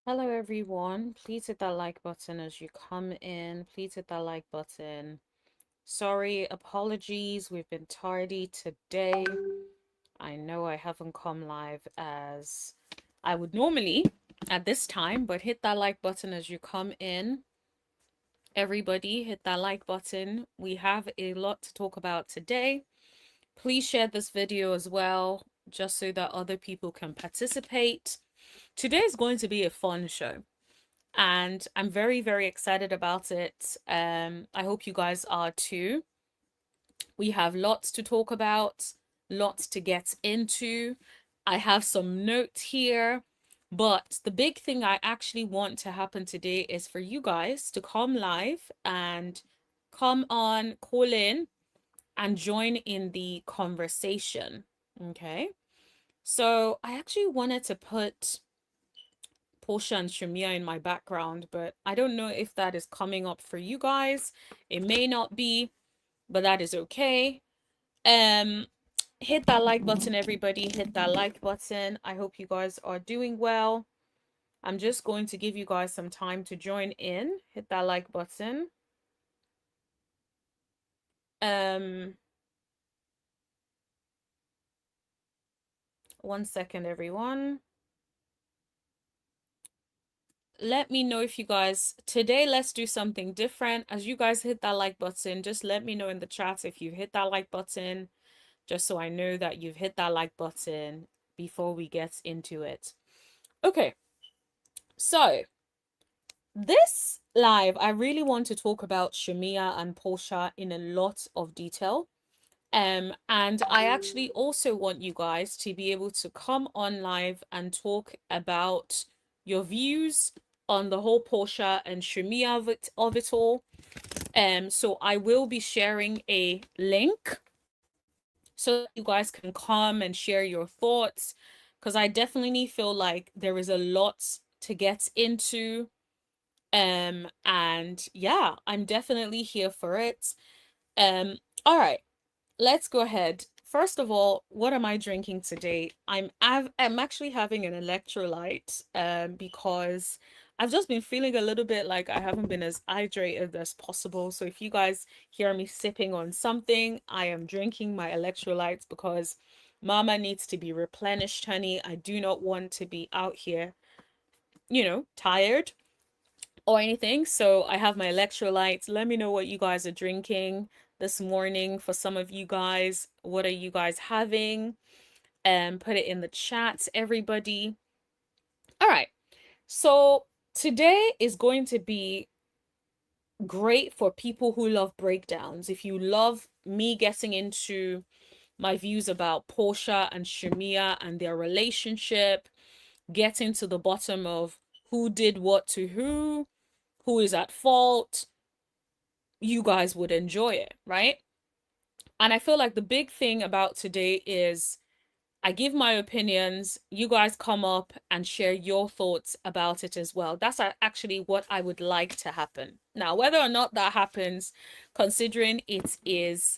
Hello everyone. Please hit that like button as you come in. Please hit that like button. Sorry, apologies. We've been tardy today. I know I haven't come live as I would normally at this time, but hit that like button as you come in. Everybody, hit that like button. We have a lot to talk about today. Please share this video as well, just so that other people can participate. Today is going to be a fun show, and I'm very, very excited about it. I hope you guys are too. We have lots to talk about, lots to get into. I have some notes here, but the big thing I actually want to happen today is for you guys to come live and come on, call in, and join in the conversation. Okay. So I actually wanted to put Porsha and Shamea in my background, but I don't know if that is coming up for you guys. It may not be, but that is okay. Um, Hit that like button, everybody. Hit that like button. I hope you guys are doing well. I'm just going to give you guys some time to join in. Hit that like button. Um, 1 second, everyone. Let me know if you guys today, let's do something different. As you guys hit that like button, just let me know in the chat if you hit that like button, just so I know that you've hit that like button before we get into it. Okay, so this live, I really want to talk about Shamea and Porsha in a lot of detail. And I actually also want you guys to be able to come on live and talk about your views on the whole Porsha and Shamea of it all. So I will be sharing a link so that you guys can come and share your thoughts, because I definitely feel like there is a lot to get into. And yeah, I'm definitely here for it. All right, let's go ahead. First of all, what am I drinking today? I'm actually having an electrolyte because I've just been feeling a little bit like I haven't been as hydrated as possible. So if you guys hear me sipping on something, I am drinking my electrolytes because mama needs to be replenished, honey. I do not want to be out here, tired or anything. So I have my electrolytes. Let me know what you guys are drinking this morning. For some of you guys, what are you guys having? And put it in the chat, everybody. All right. So today is going to be great for people who love breakdowns. If you love me getting into my views about Porsha and Shamea and their relationship, getting to the bottom of who did what to who is at fault, you guys would enjoy it, right? And I feel like the big thing about today is I give my opinions, you guys come up and share your thoughts about it as well. That's actually what I would like to happen. Now, whether or not that happens, considering it is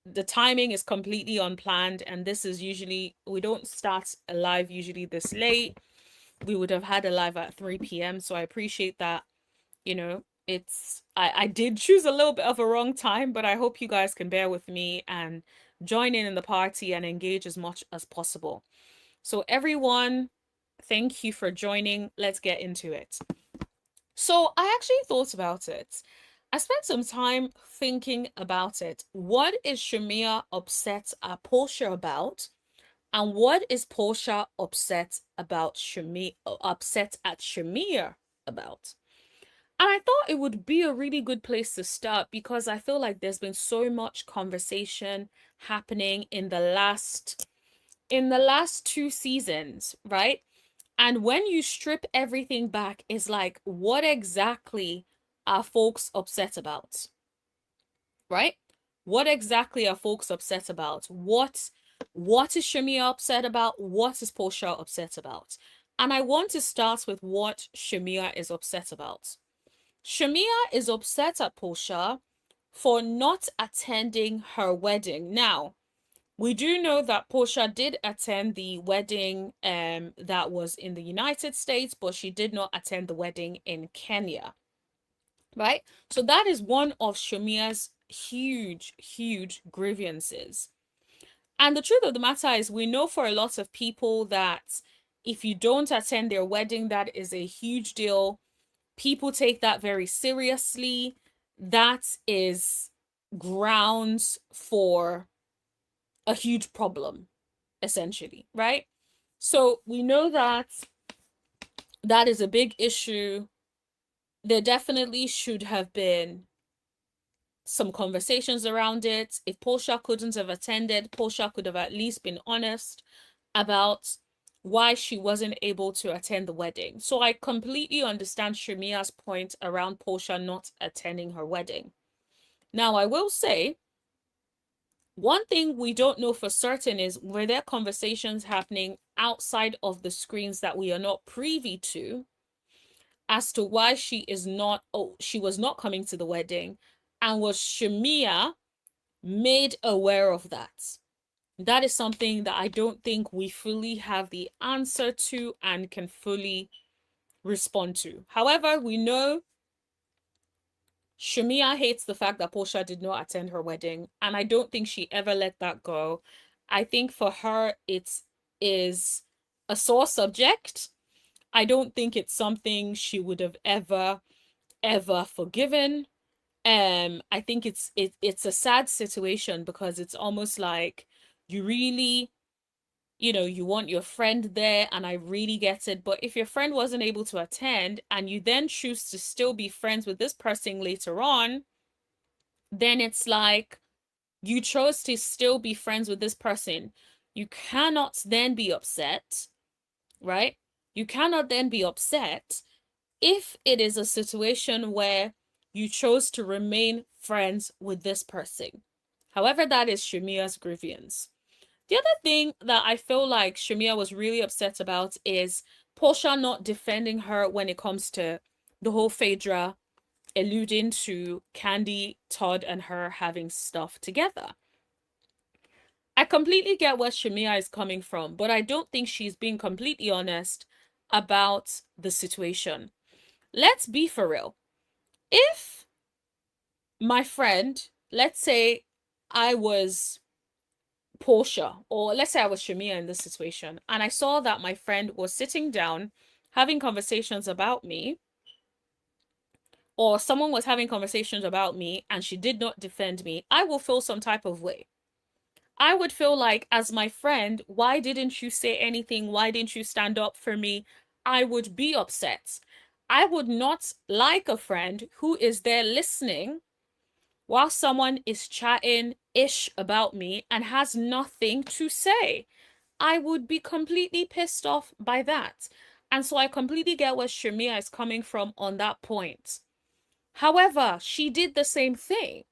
the timing is completely unplanned, and this is usually, we don't start a live usually this late. We would have had a live at 3 p.m. So I appreciate that. I did choose a little bit of a wrong time, but I hope you guys can bear with me and join in the party and engage as much as possible. So everyone, thank you for joining. Let's get into it. So I actually thought about it. I spent some time thinking about it. What is Shamea upset at Porsha about? And what is Porsha upset at Shamea about? And I thought it would be a really good place to start because I feel like there's been so much conversation happening in the last 2 seasons, right? And when you strip everything back, it's like, what exactly are folks upset about? Right? What exactly are folks upset about? What is Shamea upset about? What is Porsha upset about? And I want to start with what Shamea is upset about. Shamea is upset at Porsha for not attending her wedding. Now, We do know that Porsha did attend the wedding that was in the United States, but she did not attend the wedding in Kenya, right? So that is one of Shamea's huge grievances. And the truth of the matter is, we know for a lot of people that if you don't attend their wedding, that is a huge deal. People take that very seriously. That is grounds for a huge problem, essentially, right? So we know that that is a big issue. There definitely should have been some conversations around it. If Porsha couldn't have attended, Porsha could have at least been honest about why she wasn't able to attend the wedding. So I completely understand Shamea's point around Porsha not attending her wedding. Now, I will say, one thing we don't know for certain is, were there conversations happening outside of the screens that we are not privy to as to why she was not coming to the wedding, and was Shamea made aware of that? That is something that I don't think we fully have the answer to and can fully respond to. However, we know Shamea hates the fact that Porsha did not attend her wedding, and I don't think she ever let that go. I think for her, it is a sore subject. I don't think it's something she would have ever forgiven. I think it's a sad situation, because it's almost like you really, you want your friend there, and I really get it. But if your friend wasn't able to attend and you then choose to still be friends with this person later on, then it's like you chose to still be friends with this person. You cannot then be upset, right? You cannot then be upset if it is a situation where you chose to remain friends with this person. However, that is Shamea's grievance. The other thing that I feel like Shamea was really upset about is Porsha not defending her when it comes to the whole Phaedra alluding to Candy, Todd, and her having stuff together. I completely get where Shamea is coming from, but I don't think she's being completely honest about the situation. Let's be for real. If my friend, let's say I was Porsha, or let's say I was Shamea in this situation, and I saw that my friend was sitting down having conversations about me, or someone was having conversations about me and she did not defend me, I will feel some type of way. I would feel like, as my friend, why didn't you say anything? Why didn't you stand up for me? I would be upset. I would not like a friend who is there listening while someone is chatting ish about me and has nothing to say. I would be completely pissed off by that. And so I completely get where Shamea is coming from on that point. However, she did the same thing.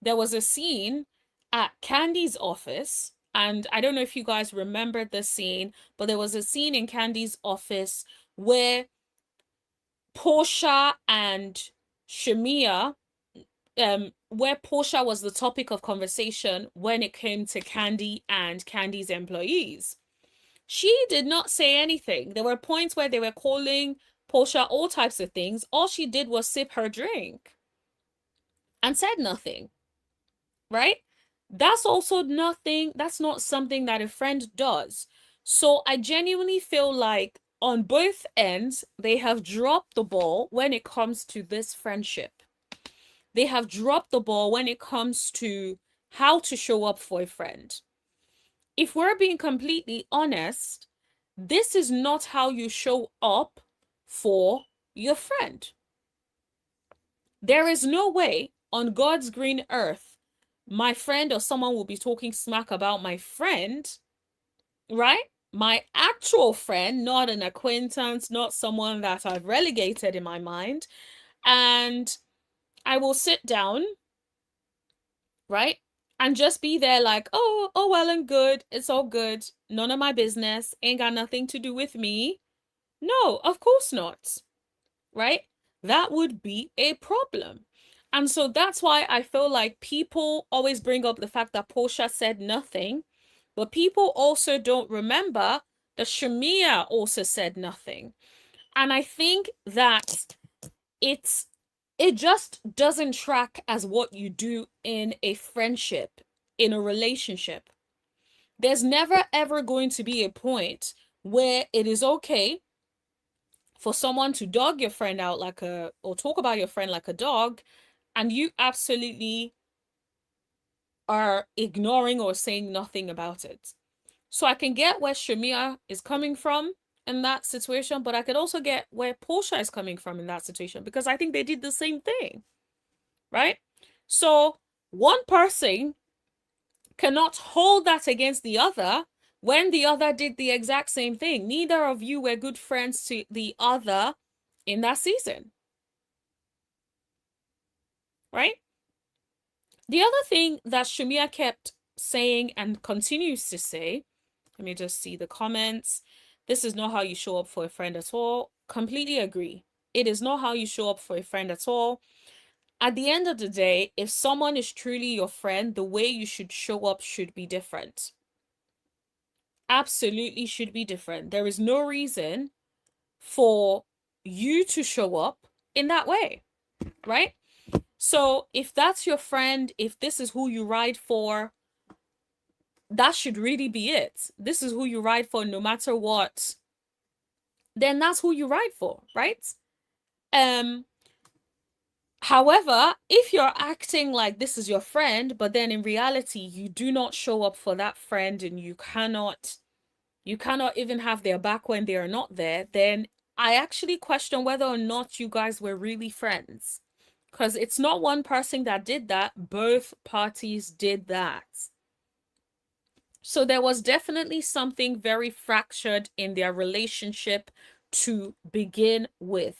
There was a scene at Candy's office, and I don't know if you guys remember the scene, but there was a scene in Candy's office where Porsha and Shamea, where Porsha was the topic of conversation when it came to Candy and Candy's employees. She did not say anything. There were points where they were calling Porsha all types of things. All she did was sip her drink and said nothing, right? That's also nothing. That's not something that a friend does. So I genuinely feel like on both ends, they have dropped the ball when it comes to this friendship. They have dropped the ball when it comes to how to show up for a friend. If we're being completely honest, this is not how you show up for your friend. There is no way on God's green earth my friend or someone will be talking smack about my friend, right? My actual friend, not an acquaintance, not someone that I've relegated in my mind. And I will sit down, right? And just be there like, oh, well and good. It's all good. None of my business. Ain't got nothing to do with me. No, of course not. Right? That would be a problem. And so that's why I feel like people always bring up the fact that Porsha said nothing, but people also don't remember that Shamea also said nothing. And I think that it's it just doesn't track as what you do in a friendship, in a relationship. There's never ever going to be a point where it is okay for someone to dog your friend out or talk about your friend like a dog, and you absolutely are ignoring or saying nothing about it. So I can get where Shamea is coming from in that situation, but I could also get where Porsha is coming from in that situation, because I think they did the same thing, right? So one person cannot hold that against the other when the other did the exact same thing. Neither of you were good friends to the other in that season, right? The other thing that Shamea kept saying and continues to say, let me just see the comments. This is not how you show up for a friend at all. Completely agree. It is not how you show up for a friend at all. At the end of the day, if someone is truly your friend, the way you should show up should be different. Absolutely should be different. There is no reason for you to show up in that way, right? So if that's your friend, if this is who you ride for, that should really be it. This is who you ride for no matter what. Then that's who you ride for, right? However, if you're acting like this is your friend, but then in reality you do not show up for that friend and you cannot even have their back when they are not there, then I actually question whether or not you guys were really friends. Because it's not one person that did that, both parties did that. So there was definitely something very fractured in their relationship to begin with.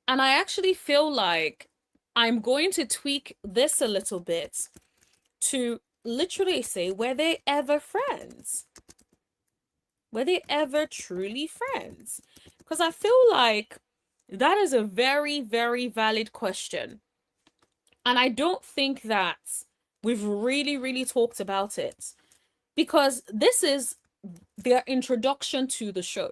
And I actually feel like I'm going to tweak this a little bit to literally say, were they ever friends? Were they ever truly friends? Because I feel like that is a very, very valid question. And I don't think that we've really, really talked about it. Because this is their introduction to the show,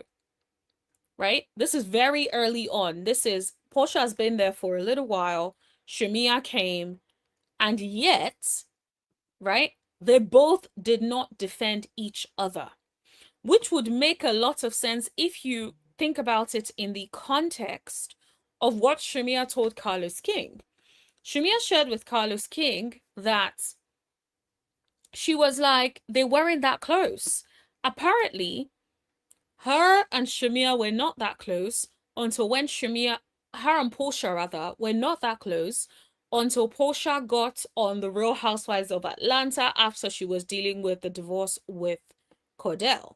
right? This is very early on. Porsha has been there for a little while. Shamea came, and yet, right, they both did not defend each other, which would make a lot of sense if you think about it in the context of what Shamea told Carlos King. Shamea shared with Carlos King that she was like, they weren't that close. Apparently, her and Shamea were not that close until when her and Porsha rather, were not that close until Porsha got on the Real Housewives of Atlanta after she was dealing with the divorce with Cordell.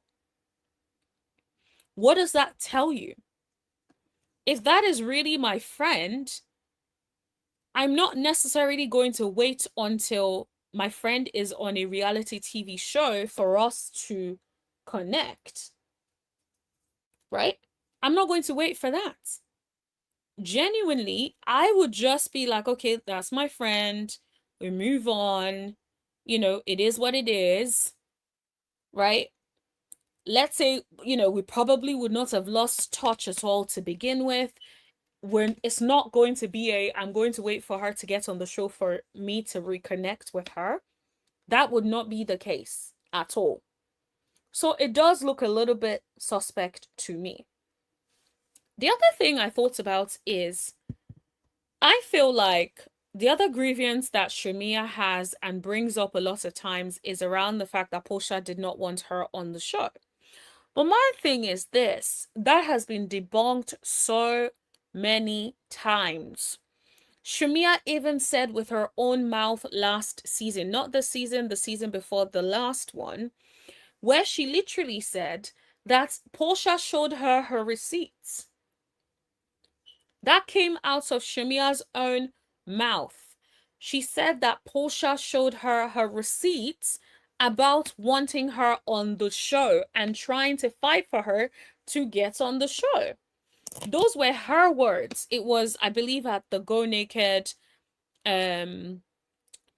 What does that tell you? If that is really my friend, I'm not necessarily going to wait until my friend is on a reality TV show for us to connect, right? I'm not going to wait for that. Genuinely, I would just be like, okay, that's my friend. We move on. It is what it is, right? Let's say, we probably would not have lost touch at all to begin with. It's not going to be I'm going to wait for her to get on the show for me to reconnect with her. That would not be the case at all. So it does look a little bit suspect to me. The other thing I thought about is, I feel like the other grievance that Shamea has and brings up a lot of times is around the fact that Porsha did not want her on the show. But my thing is this, that has been debunked so many times. Shamea even said with her own mouth last season, not the season before the last one, where she literally said that Porsha showed her receipts. That came out of Shamea's own mouth. She said that Porsha showed her receipts about wanting her on the show and trying to fight for her to get on the show. Those were her words. It was, I believe, at the Go Naked um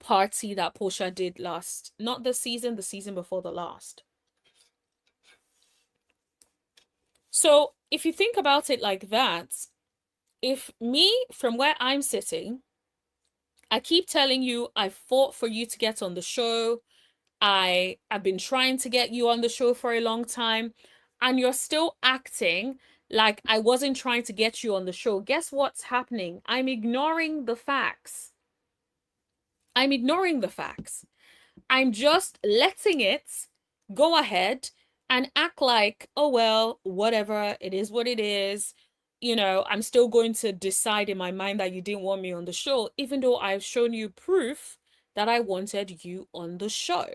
party that Porsha did last, not the season before the last. So if you think about it like that, if me, from where I'm sitting, I keep telling you I fought for you to get on the show, I've been trying to get you on the show for a long time, and you're still acting like I wasn't trying to get you on the show, guess what's happening? I'm ignoring the facts. I'm ignoring the facts. I'm just letting it go ahead and act like, oh, well, whatever, it is what it is. You know, I'm still going to decide in my mind that you didn't want me on the show, even though I've shown you proof that I wanted you on the show.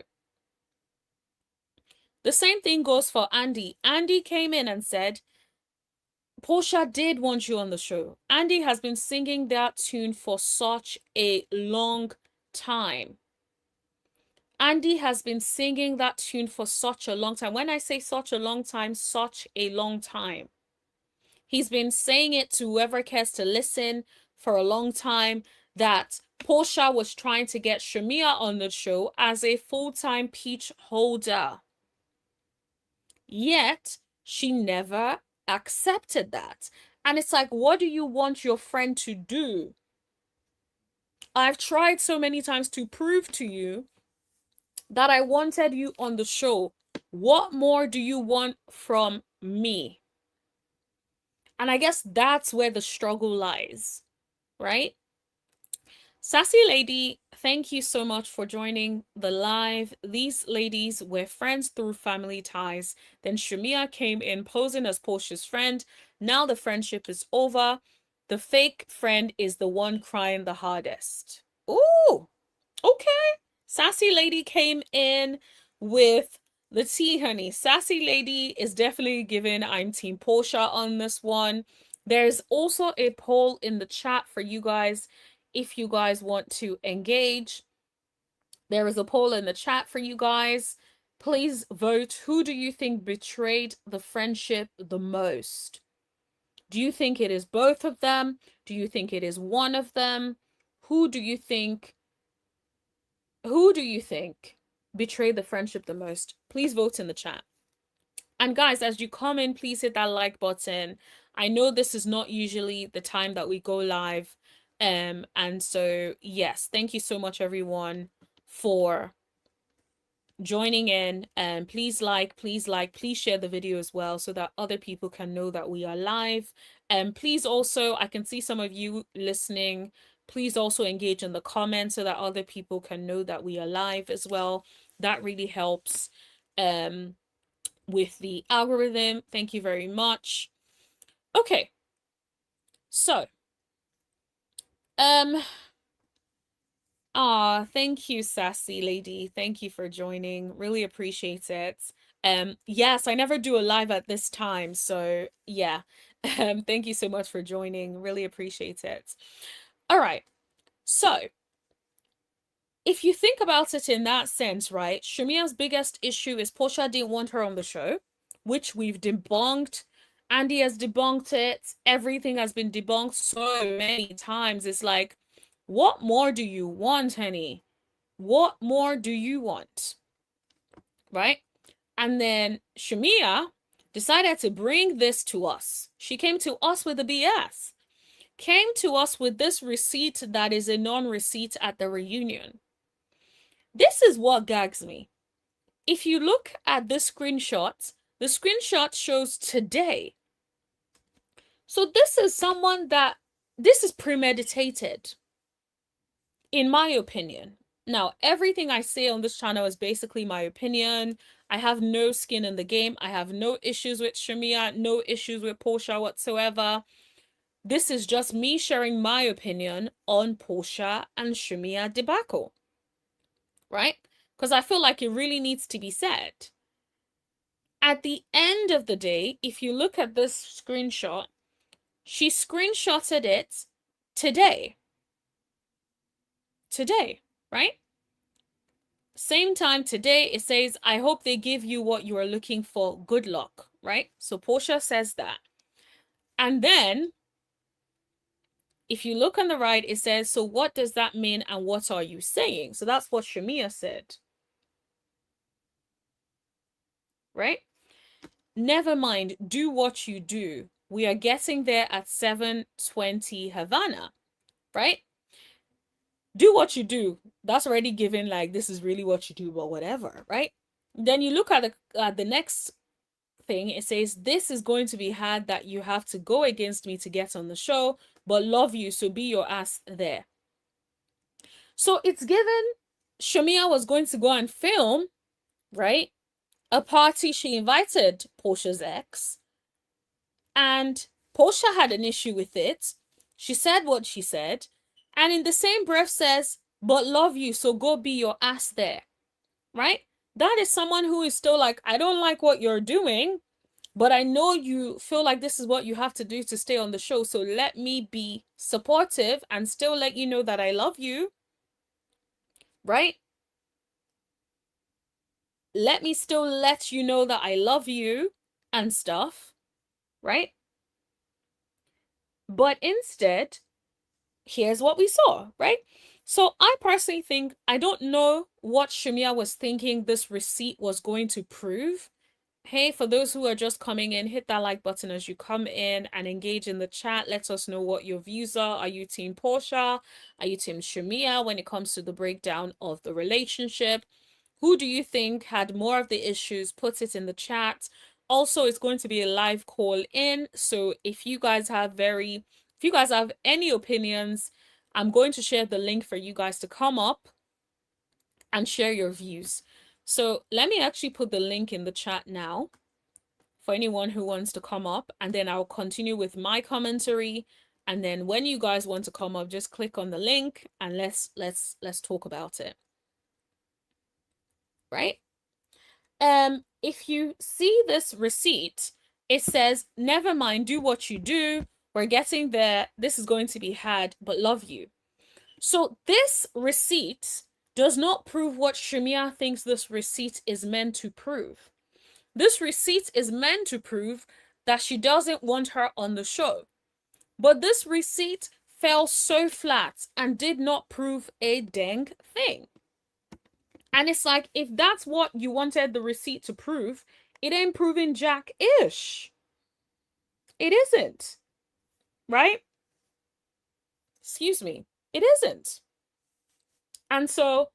The same thing goes for Andy. Andy came in and said, Porsha did want you on the show. Andy has been singing that tune for such a long time. Andy has been singing that tune for such a long time. When I say such a long time, such a long time. He's been saying it to whoever cares to listen for a long time, that Porsha was trying to get Shamea on the show as a full-time peach holder. Yet, she never accepted that. And it's like, what do you want your friend to do? I've tried so many times to prove to you that I wanted you on the show. What more do you want from me? And I guess that's where the struggle lies, right? Sassy Lady, thank you so much for joining the live. These ladies were friends through family ties. Then Shamea came in posing as Porsha's friend. Now the friendship is over. The fake friend is the one crying the hardest. Ooh, okay. Sassy Lady came in with the tea, honey. Sassy Lady is definitely giving I'm Team Porsha on this one. There's also a poll in the chat for you guys if you guys want to engage. There is a poll in the chat for you guys. Please vote. Who do you think betrayed the friendship the most? Do you think it is both of them? Do you think it is one of them? Who do you think betrayed the friendship the most? Please vote in the chat. And guys, as you comment, please hit that like button. I know this is not usually the time that we go live. And so, yes, thank you so much, everyone, for joining in. And please share the video as well so that other people can know that we are live. And please also, I can see some of you listening, please also engage in the comments so that other people can know that we are live as well. That really helps with the algorithm. Thank you very much. Okay, so thank you, Sassy Lady. Thank you for joining. Really appreciate it. Yes, I never do a live at this time, so yeah. Thank you so much for joining. Really appreciate it. All right. So, if you think about it in that sense, right? Shamea's biggest issue is Porsha didn't want her on the show, which we've debunked. Andy has debunked it. Everything has been debunked so many times. It's like, what more do you want, honey? What more do you want? Right? And then Shamea decided to bring this to us. She came to us with the BS. Came to us with this receipt that is a non-receipt at the reunion. This is what gags me. If you look at this screenshot, the screenshot shows today. So this is this is premeditated, in my opinion. Now, everything I say on this channel is basically my opinion. I have no skin in the game. I have no issues with Shamea, no issues with Porsha whatsoever. This is just me sharing my opinion on Porsha and Shamea debacle, right? Because I feel like it really needs to be said. At the end of the day, if you look at this screenshot, she screenshotted it today. Today, right? Same time today, it says, I hope they give you what you are looking for. Good luck, right? So Porsha says that. And then if you look on the right, it says, so what does that mean and what are you saying? So that's what Shamea said. Right? Never mind, do what you do. We are getting there at 7:20 Havana. Right? Do what you do. That's already given, like, this is really what you do, but whatever. Right? Then you look at the next thing. It says, this is going to be hard that you have to go against me to get on the show, but love you, so be your ass there. So it's given Shamea was going to go and film, right, a party she invited Porsha's ex, and Porsha had an issue with it. She said what she said, and in the same breath says, but love you, so go be your ass there, right? That is someone who is still like, I don't like what you're doing, but I know you feel like this is what you have to do to stay on the show, so let me be supportive and still let you know that I love you, right? Let me still let you know that I love you and stuff, right? But instead, here's what we saw, right? So I personally think, I don't know what Shamea was thinking this receipt was going to prove. Hey, for those who are just coming in, hit that like button as you come in and engage in the chat. Let us know what your views are. Are you team Porsha? Are you team Shamea when it comes to the breakdown of the relationship? Who do you think had more of the issues? Put it in the chat. Also, it's going to be a live call in. So if you guys have any opinions, I'm going to share the link for you guys to come up and share your views. So let me actually put the link in the chat now for anyone who wants to come up, and then I'll continue with my commentary. And then when you guys want to come up, just click on the link and let's talk about it. Right? If you see this receipt, it says, never mind, do what you do. We're getting there. This is going to be hard, but love you. So this receipt does not prove what Shamea thinks this receipt is meant to prove. This receipt is meant to prove that she doesn't want her on the show. But this receipt fell so flat and did not prove a dang thing. And it's like, if that's what you wanted the receipt to prove, it ain't proving jack-ish. It isn't. Right? Excuse me. It isn't. And so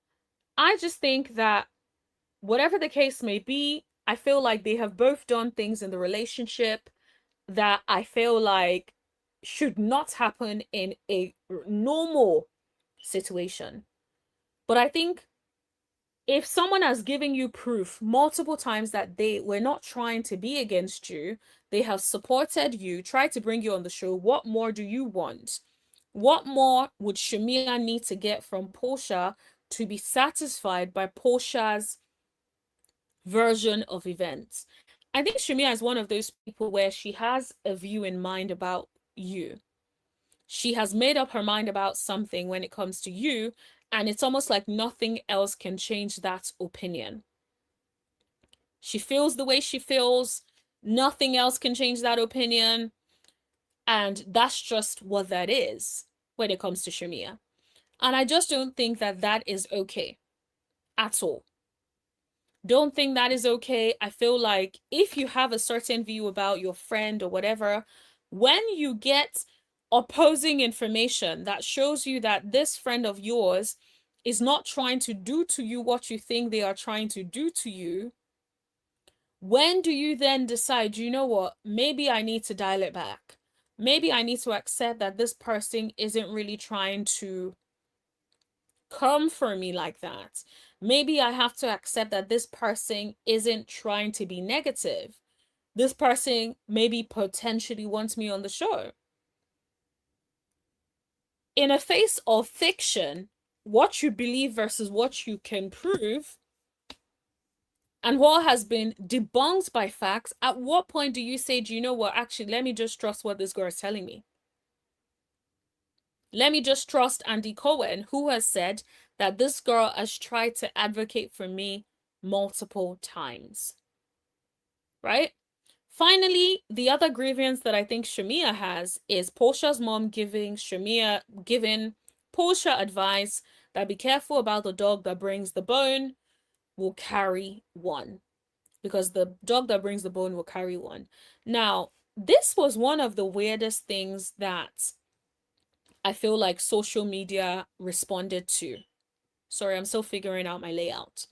I just think that whatever the case may be, I feel like they have both done things in the relationship that I feel like should not happen in a normal situation. But I think if someone has given you proof multiple times that they were not trying to be against you, they have supported you, tried to bring you on the show, what more do you want? What more would Shamea need to get from Porsha to be satisfied by Porsha's version of events? I think Shamea is one of those people where she has a view in mind about you. She has made up her mind about something when it comes to you, and it's almost like nothing else can change that opinion. She feels the way she feels. Nothing else can change that opinion. And that's just what that is when it comes to Shamea. And I just don't think that that is okay at all. Don't think that is okay. I feel like if you have a certain view about your friend or whatever, when you get opposing information that shows you that this friend of yours is not trying to do to you what you think they are trying to do to you, when do you then decide, you know what, maybe I need to dial it back? Maybe I need to accept that this person isn't really trying to come for me like that. Maybe I have to accept that this person isn't trying to be negative. This person maybe potentially wants me on the show. In a face of fiction, what you believe versus what you can prove, and what has been debunked by facts, at what point do you say, do you know what, actually, let me just trust what this girl is telling me? Let me just trust Andy Cohen, who has said that this girl has tried to advocate for me multiple times. Right? Finally, the other grievance that I think Shamea has is Porsha's mom giving Porsha advice that be careful about the dog that brings the bone will carry one, because the dog that brings the bone will carry one. Now, this was one of the weirdest things that I feel like social media responded to. Sorry, I'm still figuring out my layout.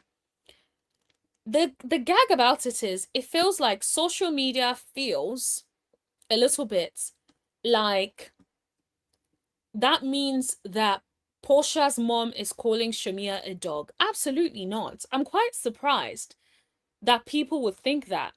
The gag about it is, it feels like social media feels a little bit like that means that Porsha's mom is calling Shamea a dog. Absolutely not. I'm quite surprised that people would think that,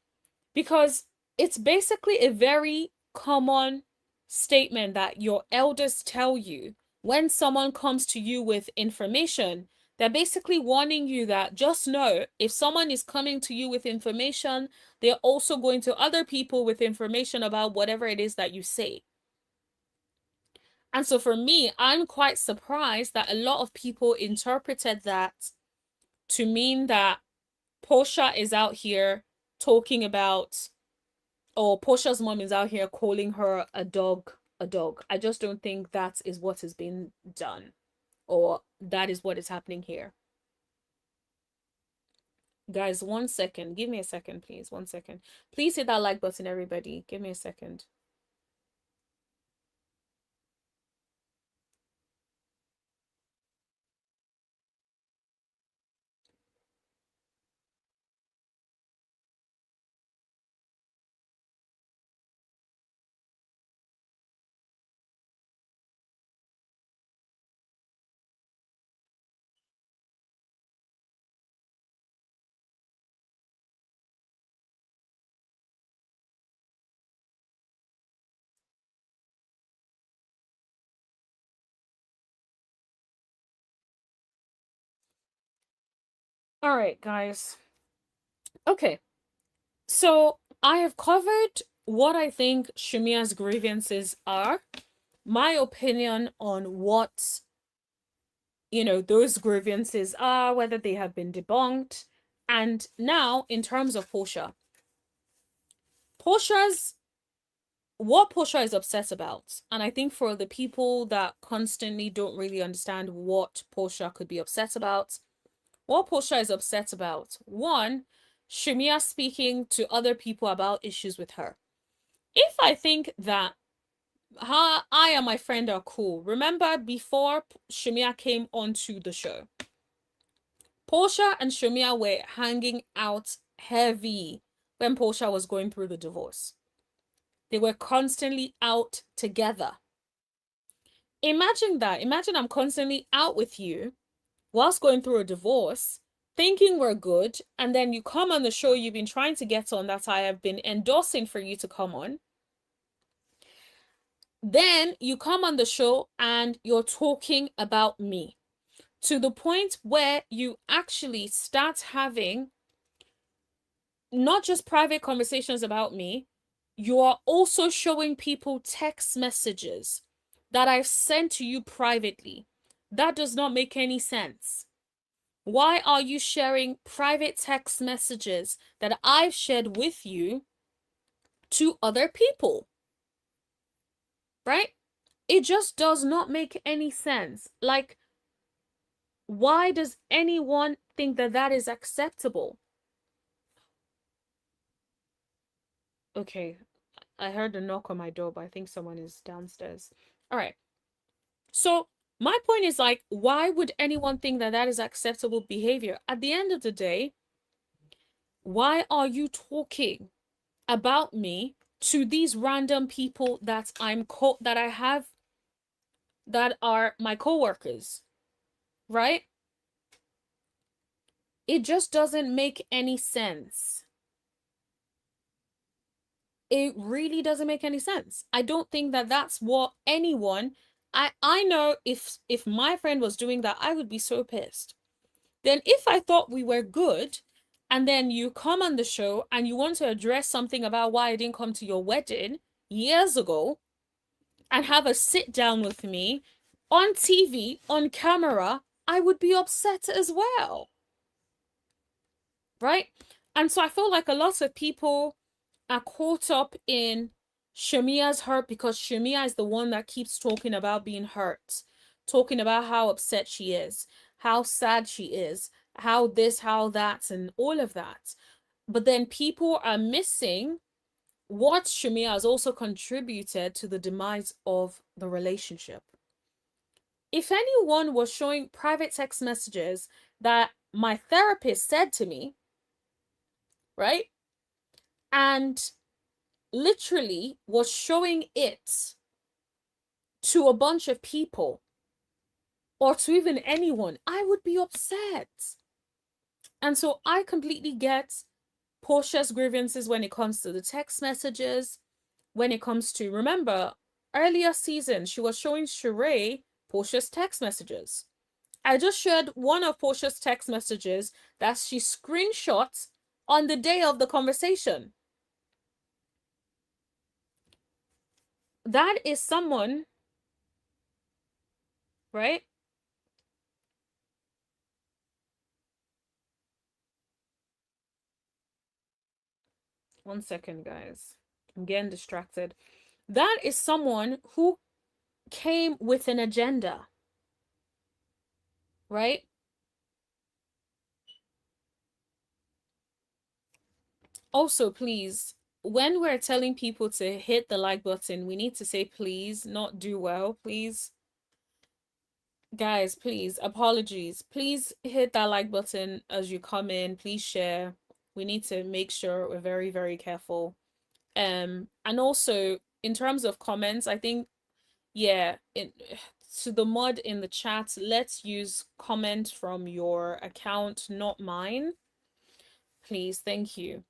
because it's basically a very common statement that your elders tell you when someone comes to you with information. They're basically warning you that just know, if someone is coming to you with information, they're also going to other people with information about whatever it is that you say. And so for me, I'm quite surprised that a lot of people interpreted that to mean that Porsha is out here talking about, or Porsha's mom is out here calling her a dog, a dog. I just don't think that is what is being done, or that is what is happening here. Guys, 1 second. Give me a second, please. 1 second. Please hit that like button, everybody. Give me a second. All right, guys. Okay. So I have covered what I think Shamea's grievances are, my opinion on what, those grievances are, whether they have been debunked. And now, in terms of Porsha's what Porsha is upset about, and I think for the people that constantly don't really understand what Porsha could be upset about, what Porsha is upset about, one, Shamea speaking to other people about issues with her. If I think that I and my friend are cool, remember before Shamea came onto the show, Porsha and Shamea were hanging out heavy when Porsha was going through the divorce. They were constantly out together. Imagine that. Imagine I'm constantly out with you whilst going through a divorce, thinking we're good, and then you come on the show you've been trying to get on, that I have been endorsing for you to come on. Then you come on the show and you're talking about me, to the point where you actually start having not just private conversations about me, you are also showing people text messages that I've sent to you privately. That does not make any sense. Why are you sharing private text messages that I've shared with you to other people? Right? It just does not make any sense. Like, why does anyone think that that is acceptable? Okay, I heard a knock on my door, but I think someone is downstairs. All right. So my point is, like, why would anyone think that that is acceptable behavior? At the end of the day, why are you talking about me to these random people that that I have that are my coworkers, right? It just doesn't make any sense. It really doesn't make any sense. I don't think that that's what anyone, I know if my friend was doing that, I would be so pissed. Then if I thought we were good, and then you come on the show and you want to address something about why I didn't come to your wedding years ago, and have a sit down with me on TV, on camera, I would be upset as well. Right? And so I feel like a lot of people are caught up in Shamea's hurt because Shamea is the one that keeps talking about being hurt, talking about how upset she is, how sad she is, how this, how that, and all of that. But then people are missing what Shamea has also contributed to the demise of the relationship. If anyone was showing private text messages that my therapist said to me, right, and literally was showing it to a bunch of people or to even anyone, I would be upset. And so I completely get Porsha's grievances when it comes to the text messages, when it comes to, remember, earlier season, she was showing Sheree Porsha's text messages. I just shared one of Porsha's text messages that she screenshot on the day of the conversation. That is someone, right? One second, guys. I'm getting distracted. That is someone who came with an agenda, right? Also, please, when we're telling people to hit the like button, we need to say please, not do well, please. Guys, please, apologies. Please hit that like button as you come in. Please share. We need to make sure we're very, very careful. And also in terms of comments, I think, yeah, to the mod in the chat, let's use comment from your account, not mine. Please, thank you.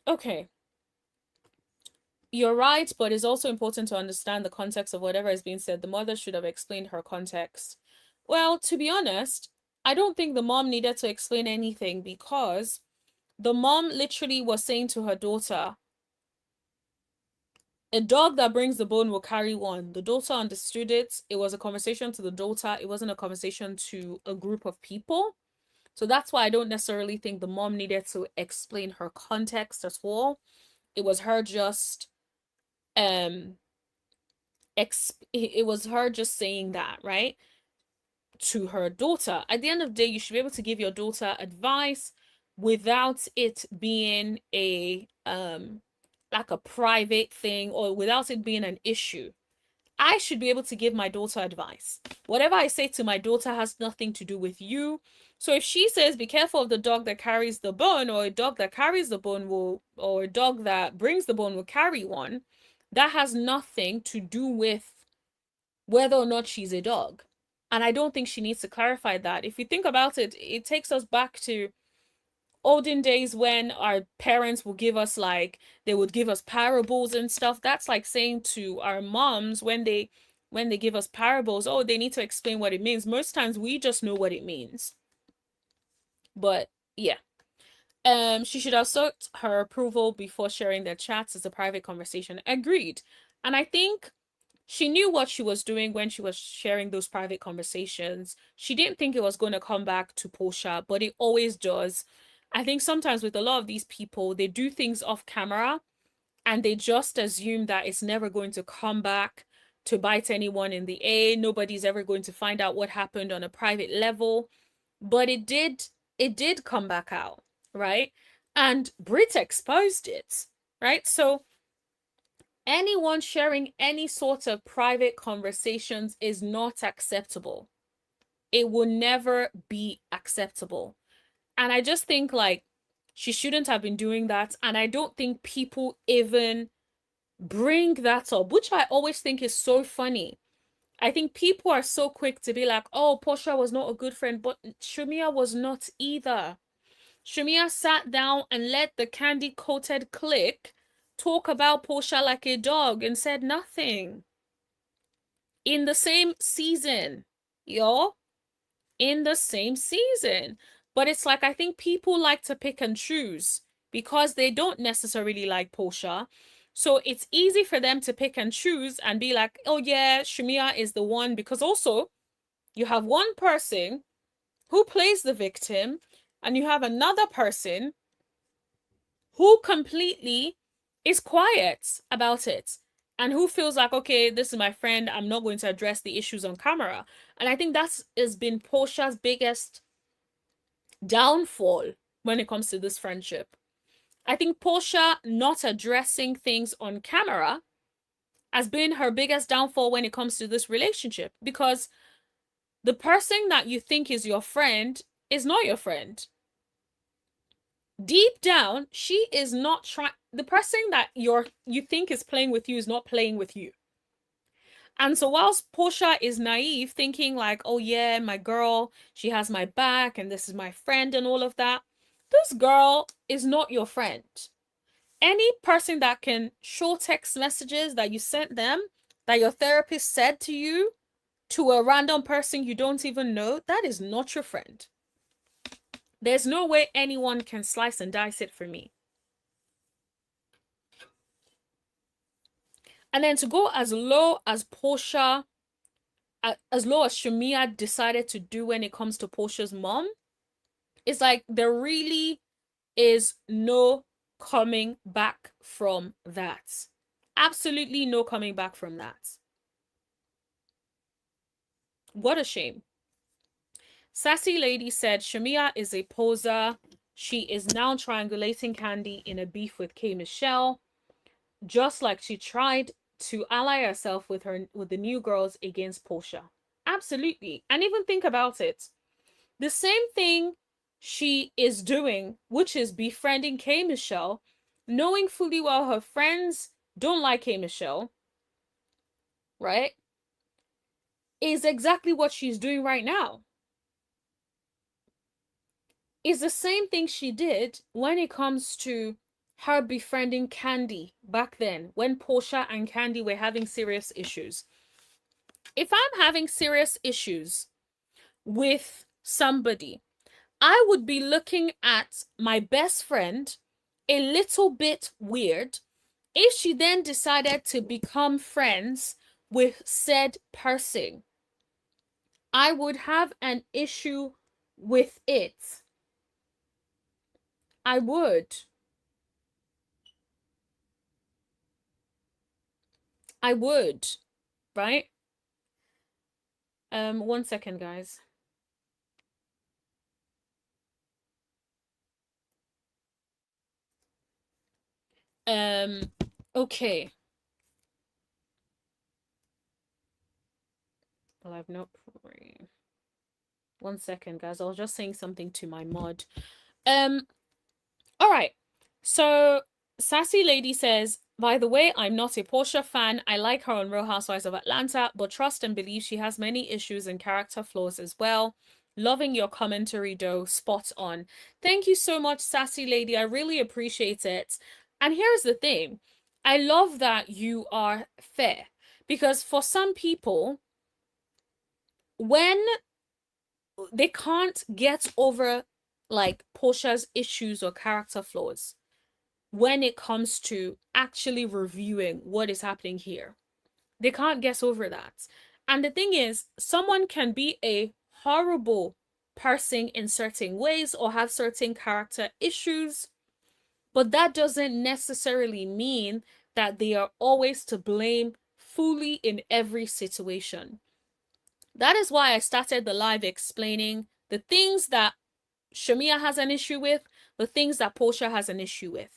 Okay. You're right, but it's also important to understand the context of whatever is being said. The mother should have explained her context. Well, to be honest, I don't think the mom needed to explain anything because the mom literally was saying to her daughter, a dog that brings the bone will carry one. The daughter understood it. It was a conversation to the daughter. It wasn't a conversation to a group of people. So that's why I don't necessarily think the mom needed to explain her context at all. It was her just it was her just saying that, right, to her daughter. At the end of the day, you should be able to give your daughter advice without it being a like a private thing or without it being an issue. I should be able to give my daughter advice. Whatever I say to my daughter has nothing to do with you. So if she says, be careful of the dog that carries the bone, or a dog that carries the bone will, or a dog that brings the bone will carry one, that has nothing to do with whether or not she's a dog. And I don't think she needs to clarify that. If you think about it, it takes us back to olden days when our parents would give us, like, they would give us parables and stuff. That's like saying to our moms when they give us parables, oh, they need to explain what it means. Most times we just know what it means. But yeah. She should have sought her approval before sharing their chats as a private conversation. Agreed. And I think she knew what she was doing when she was sharing those private conversations. She didn't think it was going to come back to Porsha, but it always does. I think sometimes with a lot of these people, they do things off camera and they just assume that it's never going to come back to bite anyone in the A. Nobody's ever going to find out what happened on a private level. But it did come back out, right? And Brit exposed it, right? So anyone sharing any sort of private conversations is not acceptable. It will never be acceptable. And I just think, like, she shouldn't have been doing that. And I don't think people even bring that up, which I always think is so funny. I think people are so quick to be like, oh, Porsha was not a good friend, but Shamea was not either. Shamea sat down and let the candy-coated clique talk about Porsha like a dog and said nothing. In the same season, yo. In the same season. But it's like, I think people like to pick and choose because they don't necessarily like Porsha. So it's easy for them to pick and choose and be like, oh yeah, Shamea is the one. Because also, you have one person who plays the victim and you have another person who completely is quiet about it, and who feels like, okay, this is my friend, I'm not going to address the issues on camera. And I think that has been Porsha's biggest downfall when it comes to this friendship. I think Porsha not addressing things on camera has been her biggest downfall when it comes to this relationship, because the person that you think is your friend is not your friend. Deep down, she is not trying. The person that you think is playing with you is not playing with you. And so whilst Porsha is naive, thinking like, oh yeah, my girl, she has my back and this is my friend and all of that, this girl is not your friend. Any person that can show text messages that you sent them, that your therapist said to you, to a random person you don't even know, that is not your friend. There's no way anyone can slice and dice it for me. And then to go as low as Porsha, as low as Shamea decided to do when it comes to Porsha's mom, it's like there really is no coming back from that. Absolutely no coming back from that. What a shame. Sassy Lady said Shamea is a poser. She is now triangulating Candy in a beef with K. Michelle, just like she tried to ally herself with the new girls against Porsha. Absolutely. And even think about it. The same thing she is doing, which is befriending K. Michelle, knowing fully well her friends don't like K. Michelle, right? Is exactly what she's doing right now. Is the same thing she did when it comes to her befriending Candy back then, when Porsha and Candy were having serious issues. If I'm having serious issues with somebody, I would be looking at my best friend a little bit weird if she then decided to become friends with said person. I would have an issue with it. I would. I would, right? 1 second, guys. Okay. Well, I've not. 1 second, guys. I was just saying something to my mod. All right. So Sassy Lady says, by the way, I'm not a Porsha fan. I like her on Real Housewives of Atlanta, but trust and believe she has many issues and character flaws as well. Loving your commentary, though. Spot on. Thank you so much, Sassy Lady. I really appreciate it. And here's the thing. I love that you are fair, because for some people, when they can't get over like Porsha's issues or character flaws, when it comes to actually reviewing what is happening here, they can't get over that. And the thing is, someone can be a horrible person in certain ways or have certain character issues, but that doesn't necessarily mean that they are always to blame fully in every situation. That is why I started the live explaining the things that Shamea has an issue with, the things that Porsha has an issue with.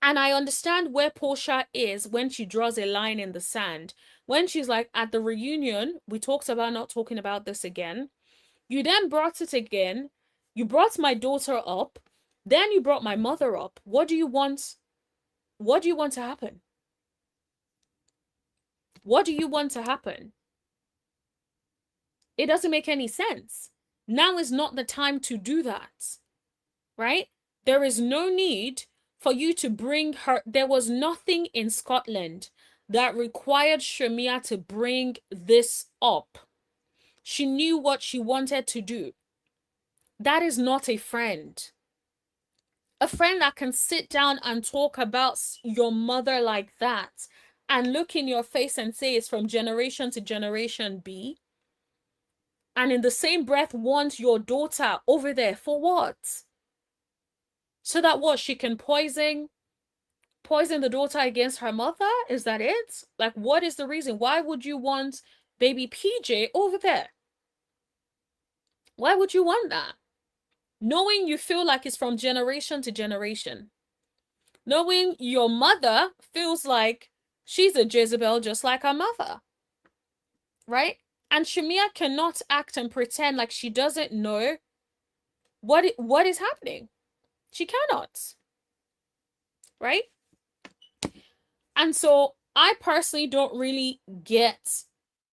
And I understand where Porsha is when she draws a line in the sand. When she's like, at the reunion, we talked about not talking about this again. You then brought it again. You brought my daughter up. Then you brought my mother up. What do you want? What do you want to happen? What do you want to happen? It doesn't make any sense. Now is not the time to do that, right? There is no need for you to bring her. There was nothing in Scotland that required Shamea to bring this up. She knew what she wanted to do. That is not a friend. A friend that can sit down and talk about your mother like that and look in your face and say it's from generation to generation B, and in the same breath want your daughter over there for what? So that what, she can poison the daughter against her mother? Is that it? Like, what is the reason? Why would you want baby PJ over there? Why would you want that? Knowing you feel like it's from generation to generation. Knowing your mother feels like she's a Jezebel just like her mother. Right? And Shamea cannot act and pretend like she doesn't know what is happening. She cannot. Right? And so I personally don't really get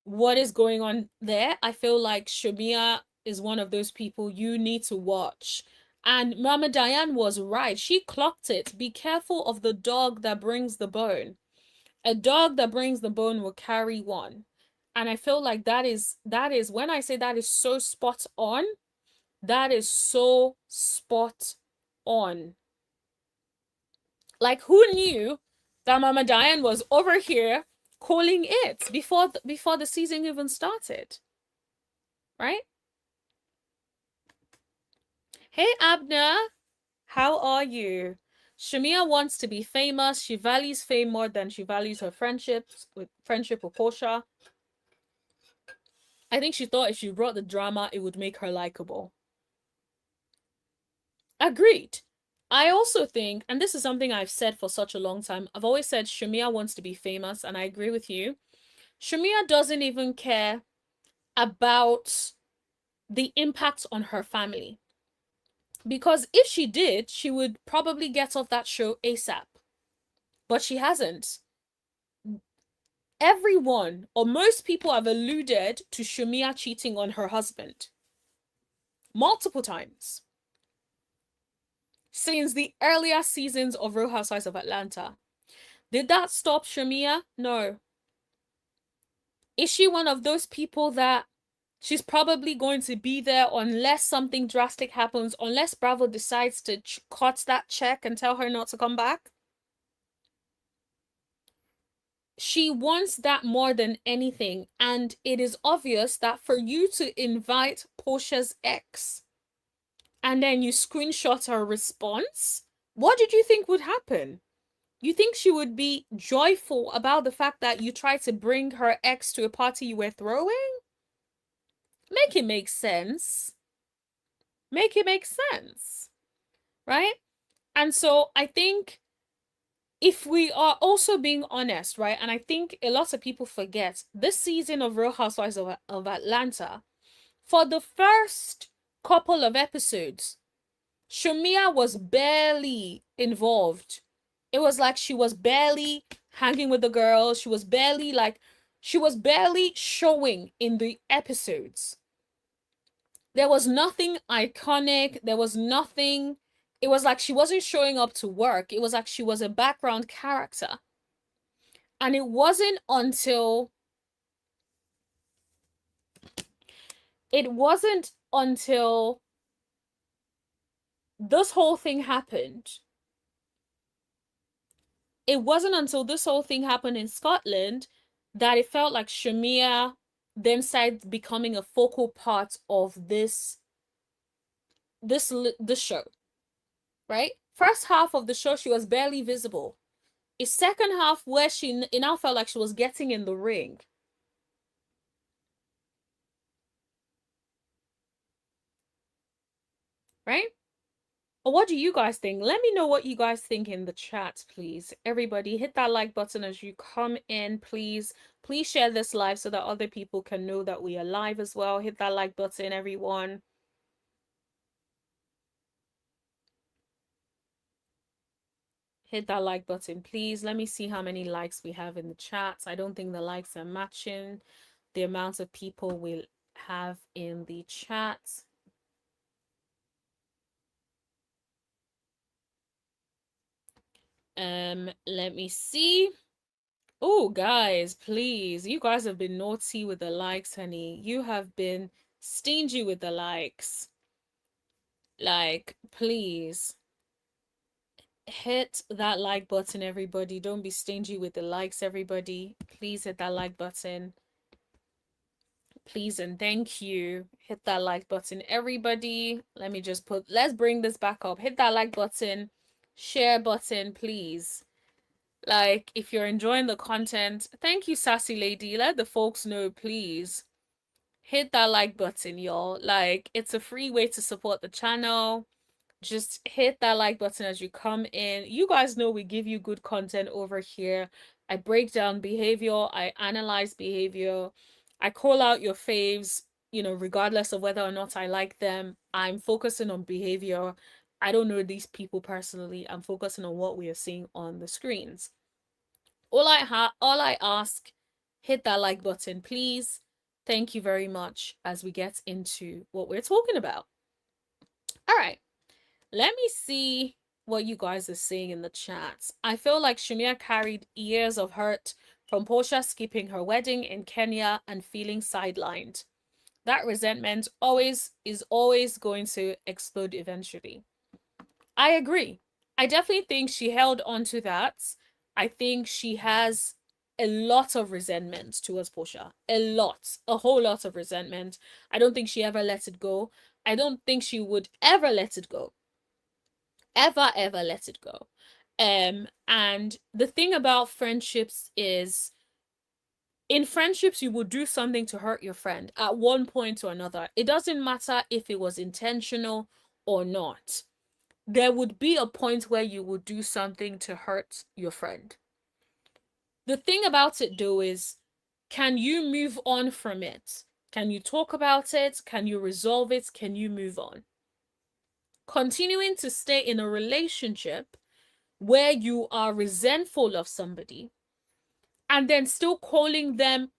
what is going on there. I feel like Shamea is one of those people you need to watch. And Mama Diane was right. She clocked it. Be careful of the dog that brings the bone. A dog that brings the bone will carry one. And I feel like that is when I say that is so spot on, that is so spot on. Like, who knew that Mama Diane was over here calling it before the season even started? Right? Hey, Abner. How are you? Shamea wants to be famous. She values fame more than she values her friendship with Porsha. I think she thought if she brought the drama, it would make her likable. Agreed. I also think, and this is something I've said for such a long time, I've always said Shamea wants to be famous, and I agree with you. Shamea doesn't even care about the impact on her family. Because if she did, she would probably get off that show ASAP. But she hasn't. Everyone, or most people, have alluded to Shamea cheating on her husband. Multiple times. Since the earlier seasons of Real Housewives of Atlanta. Did that stop Shamea? No. Is she one of those people that she's probably going to be there unless something drastic happens, unless Bravo decides to cut that check and tell her not to come back? She wants that more than anything, and it is obvious that for you to invite Porsha's ex and then you screenshot her response, what did you think would happen? You think she would be joyful about the fact that you tried to bring her ex to a party you were throwing? Make it make sense. Make it make sense. Right? And so I think if we are also being honest, right, and I think a lot of people forget, this season of Real Housewives of Atlanta, for the first couple of episodes, Shamea was barely involved. It was like she was barely hanging with the girls. She was barely showing in the episodes. There was nothing iconic. There was nothing. It was like she wasn't showing up to work. It was like she was a background character. And it wasn't until this whole thing happened. It wasn't until this whole thing happened in Scotland that it felt like Shamea then started becoming a focal part of this show. Right? First half of the show, she was barely visible. A second half where it now felt like she was getting in the ring. Right? Or what do you guys think? Let me know what you guys think in the chat, please. Everybody, hit that like button as you come in, please. Please share this live so that other people can know that we are live as well. Hit that like button, everyone. Hit that like button, please. Let me see how many likes we have in the chat. I don't think the likes are matching the amount of people we'll have in the chat. Let me see. Oh, guys, please. You guys have been naughty with the likes, honey. You have been stingy with the likes. Like, please. Hit that like button, everybody. Don't be stingy with the likes, everybody. Please hit that like button. Please and thank you. Hit that like button, everybody. Let's bring this back up. Hit that like button, share button, please. Like, if you're enjoying the content, thank you, Sassy Lady. Let the folks know, please. Hit that like button, y'all. Like, it's a free way to support the channel. Just hit that like button as you come in. You guys know we give you good content over here. I break down behavior, I analyze behavior, I call out your faves, regardless of whether or not I like them. I'm focusing on behavior. I don't know these people personally. I'm focusing on what we are seeing on the screens. All I ask, hit that like button, please. Thank you very much as we get into what we're talking about. All right. Let me see what you guys are saying in the chats. I feel like Shamea carried years of hurt from Porsha skipping her wedding in Kenya and feeling sidelined. That resentment is always going to explode eventually. I agree. I definitely think she held on to that. I think she has a lot of resentment towards Porsha. A whole lot of resentment. I don't think she ever let it go. I don't think she would ever let it go. Ever let it go. And the thing about friendships is, in friendships you will do something to hurt your friend at one point or another. It doesn't matter if it was intentional or not. There would be a point where you would do something to hurt your friend. The thing about it though is, can you move on from it? Can you talk about it? Can you resolve it? Can you move on? Continuing to stay in a relationship where you are resentful of somebody and then still calling them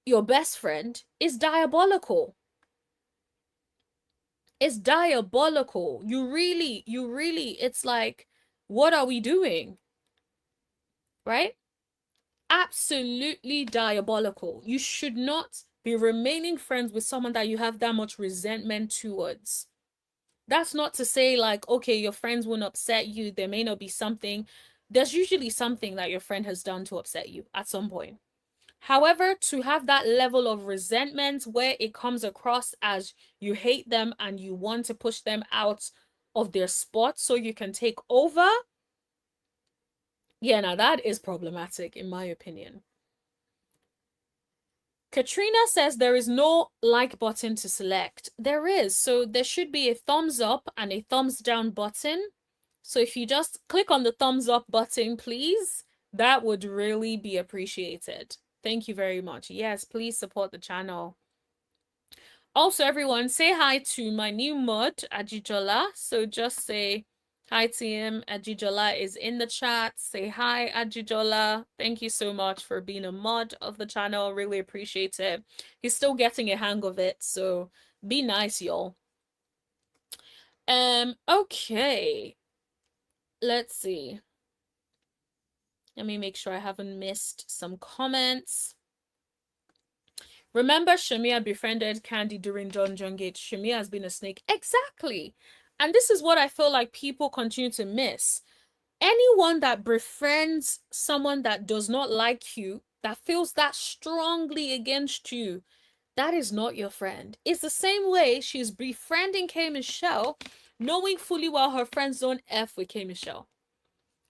your best friend is diabolical. It's diabolical. You really, it's like, what are we doing? Right? Absolutely diabolical. You should not be remaining friends with someone that you have that much resentment towards. That's not to say like, okay, your friends won't upset you. There may not be something. There's usually something that your friend has done to upset you at some point. However, to have that level of resentment where it comes across as you hate them and you want to push them out of their spot so you can take over, yeah, now that is problematic in my opinion. Katrina says there is no like button to select. There is. So there should be a thumbs up and a thumbs down button. So if you just click on the thumbs up button, please, that would really be appreciated. Thank you very much. Yes, please support the channel. Also, everyone, say hi to my new mod, Ajijola. So just say hi to him. Ajijola is in the chat. Say hi, Ajijola. Thank you so much for being a mod of the channel. Really appreciate it. He's still getting a hang of it, so be nice, y'all. Okay. Let's see. Let me make sure I haven't missed some comments. Remember, Shamea befriended Candy during John Gate. Shamea has been a snake. Exactly. And this is what I feel like people continue to miss. Anyone that befriends someone that does not like you, that feels that strongly against you, that is not your friend. It's the same way she's befriending K. Michelle, knowing fully well her friends don't F with K. Michelle.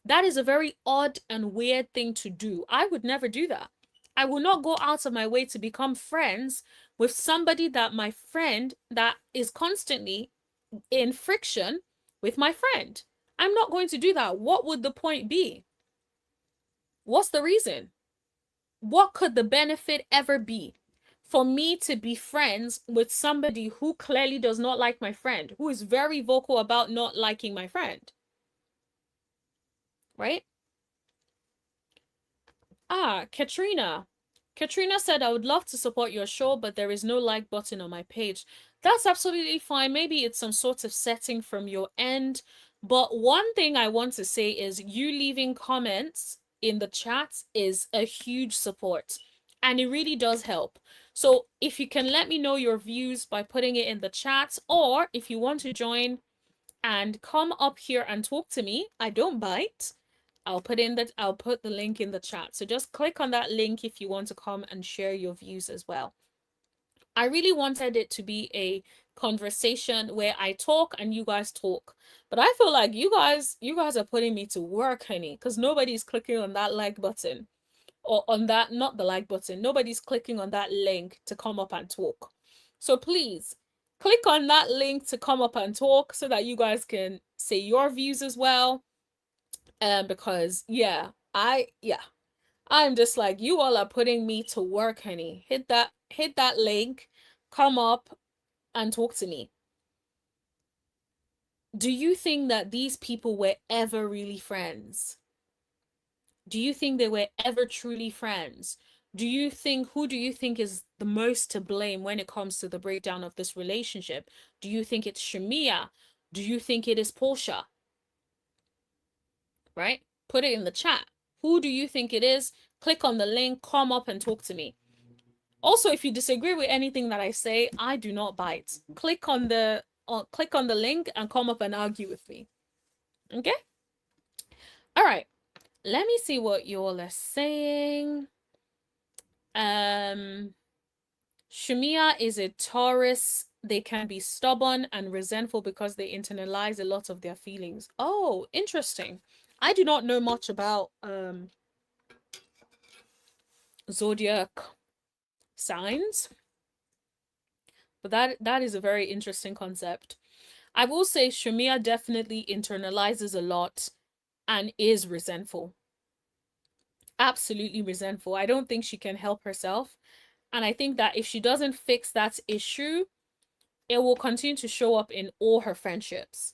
That is a very odd and weird thing to do. I would never do that. I will not go out of my way to become friends with somebody that my friend that is constantly in friction with my friend. I'm not going to do that. What would the point be? What's the reason? What could the benefit ever be for me to be friends with somebody who clearly does not like my friend, who is very vocal about not liking my friend? Right? Katrina. Katrina said, I would love to support your show, but there is no like button on my page. That's absolutely fine. Maybe it's some sort of setting from your end. But one thing I want to say is you leaving comments in the chat is a huge support. And it really does help. So if you can let me know your views by putting it in the chat, or if you want to join and come up here and talk to me, I don't bite. I'll put the link in the chat. So just click on that link if you want to come and share your views as well. I really wanted it to be a conversation where I talk and you guys talk. But I feel like you guys are putting me to work, honey, because nobody's clicking on that like button or on that, not the like button. Nobody's clicking on that link to come up and talk. So please click on that link to come up and talk so that you guys can say your views as well. Because I'm just like, you all are putting me to work, honey. Hit that link, come up and talk to me. Do you think that these people were ever really friends? Do you think they were ever truly friends? Who do you think is the most to blame when it comes to the breakdown of this relationship? Do you think it's Shamea? Do you think it is Porsha? Right? Put it in the chat. Who do you think it is? Click on the link, come up and talk to me. Also, if you disagree with anything that I say, I do not bite. Click on the link and come up and argue with me. Okay? All right. Let me see what you all are saying. Shamea is a Taurus. They can be stubborn and resentful because they internalize a lot of their feelings. Oh, interesting. I do not know much about zodiac signs, but that is a very interesting concept. I will say Shamea definitely internalizes a lot and is resentful. Absolutely resentful. I don't think she can help herself. And I think that if she doesn't fix that issue, it will continue to show up in all her friendships.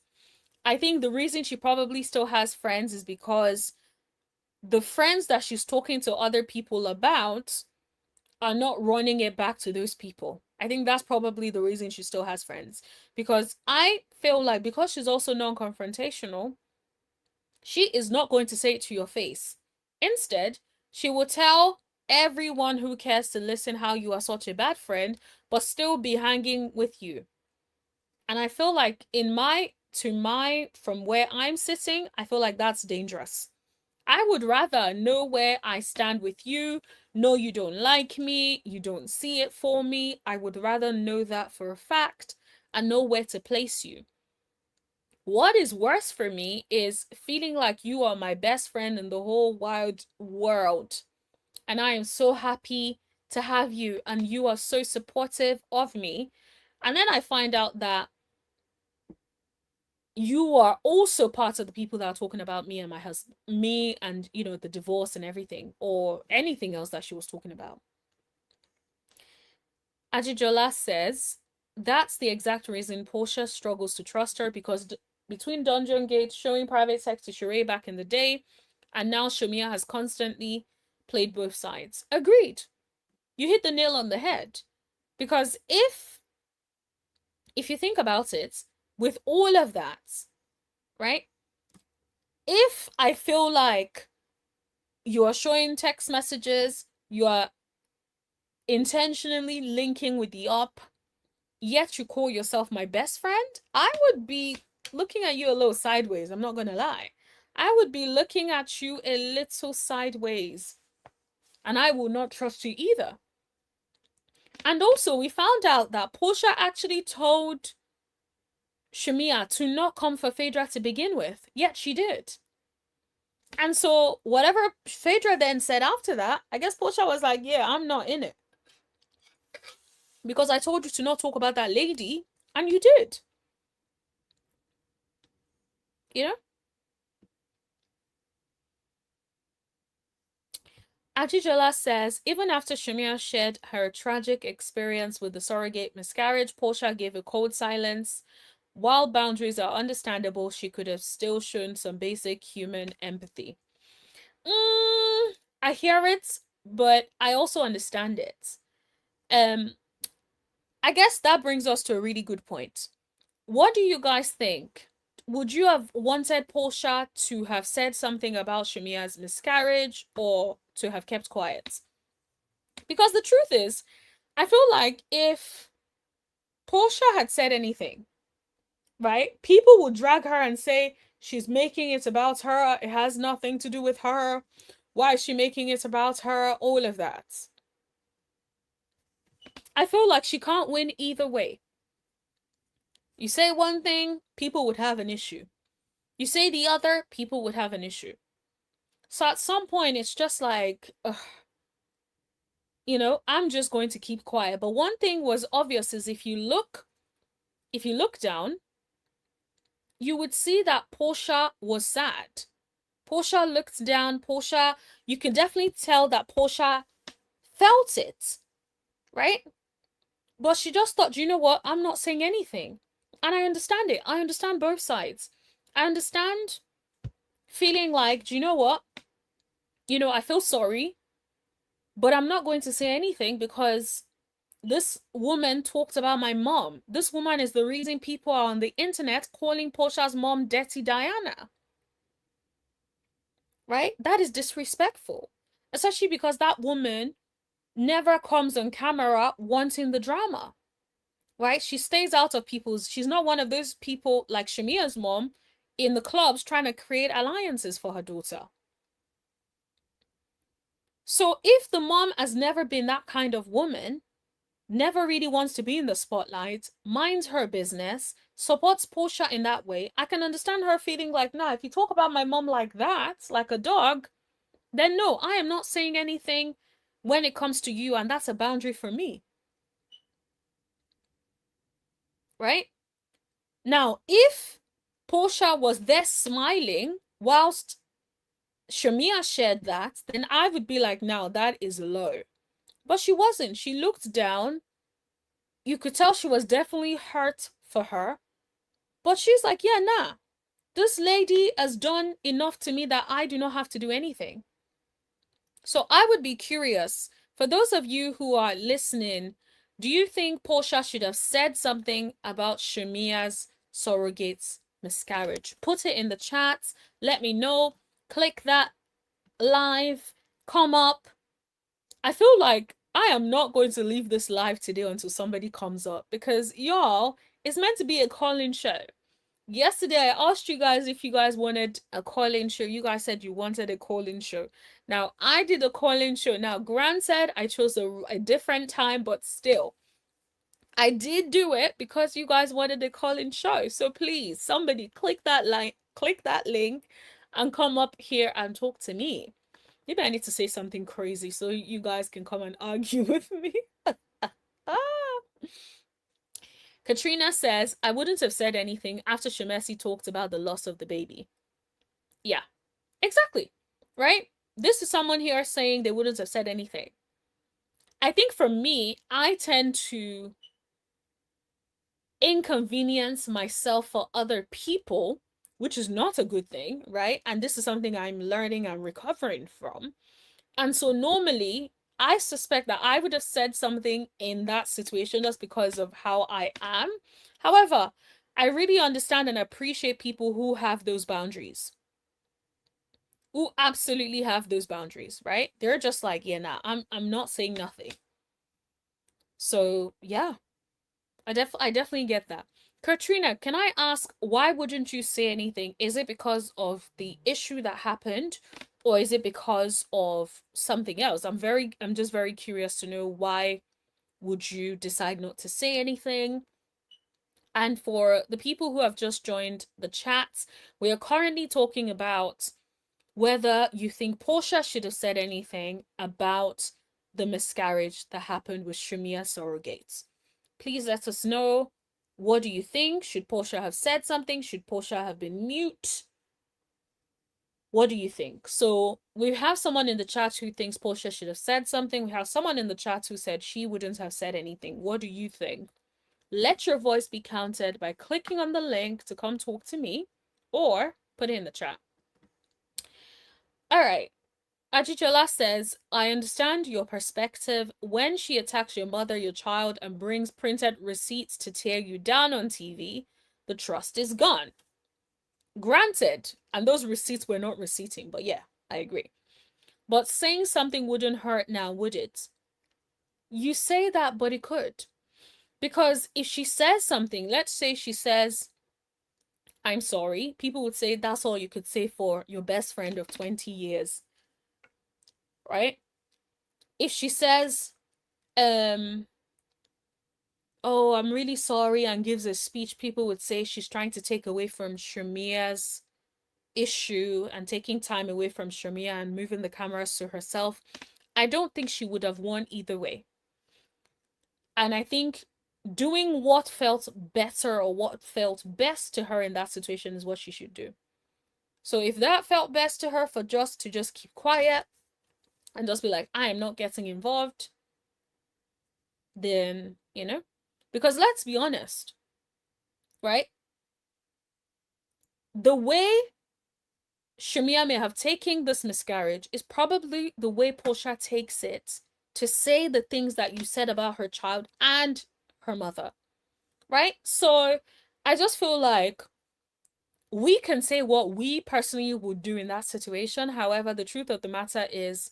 I think the reason she probably still has friends is because the friends that she's talking to other people about are not running it back to those people. I think that's probably the reason she still has friends. Because I feel like because she's also non-confrontational, she is not going to say it to your face. Instead, she will tell everyone who cares to listen how you are such a bad friend, but still be hanging with you. And I feel like from where I'm sitting, I feel like that's dangerous. I would rather know where I stand with you, know you don't like me, you don't see it for me. I would rather know that for a fact and know where to place you. What is worse for me is feeling like you are my best friend in the whole wide world. And I am so happy to have you, and you are so supportive of me. And then I find out that you are also part of the people that are talking about me and my husband, me and, the divorce and everything, or anything else that she was talking about. Ajijola says, that's the exact reason Porsha struggles to trust her, because between Dungeon Gate, showing private sex to Sheree back in the day, and now Shamea has constantly played both sides. Agreed. You hit the nail on the head. Because if you think about it, with all of that, right? If I feel like you are showing text messages, you are intentionally linking with the op, yet you call yourself my best friend, I would be looking at you a little sideways. I'm not gonna lie. I would be looking at you a little sideways. And I will not trust you either. And also, we found out that Porsha actually told Shamea to not come for Phaedra to begin with, yet she did. And so, whatever Phaedra then said after that, I guess Porsha was like, yeah, I'm not in it. Because I told you to not talk about that lady, and you did. You know? Ajijola says, even after Shamea shared her tragic experience with the surrogate miscarriage, Porsha gave a cold silence. While boundaries are understandable, she could have still shown some basic human empathy. I hear it, but I also understand it. I guess that brings us to a really good point. What do you guys think? Would you have wanted Porsha to have said something about Shamea's miscarriage or to have kept quiet? Because the truth is, I feel like if Porsha had said anything, right, people would drag her and say she's making it about her. It has nothing to do with her. Why is she making it about her? All of that. I feel like she can't win either way. You say one thing, people would have an issue. You say the other, people would have an issue. So at some point, it's just like, ugh, I'm just going to keep quiet. But one thing was obvious is if you look down, you would see that Porsha was sad. Porsha looked down. Porsha, you can definitely tell that Porsha felt it, right? But she just thought, you know what? I'm not saying anything. And I understand it. I understand both sides. I understand feeling like, do you know what? I feel sorry, but I'm not going to say anything because this woman talked about my mom. This woman is the reason people are on the internet calling Porsha's mom Dirty Diana. Right? That is disrespectful. Especially because that woman never comes on camera wanting the drama. Right? She stays out of she's not one of those people like Shamea's mom in the clubs trying to create alliances for her daughter. So if the mom has never been that kind of woman, never really wants to be in the spotlight, minds her business, supports Porsha in that way, I can understand her feeling like, nah, if you talk about my mom like that, like a dog, then no, I am not saying anything when it comes to you, and that's a boundary for me. Right? Now, if Porsha was there smiling whilst Shamea shared that, then I would be like, now that is low. But she wasn't. She looked down. You could tell she was definitely hurt for her. But she's like, yeah, nah. This lady has done enough to me that I do not have to do anything. So I would be curious, for those of you who are listening, do you think Porsha should have said something about Shamea's surrogate's miscarriage? Put it in the chat. Let me know. Click that live. Come up. I feel like I am not going to leave this live today until somebody comes up because y'all, it's meant to be a call-in show. Yesterday, I asked you guys if you guys wanted a call-in show. You guys said you wanted a call-in show. Now, I did a call-in show. Now, granted, I chose a different time, but still, I did do it because you guys wanted a call-in show. So please, somebody click that link, and come up here and talk to me. Maybe I need to say something crazy so you guys can come and argue with me. Ah. Katrina says, I wouldn't have said anything after Shemesi talked about the loss of the baby. Yeah, exactly. Right? This is someone here saying they wouldn't have said anything. I think for me, I tend to inconvenience myself for other people, which is not a good thing, right? And this is something I'm learning and recovering from. And so normally, I suspect that I would have said something in that situation just because of how I am. However, I really understand and appreciate people who have those boundaries. Who absolutely have those boundaries, right? They're just like, yeah, nah, I'm not saying nothing. So yeah, I definitely get that. Katrina, can I ask, why wouldn't you say anything? Is it because of the issue that happened, or is it because of something else? I'm just very curious to know, why would you decide not to say anything? And for the people who have just joined the chat, we are currently talking about whether you think Porsha should have said anything about the miscarriage that happened with Shamea surrogates. Please let us know. What do you think? Should Porsha have said something? Should Porsha have been mute? What do you think? So we have someone in the chat who thinks Porsha should have said something. We have someone in the chat who said she wouldn't have said anything. What do you think? Let your voice be counted by clicking on the link to come talk to me, or put it in the chat. All right. Ajijola says, I understand your perspective. When she attacks your mother, your child, and brings printed receipts to tear you down on TV, the trust is gone. Granted, and those receipts were not receipting, but yeah, I agree. But saying something wouldn't hurt now, would it? You say that, but it could. Because if she says something, let's say she says, I'm sorry, people would say that's all you could say for your best friend of 20 years. Right? If she says, oh, I'm really sorry, and gives a speech, people would say she's trying to take away from Shamea's issue and taking time away from Shamea and moving the cameras to herself. I don't think she would have won either way. And I think doing what felt better or what felt best to her in that situation is what she should do. So if that felt best to her for just to just keep quiet and just be like, I am not getting involved, then, you know, because let's be honest, right? The way Shamea may have taken this miscarriage is probably the way Porsha takes it to say the things that you said about her child and her mother, right? So I just feel like we can say what we personally would do in that situation. However, the truth of the matter is,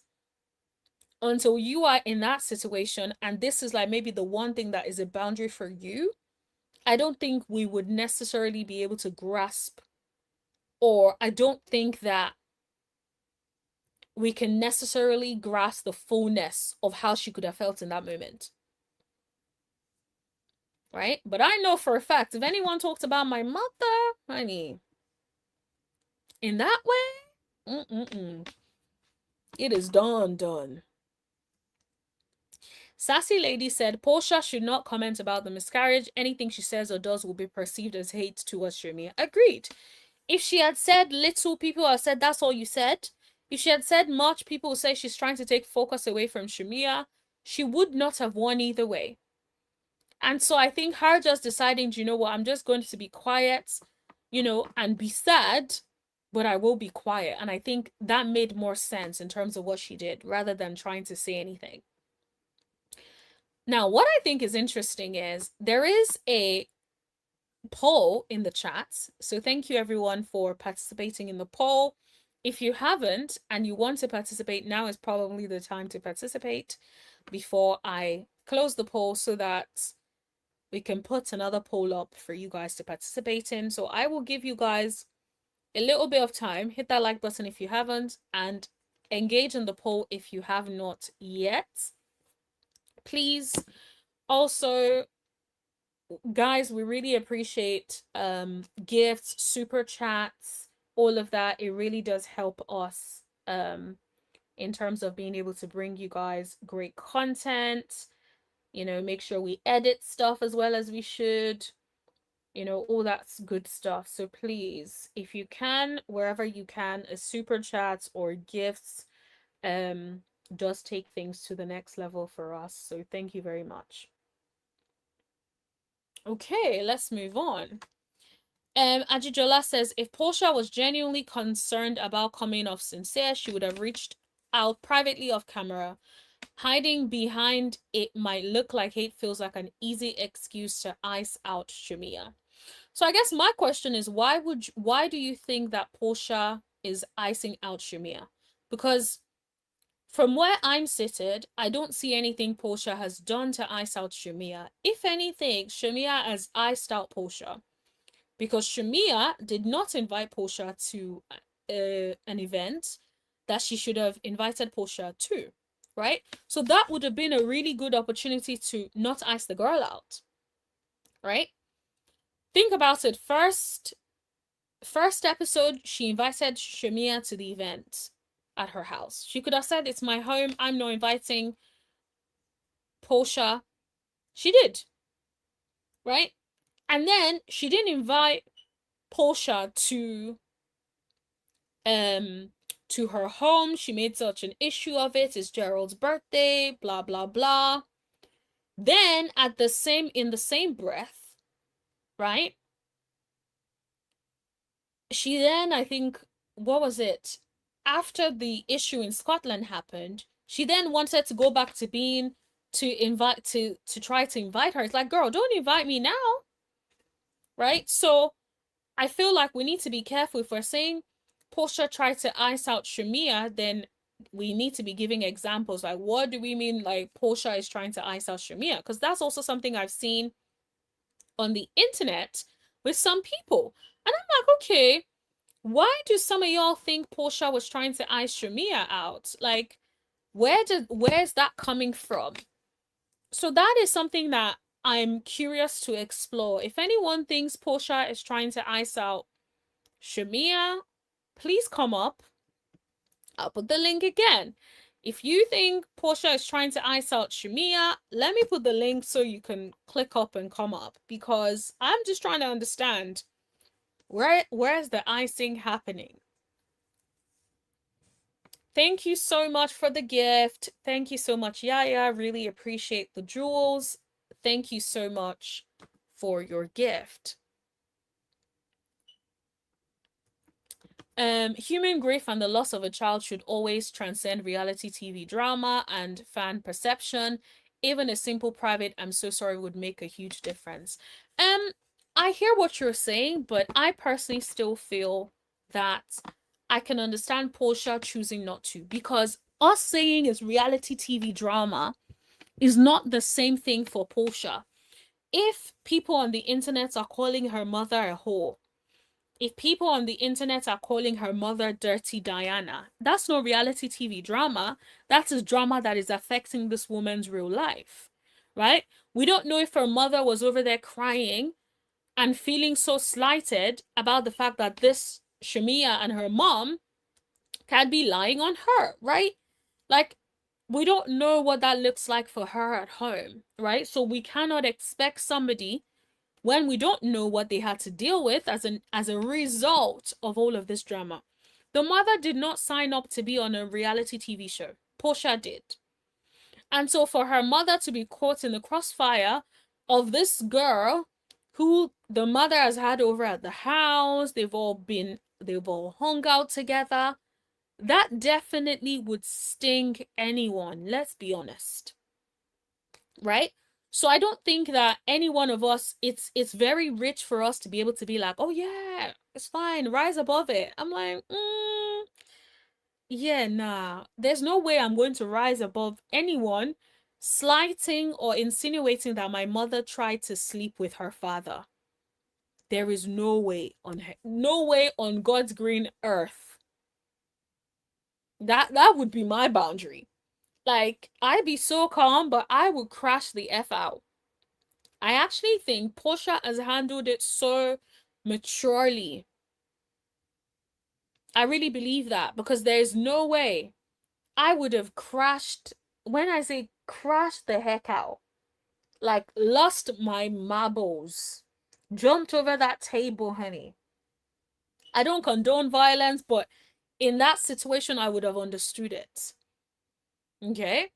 until you are in that situation and this is like maybe the one thing that is a boundary for you, I don't think we would necessarily be able to grasp, or I don't think that we can necessarily grasp the fullness of how she could have felt in that moment. Right? But I know for a fact, if anyone talked about my mother, honey, in that way, it is done. Sassy Lady said, Porsha should not comment about the miscarriage. Anything she says or does will be perceived as hate towards Shamea. Agreed. If she had said little, people have said that's all you said. If she had said much, people would say she's trying to take focus away from Shamea. She would not have won either way. And so I think her just deciding, you know what, I'm just going to be quiet, you know, and be sad, but I will be quiet. And I think that made more sense in terms of what she did rather than trying to say anything. Now, what I think is interesting is there is a poll in the chat. So thank you everyone for participating in the poll. If you haven't and you want to participate, now is probably the time to participate before I close the poll so that we can put another poll up for you guys to participate in. So I will give you guys a little bit of time. Hit that like button if you haven't, and engage in the poll if you have not yet. Please. Also, guys, we really appreciate gifts, super chats, all of that. It really does help us in terms of being able to bring you guys great content. You know, make sure we edit stuff as well as we should. You know, all that's good stuff. So please, if you can, wherever you can, a super chat or gifts does take things to the next level for us. So thank you very much. Okay, let's move on. Ajijola says, if Porsha was genuinely concerned about coming off sincere, she would have reached out privately off camera. Hiding behind it might look like hate feels like an easy excuse to ice out Shamea. So I guess my question is, why do you think that Porsha is icing out Shamea? Because from where I'm seated, I don't see anything Porsha has done to ice out Shamea. If anything, Shamea has iced out Porsha. Because Shamea did not invite Porsha to an event that she should have invited Porsha to, right? So that would have been a really good opportunity to not ice the girl out, right? Think about it. First episode, she invited Shamea to the event at her house. She could have said, it's my home, I'm not inviting Porsha. She did, right? And then she didn't invite Porsha to her home. She made such an issue of it. It's Gerald's birthday, blah blah blah. Then in the same breath, right? She then, I think, what was it? After the issue in Scotland happened, she then wanted to go back to being to try to invite her. It's like, girl, don't invite me now. Right? So I feel like we need to be careful. If we're saying Porsha tried to ice out Shamea, then we need to be giving examples. Like, what do we mean like Porsha is trying to ice out Shamea? Because that's also something I've seen on the internet with some people. And I'm like, okay, why do some of y'all think Porsha was trying to ice Shamea out? Like, where's that coming from? So that is something that I'm curious to explore. If anyone thinks Porsha is trying to ice out Shamea, please come up. I'll put the link again. If you think Porsha is trying to ice out Shamea, let me put the link so you can click up and come up, because I'm just trying to understand where's the icing happening. Thank you so much for the gift. Thank you so much, Yaya. Really appreciate the jewels. Thank you so much for your gift. Human grief and the loss of a child should always transcend reality TV drama and fan perception. Even a simple private "I'm so sorry" would make a huge difference. I hear what you're saying, but I personally still feel that I can understand Porsha choosing not to, because us saying it's reality TV drama is not the same thing for Porsha. If people on the internet are calling her mother a whore, if people on the internet are calling her mother Dirty Diana, that's no reality TV drama. That is drama that is affecting this woman's real life, right? We don't know if her mother was over there crying and feeling so slighted about the fact that this Shamea and her mom can be lying on her, right? Like, we don't know what that looks like for her at home, right? So we cannot expect somebody, when we don't know what they had to deal with as a result of all of this drama. The mother did not sign up to be on a reality TV show. Porsha did. And so for her mother to be caught in the crossfire of this girl who the mother has had over at the house, they've all hung out together, that definitely would sting anyone, let's be honest. Right? So I don't think that any one of us, it's very rich for us to be able to be like, oh yeah, it's fine, rise above it. I'm like, yeah, nah. There's no way I'm going to rise above anyone slighting or insinuating that my mother tried to sleep with her father. There is no way no way on God's green earth. That would be my boundary. Like, I'd be so calm, but I would crash the F out. I actually think Porsha has handled it so maturely. I really believe that, because there's no way I would have crashed. When I say crashed the heck out, like lost my marbles, jumped over that table, honey. I don't condone violence, but in that situation, I would have understood it. Okay?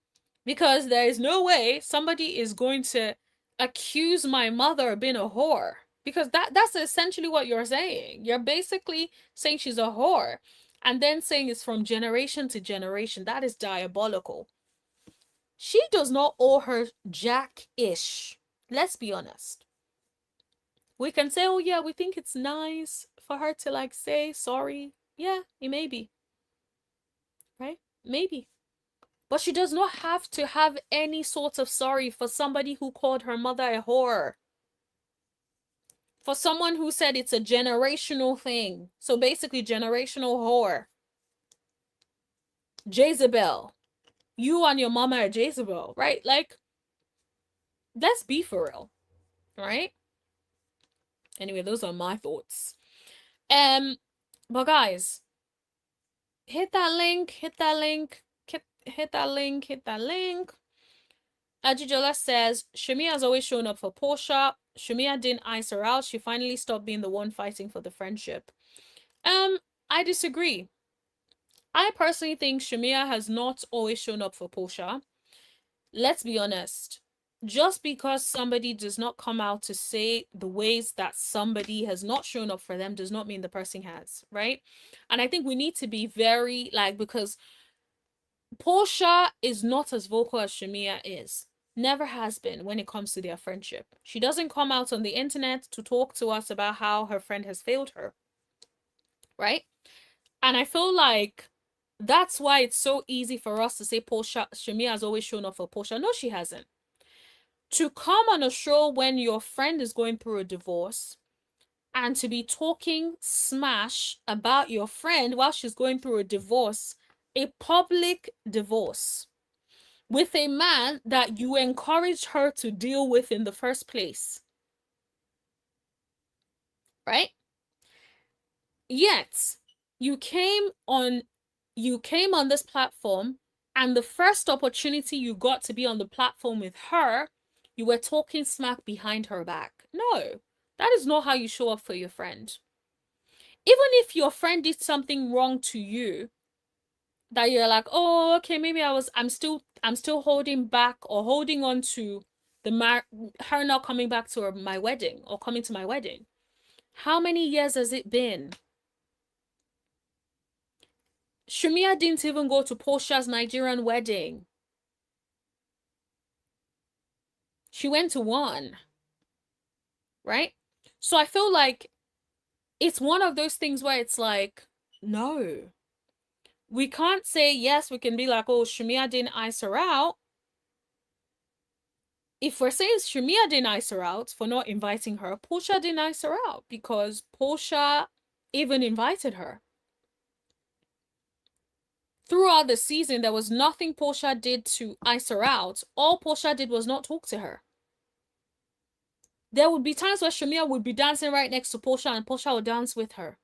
Because there is no way somebody is going to accuse my mother of being a whore. Because that's essentially what you're saying. You're basically saying she's a whore. And then saying it's from generation to generation. That is diabolical. She does not owe her jack-ish. Let's be honest. We can say, oh yeah, we think it's nice for her to like say sorry. Yeah, it may be. Right? Maybe. But she does not have to have any sort of sorry for somebody who called her mother a whore. For someone who said it's a generational thing. So basically, generational whore. Jezebel. You and your mama are Jezebel, right? Like, let's be for real, right? Anyway, those are my thoughts. But guys, hit that link, hit that link, hit that link, hit that link. Ajijola says, Shamea has always shown up for Porsha. Shamea didn't ice her out. She finally stopped being the one fighting for the friendship. I disagree. I personally think Shamea has not always shown up for Porsha. Let's be honest. Just because somebody does not come out to say the ways that somebody has not shown up for them does not mean the person has, right? And I think we need to be very, like, because Porsha is not as vocal as Shamea is. Never has been when it comes to their friendship. She doesn't come out on the internet to talk to us about how her friend has failed her. Right? And I feel like that's why it's so easy for us to say Shamea has always shown up for Porsha. No, she hasn't. To come on a show when your friend is going through a divorce and to be talking smash about your friend while she's going through a divorce, a public divorce, with a man that you encouraged her to deal with in the first place, right? Yet you came on this platform, and the first opportunity you got to be on the platform with her, you were talking smack behind her back. No, that is not how you show up for your friend. Even if your friend did something wrong to you, that you're like, oh, okay, maybe I'm still holding back or holding on to her not coming back to my wedding or coming to my wedding. How many years has it been? Shamea didn't even go to Porsha's Nigerian wedding. She went to one, right? So I feel like it's one of those things where it's like, no, we can't say yes. We can be like, oh, Shamea didn't ice her out. If we're saying Shamea didn't ice her out for not inviting her, Porsha didn't ice her out because Porsha even invited her. Throughout the season, there was nothing Porsha did to ice her out. All Porsha did was not talk to her. There would be times where Shamea would be dancing right next to Porsha and Porsha would dance with her.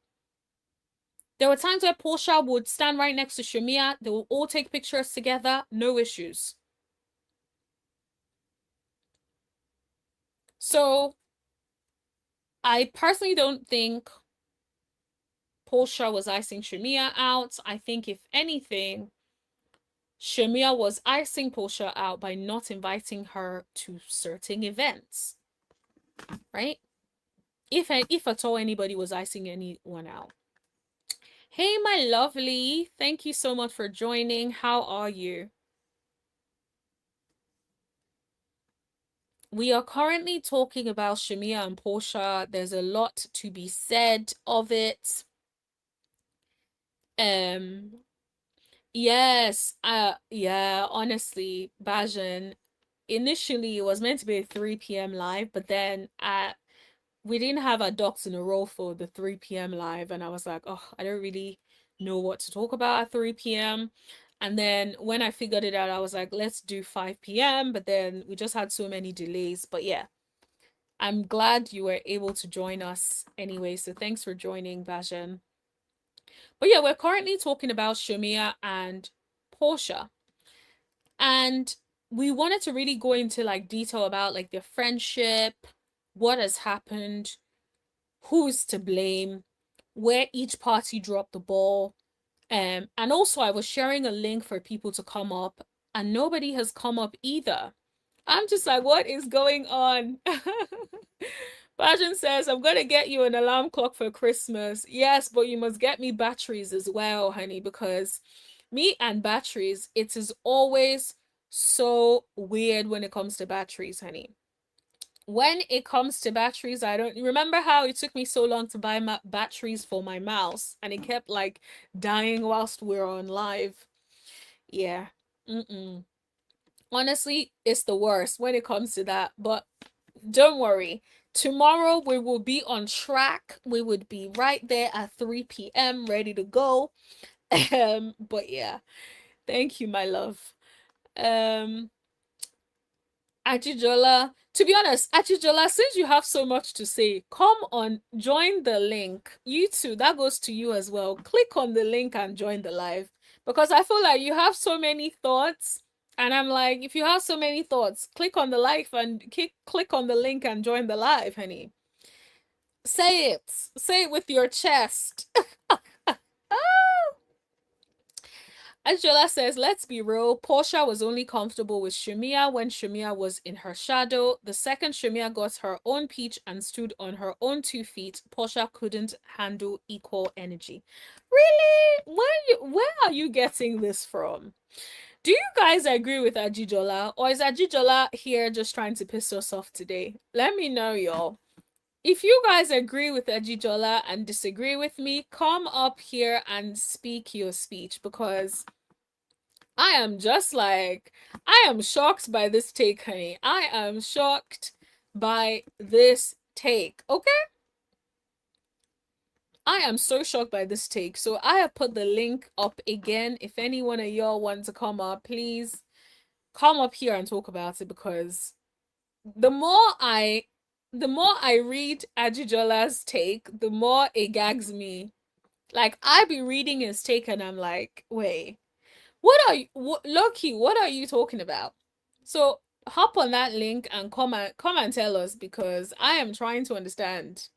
There were times where Porsha would stand right next to Shamea. They would all take pictures together. No issues. So, I personally don't think Porsha was icing Shamea out. I think, if anything, Shamea was icing Porsha out by not inviting her to certain events. Right? If at all anybody was icing anyone out. Hey, my lovely. Thank you so much for joining. How are you? We are currently talking about Shamea and Porsha. There's a lot to be said of it. Yes, yeah, honestly, Bajan, initially it was meant to be a 3 p.m. live, but then we didn't have our ducks in a row for the 3 p.m. live, and I was like, oh, I don't really know what to talk about at 3 p.m. And then when I figured it out, I was like, let's do 5 p.m. But then we just had so many delays. But yeah, I'm glad you were able to join us anyway. So thanks for joining, Bajan. But yeah, we're currently talking about Shamea and Porsha. And we wanted to really go into like detail about like their friendship, what has happened, who's to blame, where each party dropped the ball. And also I was sharing a link for people to come up, and nobody has come up either. I'm just like, what is going on? Bajan says, I'm gonna get you an alarm clock for Christmas. Yes, but you must get me batteries as well, honey, because me and batteries, it is always so weird when it comes to batteries, honey. When it comes to batteries, I don't remember how it took me so long to buy batteries for my mouse, and it kept like dying whilst we were on live. Yeah. Honestly, it's the worst when it comes to that. But don't worry. Tomorrow we will be on track. We would be right there at 3 p.m. ready to go. But yeah. Thank you, my love. Ajijola, to be honest, Ajijola, since you have so much to say, come on, join the link. You too, that goes to you as well. Click on the link and join the live, because I feel like you have so many thoughts. And I'm like, if you have so many thoughts, click on the live and click on the link and join the live, honey. Say it. Say it with your chest. Angela says, let's be real. Porsha was only comfortable with Shamea when Shamea was in her shadow. The second Shamea got her own peach and stood on her own 2 feet, Porsha couldn't handle equal energy. Really? Where are you getting this from? Do you guys agree with Ajijola? Or is Ajijola here just trying to piss us off today? Let me know, y'all. If you guys agree with Ajijola and disagree with me, come up here and speak your speech, because I am just like, I am shocked by this take, honey. I am shocked by this take, okay? I am so shocked by this take. So I have put the link up again. If any one of y'all want to come up, please come up here and talk about it, because the more I the more I read Ajijola's take, the more it gags me. Like, I be reading his take and I'm like, wait, Loki, what are you talking about? So hop on that link and come and tell us, because I am trying to understand.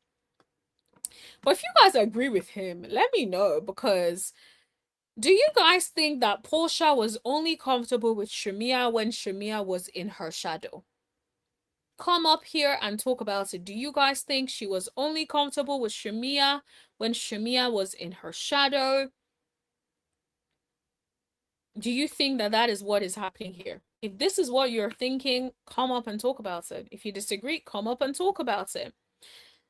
But if you guys agree with him, let me know, because do you guys think that Porsha was only comfortable with Shamea when Shamea was in her shadow? Come up here and talk about it. Do you guys think she was only comfortable with Shamea when Shamea was in her shadow? Do you think that that is what is happening here? If this is what you're thinking, come up and talk about it. If you disagree, come up and talk about it.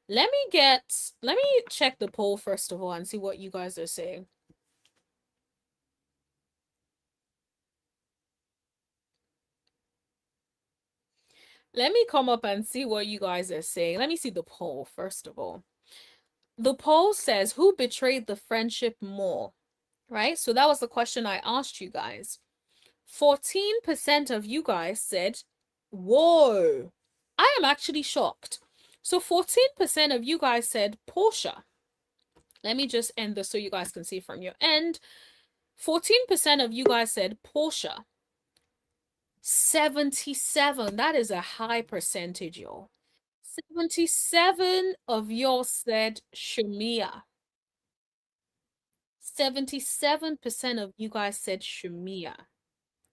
Let me check the poll first of all and see what you guys are saying. Let me come up and see what you guys are saying. Let me see the poll first of all. The poll says, who betrayed the friendship more? Right? So that was the question I asked you guys. 14% of you guys said, whoa. I am actually shocked. So 14% of you guys said Porsha. Let me just end this so you guys can see from your end. 14% of you guys said Porsha. 77. That is a high percentage, y'all. 77 of y'all said Shamea. 77% of you guys said Shamea.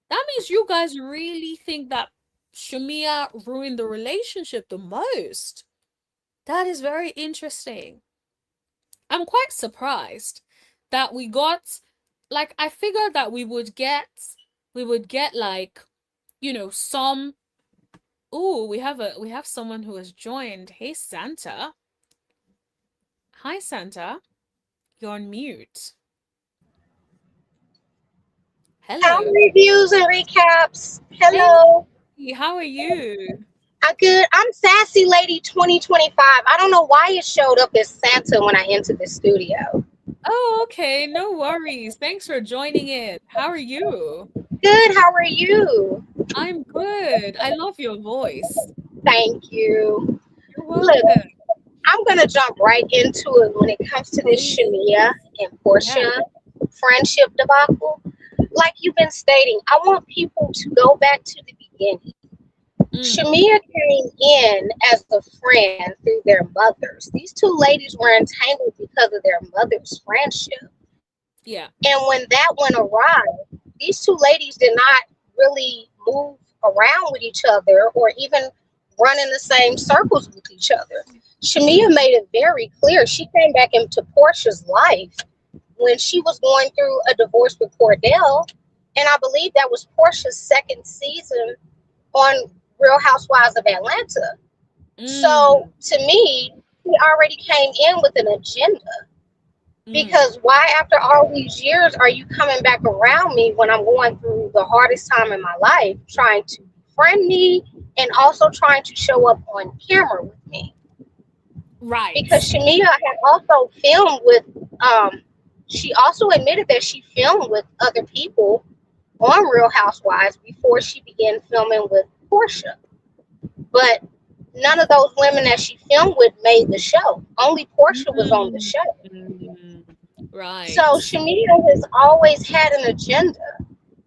That means you guys really think that Shamea ruined the relationship the most. That is very interesting. I'm quite surprised that we got, like, I figured that we would get like, some. Oh, we have someone who has joined. Hey, Santa. Hi, Santa. You're on mute. Town Hello. reviews and recaps. Hey, Hello. how are you? I good. I'm Sassy Lady 2025. I don't know why it showed up as Santa when I entered the studio. Oh, okay. No worries. Thanks for joining in. How are you? Good. How are you? I'm good. I love your voice. Thank you. You're Look, welcome. I'm gonna jump right into it when it comes to this Please. Shamia and Yeah. Porsha friendship debacle. Like you've been stating, I want people to go back to the beginning. Mm, Shamia came in as a friend through their mothers. These two ladies were entangled because of their mother's friendship. yeah. And when that went awry, these two ladies did not really move around with each other or even run in the same circles with each other. Shamia Mm, made it very clear she came back into Portia's life when she was going through a divorce with Cordell. And I believe that was Portia's second season on Real Housewives of Atlanta. So mm, to me, he already came in with an agenda. mm. Because why, after all these years, are you coming back around me when I'm going through the hardest time in my life, trying to befriend me and also trying to show up on camera with me? Because Right. Shamia had also filmed with, she also admitted that she filmed with other people on Real Housewives before she began filming with Porsha. But none of those women that she filmed with made the show. Only Porsha was on the Mm, show. mm. So Right. Shamita has always had an agenda.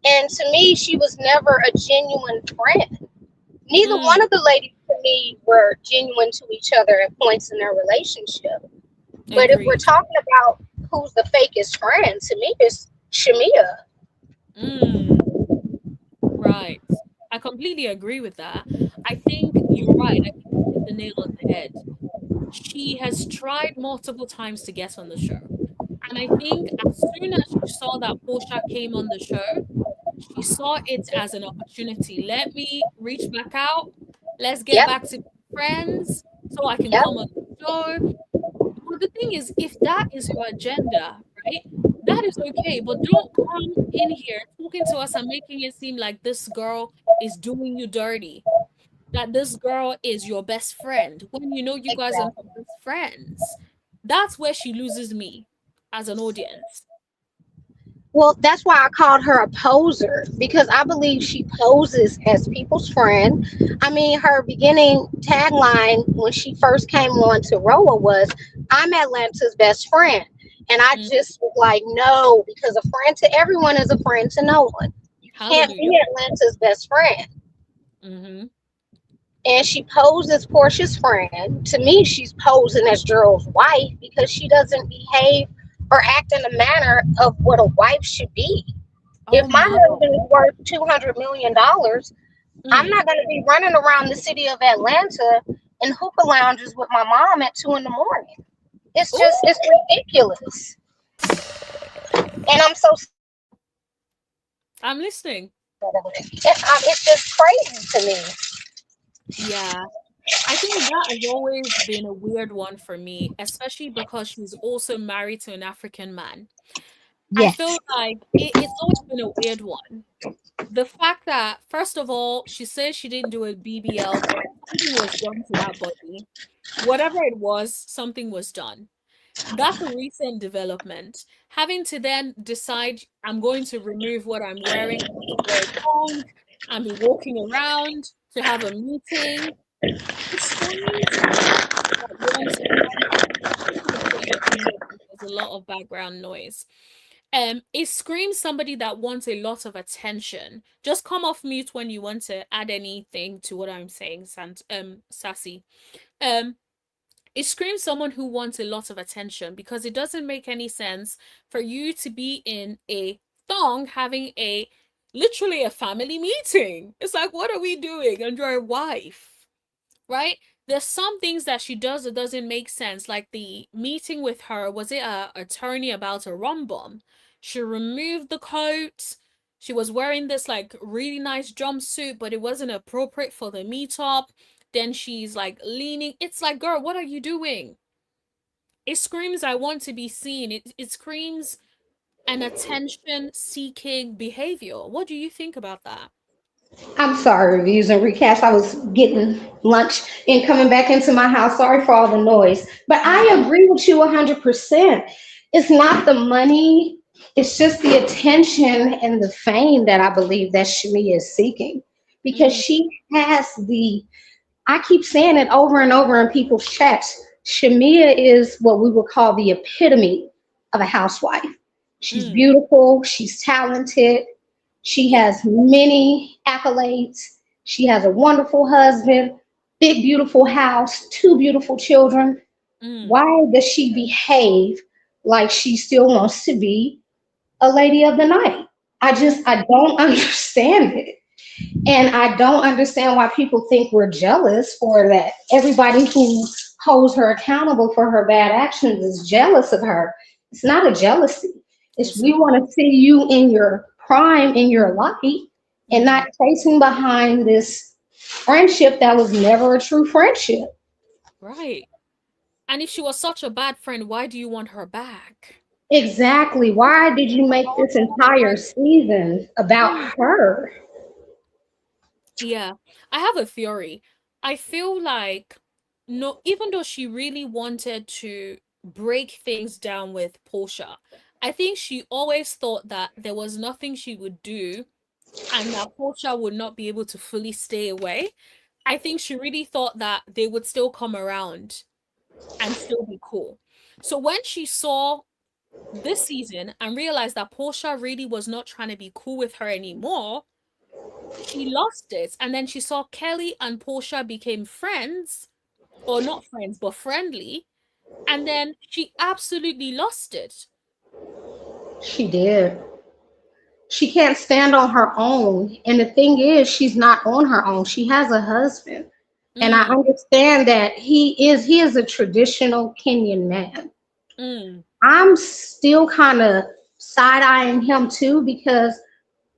And to me, she was never a genuine friend. Neither Mm, one of the ladies to me were genuine to each other at points in their relationship. But if we're agreed. talking about who's the fakest friend, to me, it's Shamia. Mm, right. I completely agree with that. I think you're right. I think you hit the nail on the head. She has tried multiple times to get on the show. And I think as soon as she saw that Portia came on the show, she saw it as an opportunity. Let me reach back out. Let's get Yep, back to friends so I can yep, come on the show. But the thing is, if that is your agenda, right, that is okay. But don't come in here talking to us and making it seem like this girl is doing you dirty, that this girl is your best friend when you know you guys are exactly. not best friends. That's where she loses me as an audience. Well, that's why I called her a poser, because I believe she poses as people's friend. I mean, her beginning tagline when she first came on to RHOA was, "I'm Atlanta's best friend." And I Mm, just was like, no, because a friend to everyone is a friend to no one. You can't hallelujah. be Atlanta's best friend. Mm-hmm. And she posed as Portia's friend. To me, she's posing as Gerald's wife because she doesn't behave or act in the manner of what a wife should be. If Oh my my God. husband is worth $200 million, I'm Mm. not going to be running around the city of Atlanta in hookah lounges with my mom at 2 in the morning. Ooh, It's ridiculous. And I'm so sick I'm listening. of it. It's just crazy to me. Yeah. I think that has always been a weird one for me, especially because she's also married to an African man. I feel Yes. like it's always been a weird one. The fact that, first of all, she says she didn't do a BBL, but something was done to that body. Whatever it was, something was done. That's a recent development. Having to then decide I'm going to remove what I'm wearing, I'm going to wear a thong, and be walking around to have a meeting. It screams somebody that wants. I'm just gonna put you on mute because there's a lot of background noise. It screams somebody that wants a lot of attention. Just come off mute when you want to add anything to what I'm saying, Sassy. Um, it screams someone who wants a lot of attention because it doesn't make any sense for you to be in a thong having a literally a family meeting. It's like, what are we doing? And you're a wife, right? There's some things that she does that doesn't make sense. Like the meeting with her, was it a attorney about a rum bomb? She removed the coat. She was wearing this like really nice jumpsuit, but it wasn't appropriate for the meetup. Then she's like leaning. It's like, girl, what are you doing? It screams, I want to be seen. It screams an attention seeking behavior. What do you think about that? I'm sorry, reviews and recaps. I was getting lunch and coming back into my house. Sorry for all the noise. But I Mhm. agree with you 100%. It's not the money, it's just the attention and the fame that I believe that Shami is seeking. Because Mm, she has I keep saying it over and over in people's chats. Shamia is what we would call the epitome of a housewife. She's mm, beautiful, she's talented, she yeah. has many accolades, she has a wonderful husband, big, beautiful house, two beautiful children. Mm, Why does she behave like she still wants to be a lady of the night? mm, I don't understand it. And I don't understand why people think we're jealous, or that everybody who holds her accountable for her bad actions is jealous of her. It's not a jealousy. It's it's we not. want to see you in your prime, in your light, and Mm, not chasing behind this friendship that was never a true friendship. right. And if she was such a bad friend, why do you want her back? Exactly. Why did you make this entire Right. season about Mm. her? Yeah, I have a theory. I feel like no, even though she really wanted to break things down with Portia, I think she always thought that there was nothing she would do and that Portia would not be able to fully stay away. I think she really thought that they would still come around and still be cool. So when she saw this season and realized that Portia really was not trying to be cool with her anymore, she lost it. And then she saw Kelly and Portia became friends, or not friends, but friendly. And then she absolutely lost it. She did. She can't stand on her own. And the thing is, she's not on her own. She has a husband. And I Mm, understand that he is a traditional Kenyan man. mm, I'm still kind of side-eyeing him too, because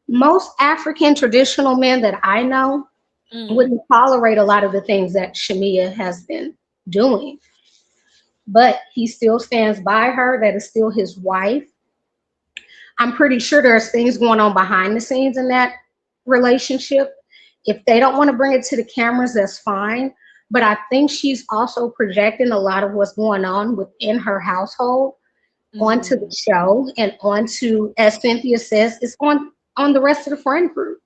most African traditional men that I know mm, wouldn't tolerate a lot of the things that Shamia has been doing. But he still stands by her. That is still his wife. I'm pretty sure there's things going on behind the scenes in that relationship. If they don't want to bring it to the cameras, that's fine. But I think she's also projecting a lot of what's going on within her household onto the Mm, show and onto, as Cynthia says, it's on the rest of the friend group.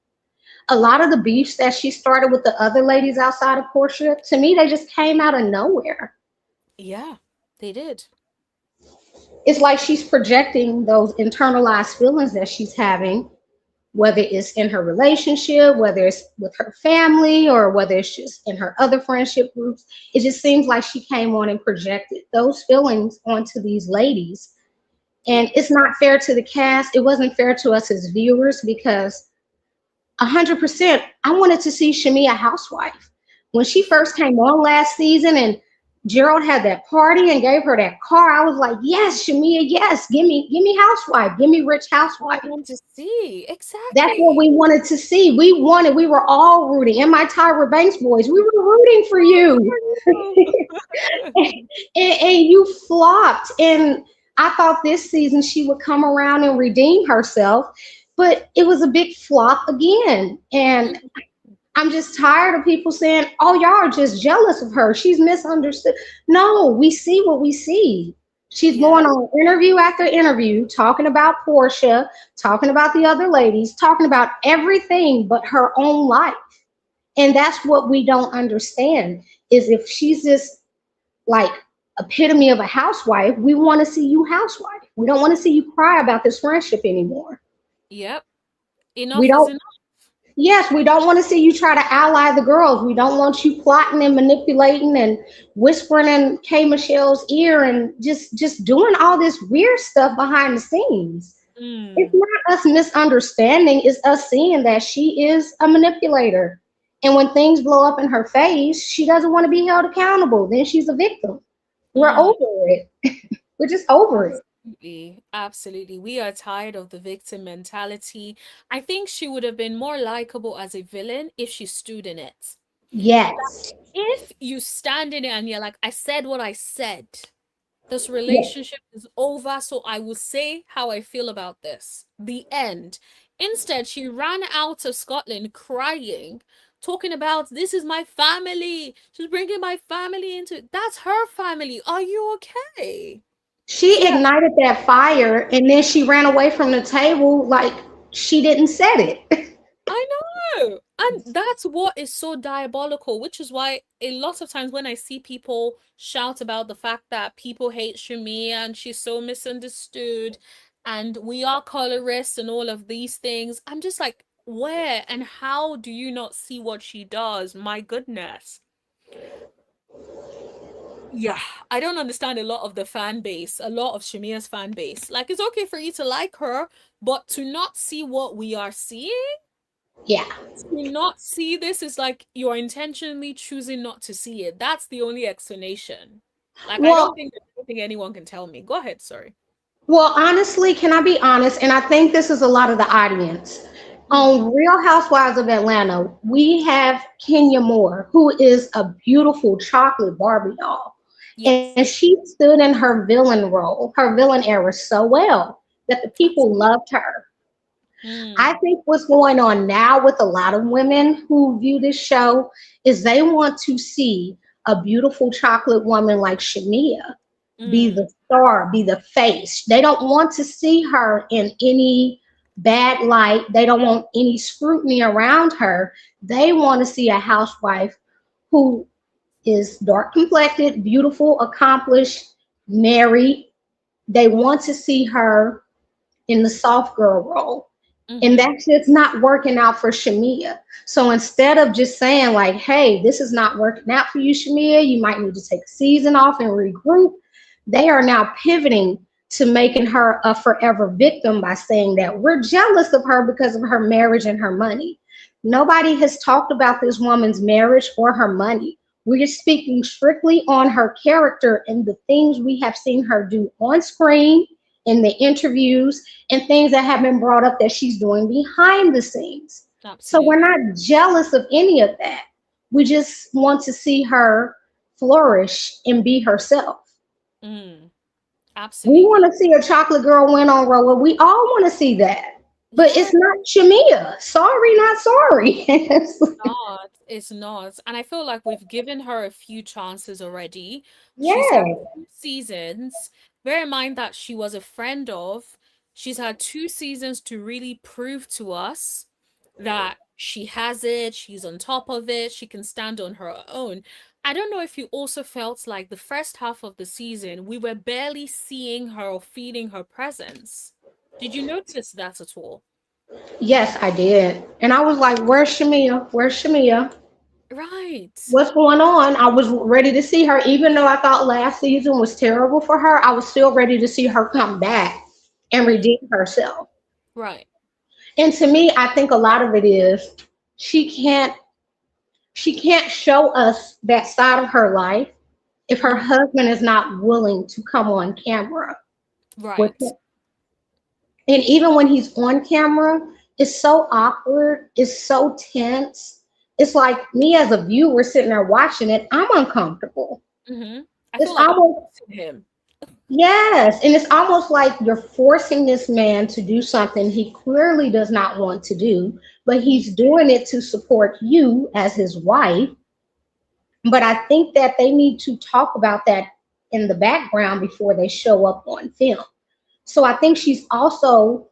A lot of the beefs that she started with the other ladies outside of Portia, to me, they just came out of nowhere. yeah, they did. It's like she's projecting those internalized feelings that she's having, whether it's in her relationship, whether it's with her family, or whether it's just in her other friendship groups. It just seems like she came on and projected those feelings onto these ladies. And Yeah. it's not fair to the cast. It wasn't fair to us as viewers because 100%. I wanted to see Shamea housewife. When she first came on last season and Gerald had that party and gave her that car, I was like, yes, Shamea, yes, give me housewife, give me rich That's what housewife. I want to see. That's what Exactly. we wanted to see. We were all rooting. And my Tyra Banks boys, we were rooting for you. And you flopped. And I thought this season she would come around and redeem herself, but it was a big flop again. And Mhm. I'm just tired of people saying, oh, y'all are just jealous of her. She's misunderstood. No, we see what we see. She's Yeah. going on interview after interview, talking about Portia, talking about the other ladies, talking about everything but her own life. And that's what we don't understand is if she's this like epitome of a housewife, we want to see you housewife. We don't want to see you cry about this friendship anymore. Yep. We Enough is don't enough. Yes, we don't want to see you try to ally the girls. We don't want you plotting and manipulating and whispering in K Michelle's ear and just doing all this weird stuff behind the scenes. It's Mm. not us misunderstanding, it's us seeing that she is a manipulator. And when things blow up in her face, she doesn't want to be held accountable. Then she's a victim. We're Mm. over it. We're just over it. Absolutely. Absolutely. We are tired of the victim mentality. I think she would have been more likable as a villain if she stood in it. Yes. If you stand in it and you're like, I said what I said, this Yes. relationship is over, so I will say how I feel about this. The end. Instead, she ran out of Scotland crying, talking about this is my family. She's bringing my family into it. That's her family. Are you okay? She Yeah, ignited that fire and then she ran away from the table like she didn't set it. I know. And that's what is so diabolical, which is why a lot of times when I see people shout about the fact that people hate Shamia and she's so misunderstood and we are colorists and all of these things, I'm just like, where and how do you not see what she does? My goodness. Yeah, I don't understand a lot of the fan base, a lot of Shamia's fan base. Like, it's okay for you to like her, but to not see what we are seeing, Yeah. to not see this is like you're intentionally choosing not to see it. That's the only explanation. Like, I don't Well, think there's anything anyone can tell me. Go ahead, sorry. well, honestly, can I be honest? And I think this is a lot of the audience. Mm, On Real Housewives of Atlanta, we have Kenya Moore, who is a beautiful chocolate Barbie doll. And yes, she stood in her villain role, her villain era so well that the people absolutely. loved her. I Mm, think what's going on now with a lot of women who view this show is they want to see a beautiful chocolate woman like Shamia be the mm, star, be the face. They don't want to see her in any bad light. They don't want any scrutiny around her. They want to see a housewife who is dark complected, beautiful, accomplished, married. They want to see her in the soft girl role. And mm-hmm. that's just not working out for Shamia. So instead of just saying, like, hey, this is not working out for you, Shamia, you might need to take a season off and regroup, they are now pivoting to making her a forever victim by saying that we're jealous of her because of her marriage and her money. Nobody has talked about this woman's marriage or her money. We're speaking strictly on her character and the things we have seen her do on screen, in the interviews, and things that have been brought up that she's doing behind the scenes. So we're Absolutely. not jealous of any of that. We just want to see her flourish and be herself. Mm, We want absolutely. to see a chocolate girl win on RHOA. We all want to see that. But Yeah, it's not Shamia. Sorry, not sorry. not. It's not. And I feel like we've given her a few chances already. She's had Yeah. 2 seasons. bear in mind that she was a friend of. She's had 2 seasons to really prove to us that she has it, she's on top of it, she can stand on her own. I don't know if you also felt like the first half of the season, we were barely seeing her or feeling her presence. Did you notice that at all? Yes, I did. And I was like, where's Shamea? Where's Shamea? Right. What's going on? I was ready to see her, even though I thought last season was terrible for her. I was still ready to see her come back and Mm, redeem herself. right. And to me, I think a lot of it is she can't she can't show us that side of her life if her Hmm. husband is not willing to come on camera with Right. her. And even when he's on camera, it's so awkward, it's so tense. It's like me as a viewer sitting there watching it, I'm uncomfortable. Hmm. I It's feel like I'm almost, missing him. yes, and it's almost like you're forcing this man to do something he clearly does not want to do, but Mhm. he's doing it to support you as his wife. But I think that they need to talk about that in the background before they show up on film. So I think she's also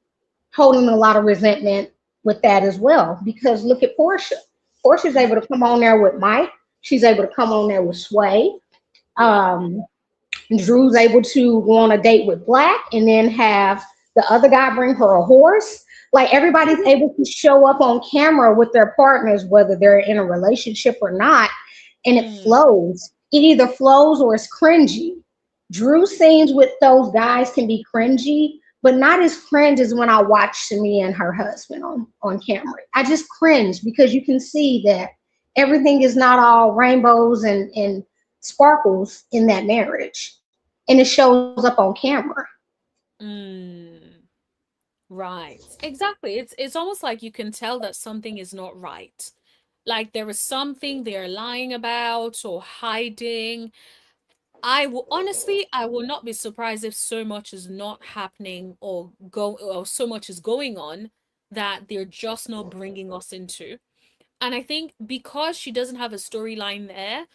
holding a lot of resentment with that as well. Because look at Porsha. Portia's Mhm. able to come on there with Mike. She's able to come on there with Sway. Yep. Um, Drew's able to go on a date with Black and then have the other guy bring her a horse. Like everybody's able to show up on camera with their partners, whether they're in a relationship or not, and it Mm. flows. It either flows or it's cringy. Drew scenes with those guys can be cringy, but not as cringe as when I watch Shami and her husband on camera. I just cringe because you can see that everything is not all rainbows and sparkles in that marriage. And it shows up on camera. Mm. Right. Exactly. It's almost like you can tell that something is not right. Like there is something they're lying about or hiding. I will not be surprised if so much is not happening or so much is going on that they're just not bringing us into. And I think because she doesn't have a storyline there,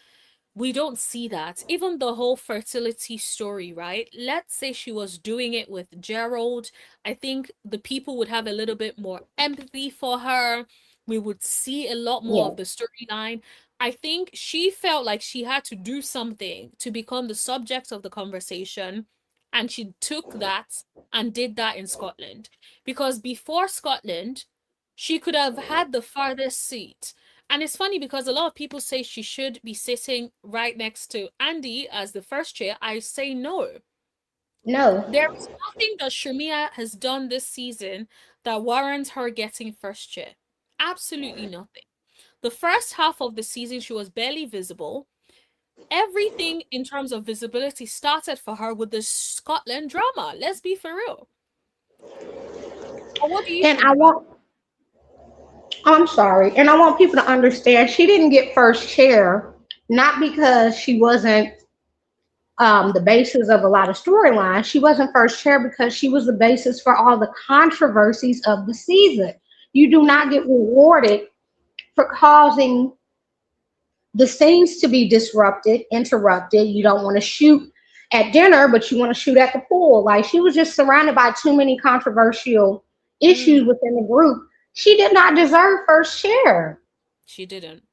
we don't see that. Even the whole fertility story, right? Let's say she was doing it with Gerald. I think the people would have a little bit more empathy for her. We would see a lot more of Yeah. the storyline. I think she felt like she had to do something to become the subject of the conversation. And she took that and did that in Scotland. Because before Scotland, she could have had the farthest seat, and it's funny because a lot of people say she should be sitting right next to Andy as the first chair. I say no. No. There is nothing that Shamia has done this season that warrants her getting first chair. Absolutely nothing. The first half of the season, she was barely visible. Everything in terms of visibility started for her with the Scotland drama. Let's be for real. But what do you And think about I'm sorry. And I want people to understand she didn't get first chair, not because she wasn't the basis of a lot of storylines. She wasn't first chair because she was the basis for all the controversies of the season. You do it? not get rewarded for causing the scenes to be disrupted, interrupted. You don't want to shoot at dinner, but you want to shoot at the pool. Like she was just surrounded by too many controversial Mm, issues within the group. She did not deserve first chair. she didn't.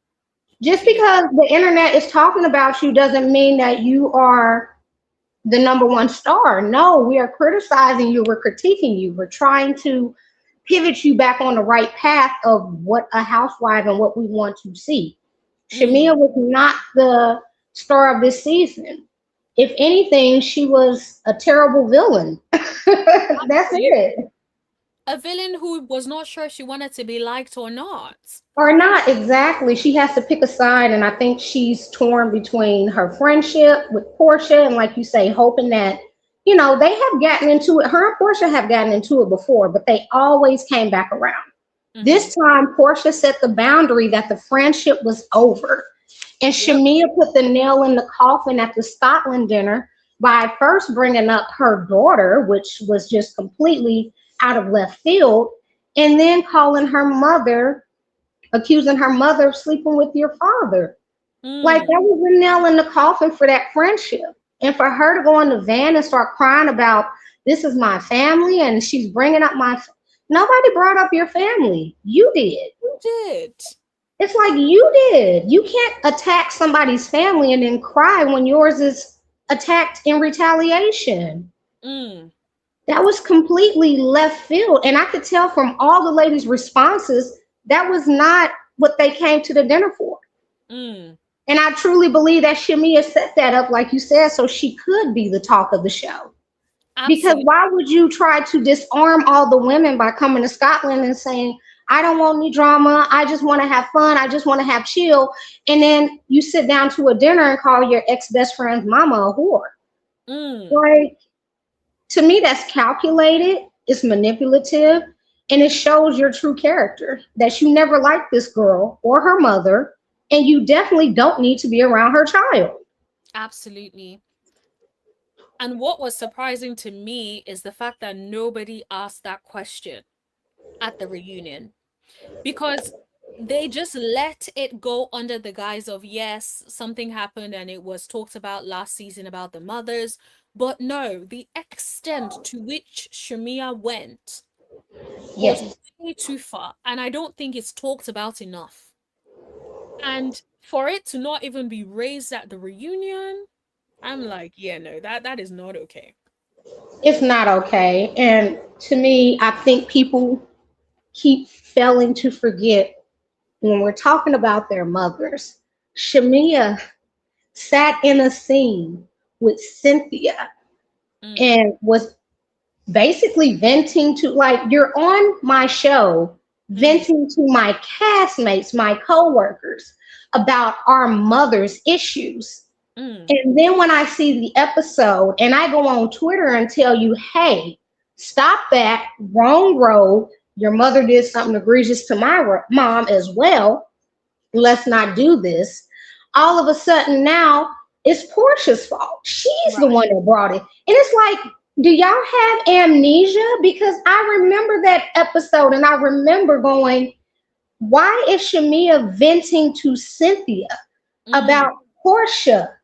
Just She did. because the internet is talking about you doesn't mean that you are the number one star. No, we are criticizing you, we're critiquing you, we're trying to pivot you back on the right path of what a housewife and what we want to see. Mm, Shamia was not the star of this season. If anything, she was a terrible villain. That's absolutely. it. A villain who was not sure she wanted to be liked or not. Or not exactly. She has to pick a side, and I think she's torn between her friendship with Portia and, like you say, hoping that they have gotten into it. Her and Portia have gotten into it before, but they always came back around. Hmm. This time, Portia set the boundary that the friendship was over, and Yep. Shamia put the nail in the coffin at the Scotland dinner by first bringing up her daughter, which was just completely out of left field, and then calling her mother, accusing her mother of sleeping with your father. Like Mm, that was the nail in the coffin for that friendship. And for her to go in the van and start crying about, this is my family and she's bringing up nobody brought up your family. You did. You did. It's like you did. You can't attack somebody's family and then cry when yours is attacked in retaliation. Mm. That was completely left field. And I could tell from all the ladies' responses, that was not what they came to the dinner for. Mm. And I truly believe that Shamea set that up, like you said, so she could be the talk of the show. Because Absolutely. why would you try to disarm all the women by coming to Scotland and saying, I don't want any drama. I just want to have fun. I just want to have chill. And then you sit down to a dinner and call your ex best friend's mama a whore. Mm. Like, to me, that's calculated, it's manipulative, and it shows your true character that you never liked this girl or her mother, and you definitely don't need to be around her child. Absolutely. And what was surprising to me is the fact that nobody asked that question at the reunion, because they just let it go under the guise of, yes, something happened and it was talked about last season about the mothers. But no, the extent to which Shamea went was Yes. way too far. And I don't think it's talked about enough. And for it to not even be raised at the reunion, I'm like, yeah, no, that is not okay. It's not okay. And to me, I think people keep failing to forget when we're talking about their mothers. Shamea sat in a scene with Cynthia Mm, and was basically venting to, like, you're on my show, mm, venting to my castmates, my coworkers about our mother's issues. mm, And then when I see the episode and I go on Twitter and tell you, hey, stop that, wrong road. Your mother did something egregious to my mom as well. Let's not do this. All of a sudden now it's Portia's fault. She's the right. one that brought it. And it's like, do y'all have amnesia? Because I remember that episode and I remember going, why is Shamea venting to Cynthia Mm, about Portia?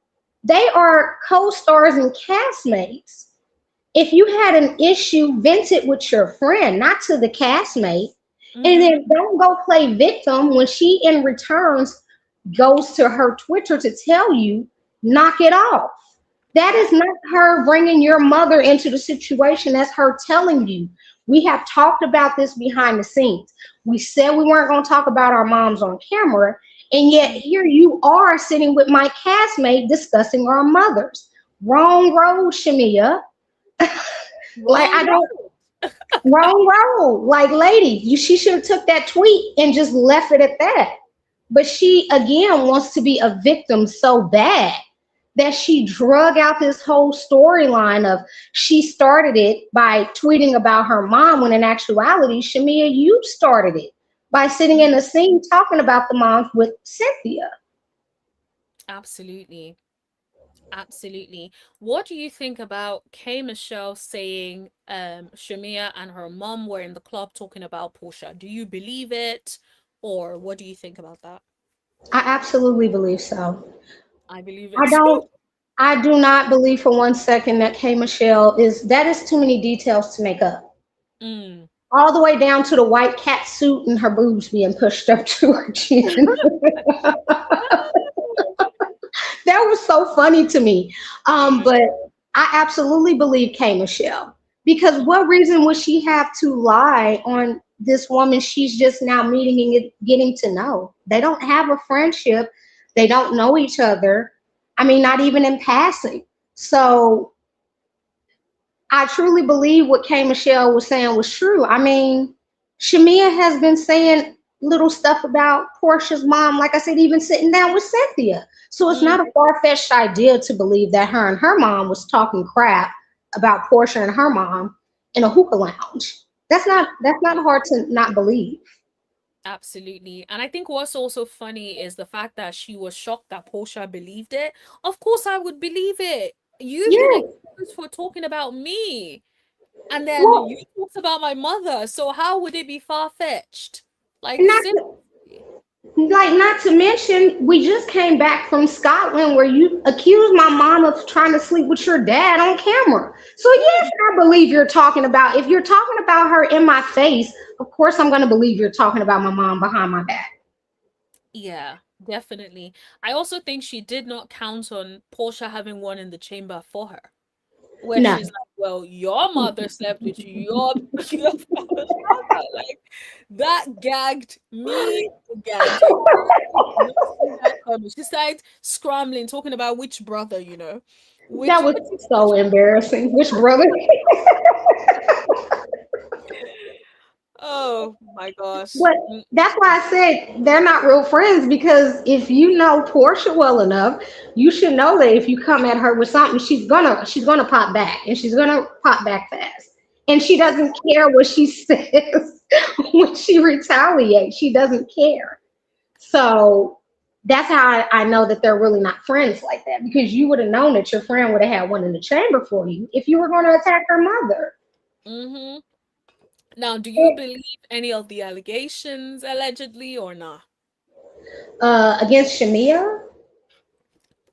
They are co-stars and castmates. If you had an issue, vent it with your friend, not to the castmate. And mm-hmm. then don't go play victim when she in returns goes to her Twitter to tell you, knock it off. That Yeah. is not her bringing your mother into the situation. That's her telling you. We have talked about this behind the scenes. We said we weren't going to talk about our moms on camera. And yet Mm. here you are sitting with my castmate discussing our mothers. Wrong road, Shamia. Like, Wrong I don't, road. wrong road. Like, lady, she should have took that tweet and just left it at that. But she again wants to be a victim so bad that she drug out this whole storyline of, she started it by tweeting about her mom, when in actuality, Shamea, you started it by sitting in Mm, a scene talking about the moms with Cynthia. absolutely. Absolutely. What do you think about K Michelle saying Shamea and her mom were in the club talking about Portia? Do you believe it? Or what do you think about that? I absolutely believe so. I believe I it too. don't. I do not believe for one second that K Michelle is. That is too many details to make up. Mm. All the way down to the white cat suit and her boobs being pushed up to her chin. That was so funny to me. Yeah. But I absolutely believe K Michelle, because what reason would she have to lie on this woman she's just now meeting and getting to know? They don't have a friendship. They don't know each other. I mean, not even in passing. So I truly believe what K Michelle was saying was true. I mean, Shamia has been saying little stuff about Portia's mom, like I said, even sitting down with Cynthia. So it's not Mm. a far fetched idea to believe that her and her mom was talking crap about Portia and her mom in a hookah lounge. That's not Absolutely. hard to not believe. Absolutely. And I think what's also funny is the fact that she was shocked that Portia believed it. Of course I would believe it. You've been Yeah. exposed for talking about me. And then you Well, talked about my mother. So how would it be far-fetched? Like, not seriously. Like, not to mention, we just came back from Scotland where you accused my mom of trying to sleep with your dad on camera. So, yes, I believe you're talking about, if you're talking about her in my face, of course I'm going to believe you're talking about my mom behind my back. Yeah, definitely. I also think she did not count on Portia having one in the chamber for her, where No. she's like, "Well, your mother slept with your your father's brother." Like that gagged me, it gagged her. Did not see that coming. She started scrambling, talking about which brother, That which was so embarrassing. Which brother? oh my gosh. But that's why I said they're not real friends, because if you know Portia well enough, you should know that if you come at her with something, she's gonna pop back, and she's gonna pop back fast. And she doesn't care what she says when she retaliates. She doesn't care. So that's how I know that they're really not friends like that, because you would have known that your friend would have had one in the chamber for you if you were going to attack her mother. Mm-hmm. Now, do you believe any of the allegations allegedly or not? Against Shamea.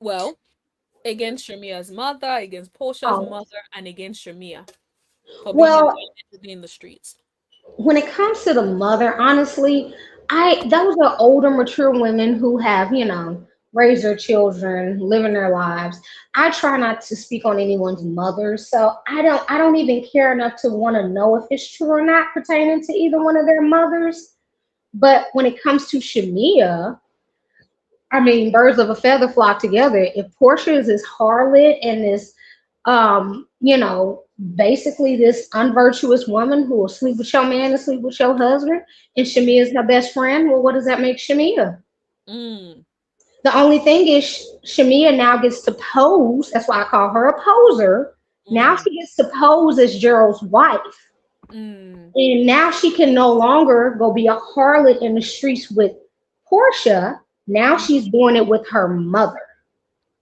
Well, against Shamea's mother, against Portia's Oh, mother, and against Shamea for being well, allegedly in the streets. when it comes to the mother, honestly, those are older, mature women who have, raised their children, living their lives. I try not to speak on anyone's mother, so I don't even care enough to want to know if it's true or not pertaining to either one of their mothers. But when it comes to Shamia, I mean, birds of a feather flock together. If Portia is this harlot and this, basically this unvirtuous woman who will sleep with your man and sleep with your husband, and Shamia is her best friend, well, what does that make Shamia? Mm, The only thing is, Shamia now gets to pose. That's why I call her a poser. Now mm, she gets to pose as Gerald's wife. mm, And now she can no longer go be a harlot in the streets with Portia. Now mm, she's doing it with her mother.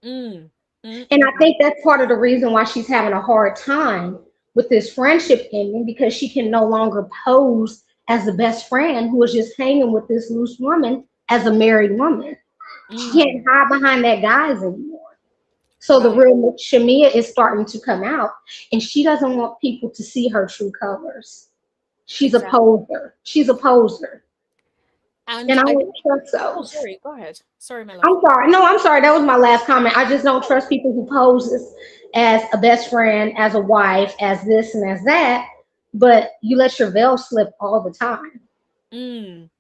mm, mm, And mm, I mm, think that's part of the reason why she's having a hard time with this friendship ending, because she can no longer pose as the best friend who is just hanging with this loose woman as a married woman. She can't mm. hide behind that guise anymore. So the Right. real Shamia is starting to come out, and she doesn't want people to see her true colors. She's a Exactly. poser. She's a poser. And And I I don't think, trust oh, those. sorry, go ahead. Sorry, my love. I'm sorry. No, I'm sorry. That was my last comment. I just don't trust people who poses as a best friend, as a wife, as this and as that, but you let your veil slip all the time. Mm,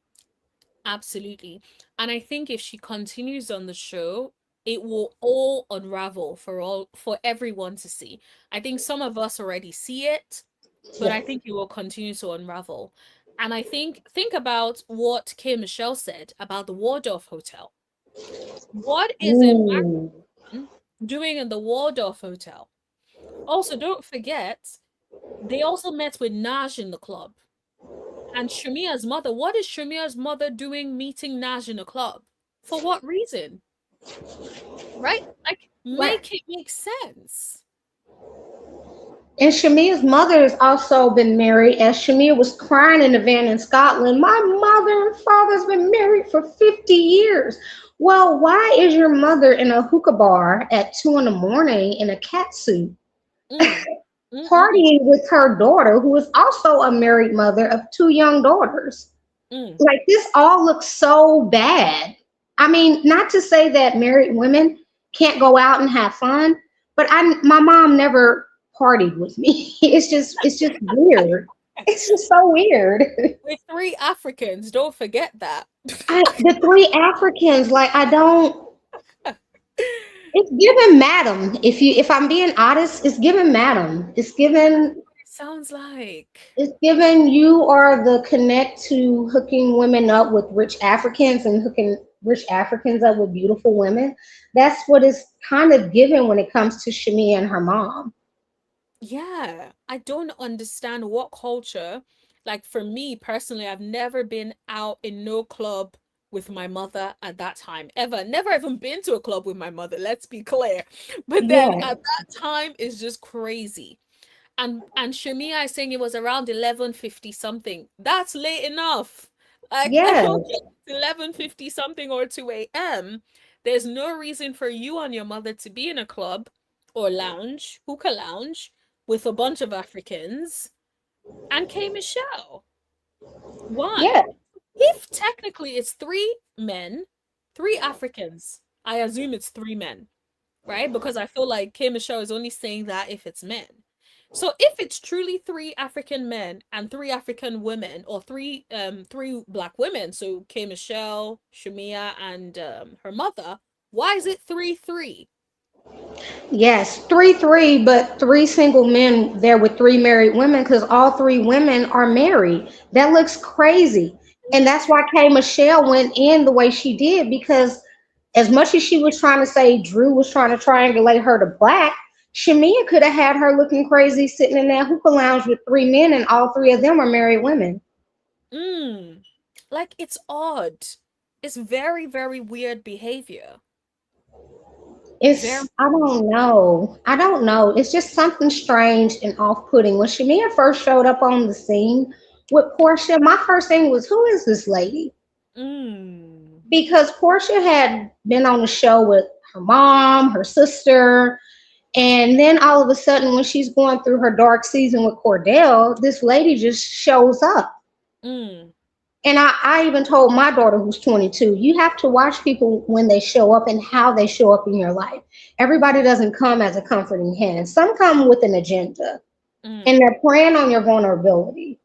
absolutely. And I think if she continues on the show, it will all unravel for everyone to see. I think some of us already see it, but I Yes. think it will continue to unravel. And I think about what K. Michelle said about the Waldorf Hotel. What is a Ooh. man doing in the Waldorf Hotel? Also, don't forget, they also met with Naj in the club. And Shamia's mother, what is Shamia's mother doing meeting Naj in the club? For what reason? Right? Like, Right. make it make sense. And Shamia's mother has also been married, as Shamia was crying in the van in Scotland. My mother and father's been married for 50 years. Well, why is your mother in a hookah bar at 2 in the morning in a cat suit, Mm, mm, mm, partying with her daughter, who is also a married mother of two young daughters? mm, Like, this all looks so bad. I mean, not to say that married women can't go out and have fun, but my mom never partied with me. It's just weird. mm. It's just so weird. With three Africans, don't forget that. The three Africans, like, I don't. It's given madam. If I'm being honest, it's given madam. It sounds like. It's given you are the connect to hooking women up with rich Africans and hooking rich Africans up with beautiful women. That's what is kind of given when it comes to Shamia and her mom. Yeah, I don't understand what culture. Like for me personally, I've never been out in no club with my mother at that time ever. Never even been to a club with my mother, let's be clear. But then Yeah. at that time is just crazy. And Shamia is saying it was around 11:50 something. That's late enough. Like, I Yes. don't care if it's 11:50 something or 2 a.m. There's no reason for you and your mother to be in a club or lounge, hookah lounge, with a bunch of Africans and K Michelle. Yeah. Why? If technically it's three men, three Africans, I assume it's three men, right? Because I feel like K Michelle is only saying that if it's men. So if it's truly three African men and three African women, or three black women, so K Michelle, Shamea, and her mother, why is it 3-3? Yes, 3-3, but three single men there with three married women because all three women are married. That looks crazy. And that's why Kay Michelle went in the way she did because as much as she was trying to say Drew was trying to triangulate her to black, Shamia could have had her looking crazy sitting in that hookah lounge with three men and all three of them are married women. Mm. Like, it's odd. It's very, very weird behavior. Very. I don't know. I don't know. It's just something strange and off putting. When Shamia first showed up on the scene with Portia, my first thing was, who is this lady? Mm. Because Portia had been on the show with her mom, her sister, and then all of a sudden, when she's going through her dark season with Cordell, this lady just shows up. Mm. And I even told my daughter, who's 22, you have to watch people when they show up and how they show up in your life. Everybody doesn't come as a comforting hand, some come with an agenda, and Mm. they're preying on your vulnerability.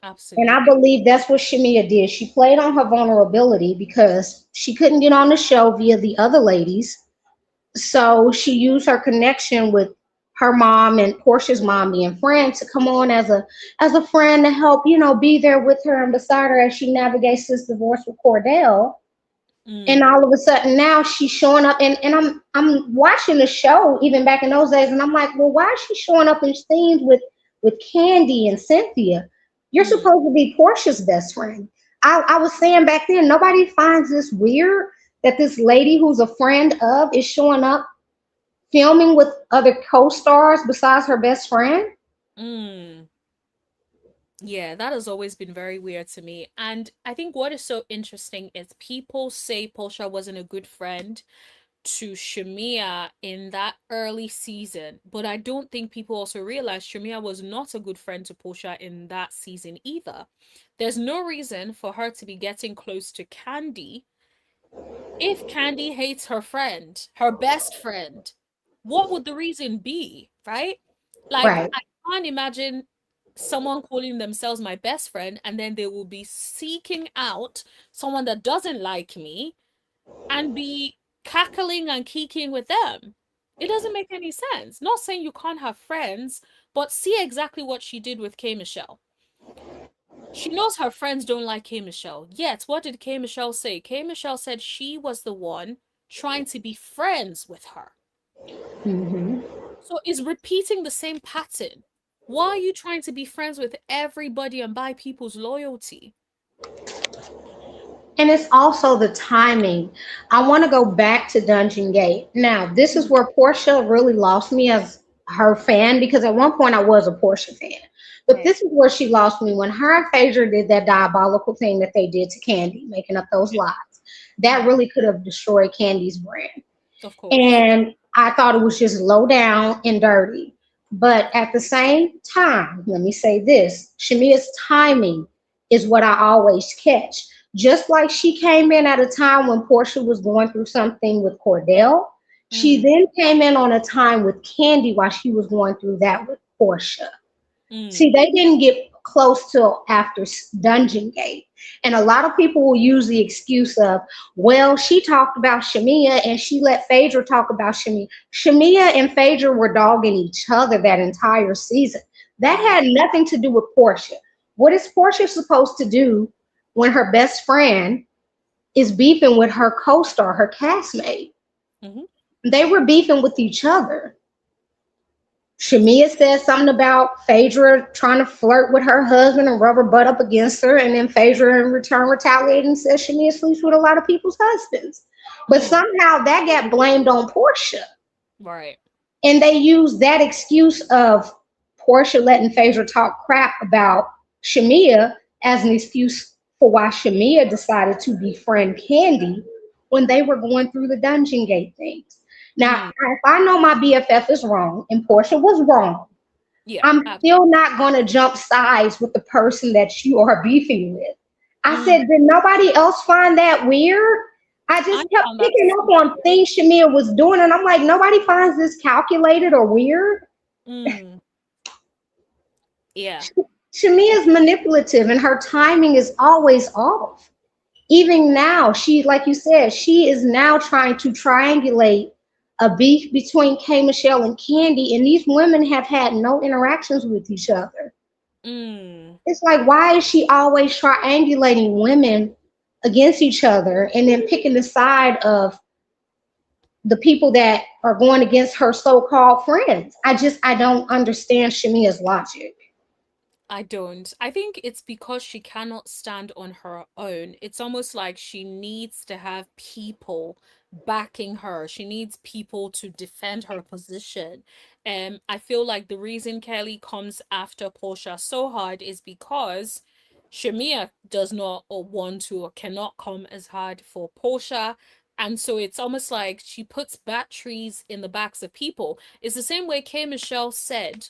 And I Absolutely. believe that's what Shamia did. She played on her vulnerability because she couldn't get on the show via the other ladies. So she used her connection with her mom and Portia's mom being friends to come on as a friend to help, be there with her and beside her as she navigates this divorce with Cordell. And Mm. all of a sudden now she's showing up and I'm watching the show even back in those days and I'm like, well, why is she showing up in scenes with Candy and Cynthia? You're Mm. supposed to be Portia's best friend. I was saying back then, nobody finds this weird that this lady who's a friend of is showing up filming with other co-stars besides her best friend. Mm. Yeah, that has always been very weird to me. And I think what is so interesting is people say Porsha wasn't a good friend to Shamea in that early season, but I don't think people also realize Shamea was not a good friend to Porsha in that season either. There's no reason for her to be getting close to Candy if Candy hates her friend, her best friend. What would the reason be, right? Like, Right. I can't imagine someone calling themselves my best friend and then they will be seeking out someone that doesn't like me and be cackling and kicking with them. It doesn't make any sense. Not saying you can't have friends, but see exactly what she did with K Michelle. She knows her friends don't like K Michelle. Yet, what did K Michelle say? K Michelle said she was the one trying to be friends with her. Hmm. So is repeating the same pattern. Why are you trying to be friends with everybody and buy people's loyalty? And it's also the timing. I want to go back to Dungeon Gate. Now, this is Mm. where Portia really lost me as her fan because at one point I was a Portia fan. But Right. this is where she lost me when her and Phaedra did that diabolical thing that they did to Candy, making up those Yeah. lies. That Mhm. really could have destroyed Candy's brand. Of course. And I thought it was just low down and dirty. But at the same time, let me say this, Shamia's timing is what I always catch. Just like she came in at a time when Portia was going through something with Cordell, she Mm. then came in on a time with Candy while she was going through that with Portia. See, Mm. they didn't get close till after Dungeon Gate. And a lot of people will use the excuse of, well, she talked about Shamia and she let Phaedra talk about Shamia. Shamia and Phaedra were dogging each other that entire season. That Right. had nothing to do with Portia. What is Portia supposed to do when her best friend is beefing with her co-star, her castmate? Hmm. They were beefing with each other. Shamia said something about Phaedra trying to flirt with her husband and rub her butt up against her, and then Phaedra in return retaliated and said Shamia sleeps with a lot of people's husbands. But Mm. somehow that got blamed on Portia. Right. And they used that excuse of Portia letting Phaedra talk crap about Shamia as an excuse for why Shamea decided to befriend Candy when they were going through the Dungeon Gate things. Now, Mm, if I know my BFF is wrong and Porsha was wrong, yeah. I'm still not going to jump sides with the person that you are beefing with. I Mm, said, did nobody else find that weird? I I just kept found that picking up super on weird. things Shamea was doing, and I'm like, nobody finds this calculated or weird. Mm, yeah. Shamea is manipulative, and her timing is always off. Even now, she, like you said, she is now trying to triangulate a beef between K Michelle and Candy, and these women have had no interactions with each other. Mm, It's like, why is she always triangulating women against each other and then picking the side of the people that are going against her so-called friends? I don't understand Shamea's logic. I don't. I think it's because she cannot stand on her own. It's almost like she needs to have people backing her. She needs people to defend her position. I feel like the reason Kelly comes after Portia so hard is because Shamia does not or want to or cannot come as hard for Portia. And so it's almost like she puts batteries in the backs of people. It's the same way K. Michelle said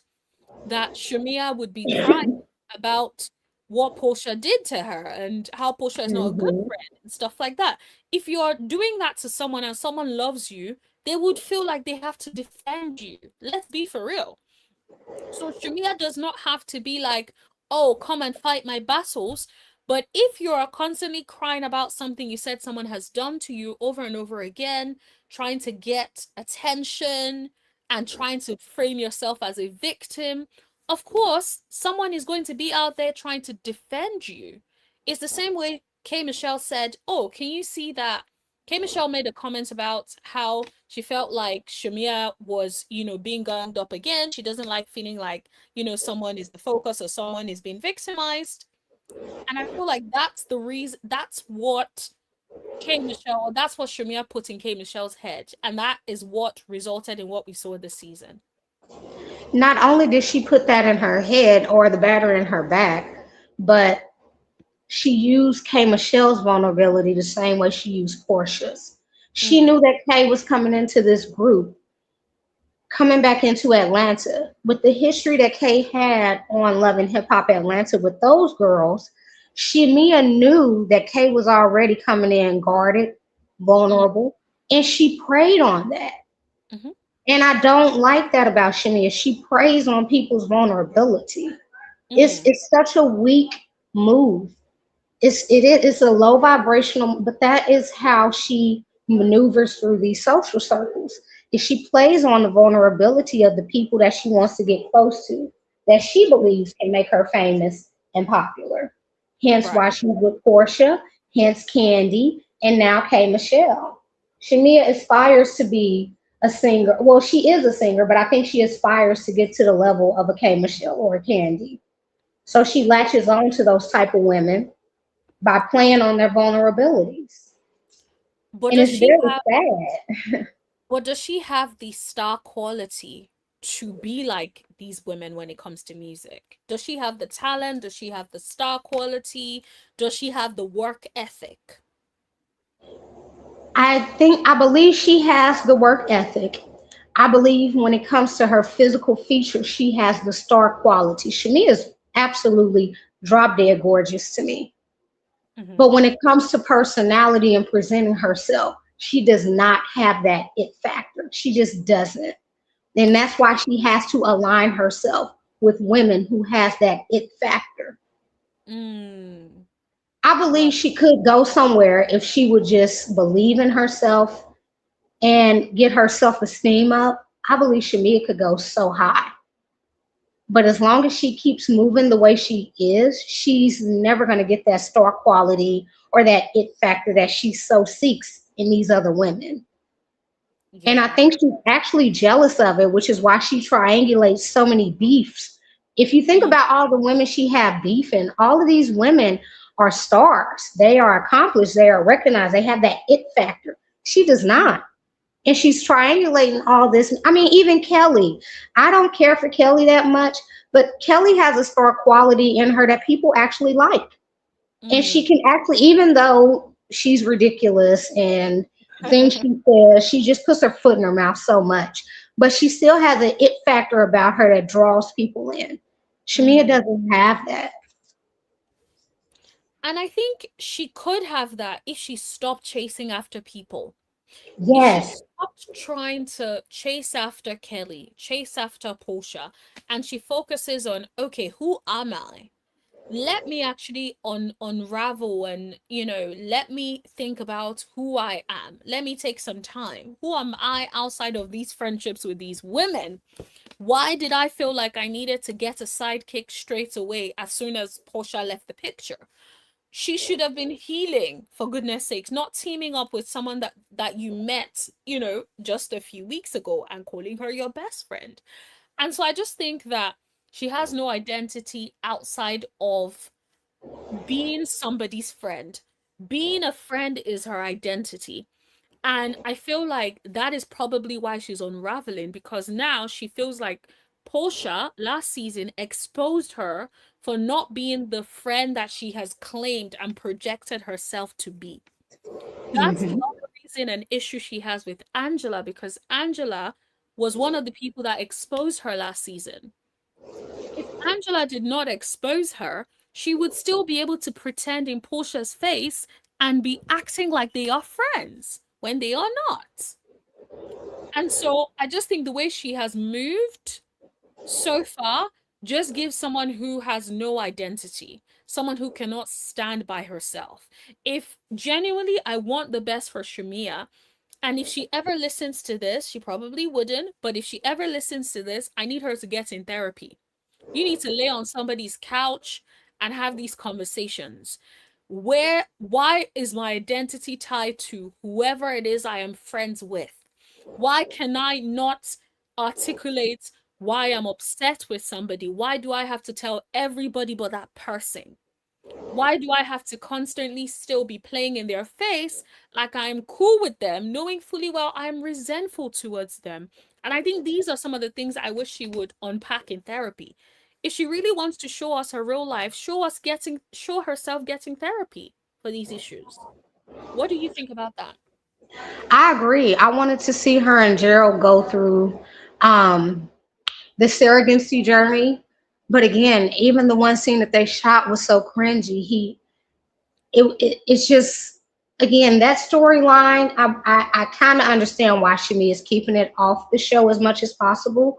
that Shamia would be crying about what Portia did to her and how Portia is not a good Mhm. friend and stuff like that. If you're doing that to someone and someone loves you, they would feel like they have to defend you. Let's be for real. So Shamia does not have to be like, oh, come and fight my battles. But if you're constantly crying about something you said someone has done to you over and over again, trying to get attention and trying to frame yourself as a victim, of course, someone is going to be out there trying to defend you. It's the same way K. Michelle said, oh, can you see that K. Michelle made a comment about how she felt like Shamia was, being ganged up again. She doesn't like feeling like, someone is the focus or someone is being victimized. And I feel like that's the reason, that's what K. Michelle, that's what Shamia put in K. Michelle's head. And that is what resulted in what we saw this season. Not only did she put that in her head or the batter in her back, but she used K Michelle's vulnerability the same way she used Portia's. She Mm, knew that Kay was coming into this group, coming back into Atlanta. With the history that Kay had on Love and Hip Hop Atlanta with those girls, Mia knew that Kay was already coming in guarded, mm, vulnerable, and she preyed on that. mhm, And I don't like that about Shamia. She preys on people's vulnerability. It's mm, it's such a weak move. It's a low vibrational, but that is how she maneuvers through these social circles. Is she plays on the vulnerability of the people that she wants to get close to, that she believes can make her famous and popular. Hence right. why she's with Portia, hence Candy, and now K Michelle. Shamia aspires to be a singer. Well, she is a singer, but I think she aspires to get to the level of a K Michelle or a Candy. So she latches on to those type of women by playing on their vulnerabilities. But And does it's she very have sad. But does she have the star quality to be like these women when it comes to music? Does she have the talent? Does she have the star quality? Does she have the work ethic? I believe she has the work ethic. I believe when it comes to her physical features, she has the star quality. Shania is absolutely drop dead gorgeous to me. Hmm. But when it comes to personality and presenting herself, she does not have that it factor. She just doesn't. And that's why she has to align herself with women who has that it factor. Mm, I right. believe she could go somewhere if she would just believe in herself and get her self-esteem up. I believe Shamia could go so high. But as long as she keeps moving the way she is, she's never going to get that star quality or that it factor that she so seeks in these other women. And I Yeah. think she's actually jealous of it, which is why she triangulates so many beefs. If you think Mm, about all the women she had beefing, all of these women are stars. They are accomplished. They are recognized. They have that it factor. She does mm, not. And she's triangulating all this. I mean, even Kelly. I don't care for Kelly that much, but Kelly has a star quality in her that people actually like. And she Mm. can actually, even though she's ridiculous and things she says, she just puts her foot in her mouth so much. But she still has an it factor about her that draws people in. Shamea Mm. doesn't have that. And I think she could have that if she stopped chasing after people. If she Yes. stopped trying to chase after Kelly, chase after Portia, and she focuses on, okay, who am I? Let me actually unravel and, let me think about who I am. Let me take some time. Who am I outside of these friendships with these women? Why did I feel like I needed to get a sidekick straight away as soon as Portia left the picture? She should have been healing, for goodness sakes, not teaming up with someone that you met, just a few weeks ago and calling her your best friend. And so I just think that she has no identity outside of being somebody's friend. Being a friend is her identity. And I feel like that is probably why she's unraveling, because now she feels like Portia last season exposed her for not being the friend that she has claimed and projected herself to be. That's the Hmm. other reason and issue she has with Angela, because Angela was one of the people that exposed her last season. If Angela did not expose her, she would still be able to pretend in Portia's face and be acting like they are friends when they are not. And so I just think the way she has moved so far just gives someone who has no identity, someone who cannot stand by herself. If genuinely I want the best for Shamia, and if she ever listens to this, she probably wouldn't, but if she ever listens to this, I need her to get in therapy. You need to lay on somebody's couch and have these conversations. Why is my identity tied to whoever it is I am friends with? Why can I not articulate why I'm upset with somebody? Why do I have to tell everybody but that person? Why do I have to constantly still be playing in their face like I'm cool with them, knowing fully well I'm resentful towards them? And I think these are some of the things I wish she would unpack in therapy. If she really wants to show us her real life, show herself getting therapy for these issues. What do you think about that? I agree. I wanted to see her and Gerald go through um, the surrogacy journey. But again, even the one scene that they shot was so cringy. It's just, again, that storyline. I kind of understand why Shami is keeping it off the show as much as possible,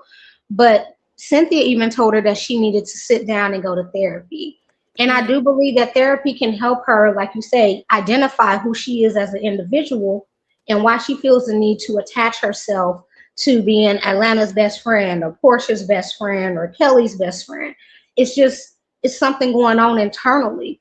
but Cynthia even told her that she needed to sit down and go to therapy. And I Mm, do believe that therapy can help her, like you say, identify who she is as an individual and why she feels the need to attach herself to being Atlanta's best friend or Portia's best friend or Kelly's best friend. It's something going on internally.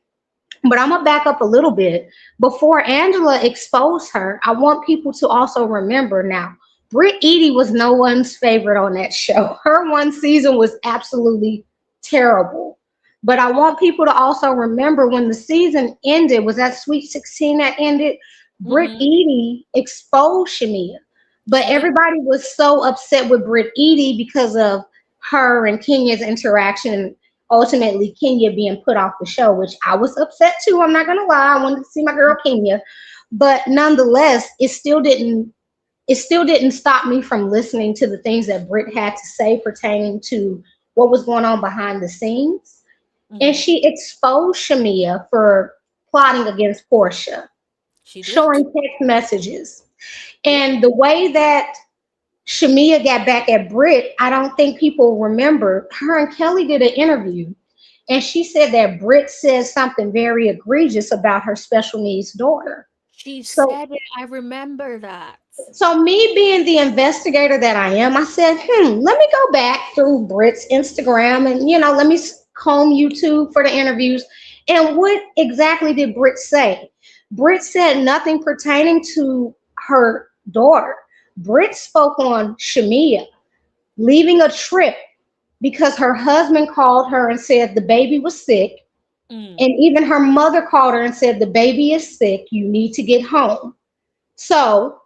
But I'm gonna back up a little bit. Before Angela exposed her, I want people to also remember now. Britt Eady was no one's favorite on that show. Her one season was absolutely terrible. But I want people to also remember when the season ended, was that Sweet 16 that ended? Britt mm-hmm. Eady exposed Shamia. But She did. everybody was so upset with Britt Eady because of her and Kenya's interaction, ultimately Kenya being put off the show, which I was upset too. I'm not gonna lie. I wanted to see my girl Kenya, but nonetheless, it still didn't stop me from listening to the things that Britt had to say pertaining to what was going on behind the scenes. And Mm-hmm. she exposed Shamia for plotting against Portia, She did. showing text messages. Yep. And the way that Shamia got back at Britt, I don't think people remember. Her and Kelly did an interview, and she said that Britt said something very egregious about her special needs daughter. She So, said it. I remember that. so me being the investigator that I am, I said, let me go back through Britt's Instagram and let me comb YouTube for the interviews. And what exactly did Britt say? Britt said nothing pertaining to her daughter. Britt spoke on Shamia leaving a trip because her husband called her and said the baby was sick. Mm, And even her mother called her and said, the baby is sick. You need to get home. So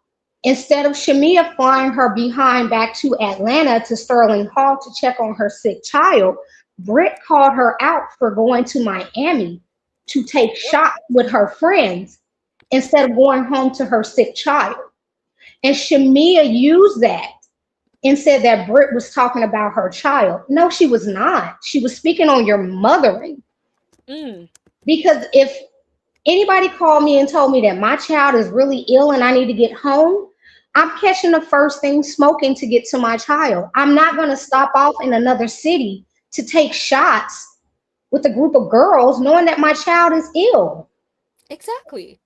instead of Shamia flying her behind back to Atlanta to Sterling Hall to check on her sick child, Britt called her out for going to Miami to take shots with her friends instead of going home to her sick child. And Shamea used that and said that Britt was talking about her child. No, she was not. She was speaking on your mothering. Mm, Because if anybody called me and told me that my child is really ill and I need to get home, I'm catching the first thing smoking to get to my child. I'm not going to stop off in another city to take shots with a group of girls knowing that my child is ill. exactly.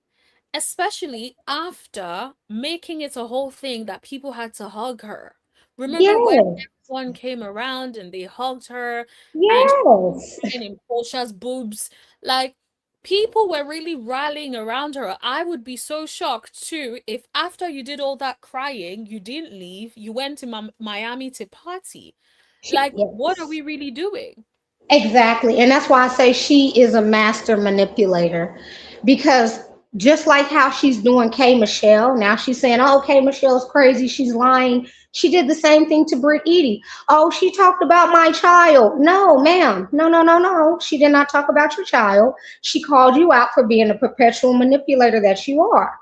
Especially after making it a whole thing that people had to hug her. Remember when Yes, everyone came around and they hugged her and she was yes. crying in Porsha's boobs? Like, people were really rallying around her. I would be so shocked too if after you did all that crying, you didn't leave, you went to Miami to party. Like, what are Yes. we really doing? Exactly. And that's why I say she is a master manipulator. Because just like how she's doing K Michelle, now she's saying, oh, K Michelle's crazy, she's lying. She did the same thing to Britt Edie. Oh, she talked about my child. No, ma'am. No, no, no, no. She did not talk about your child. She called you out for being a perpetual manipulator that you are.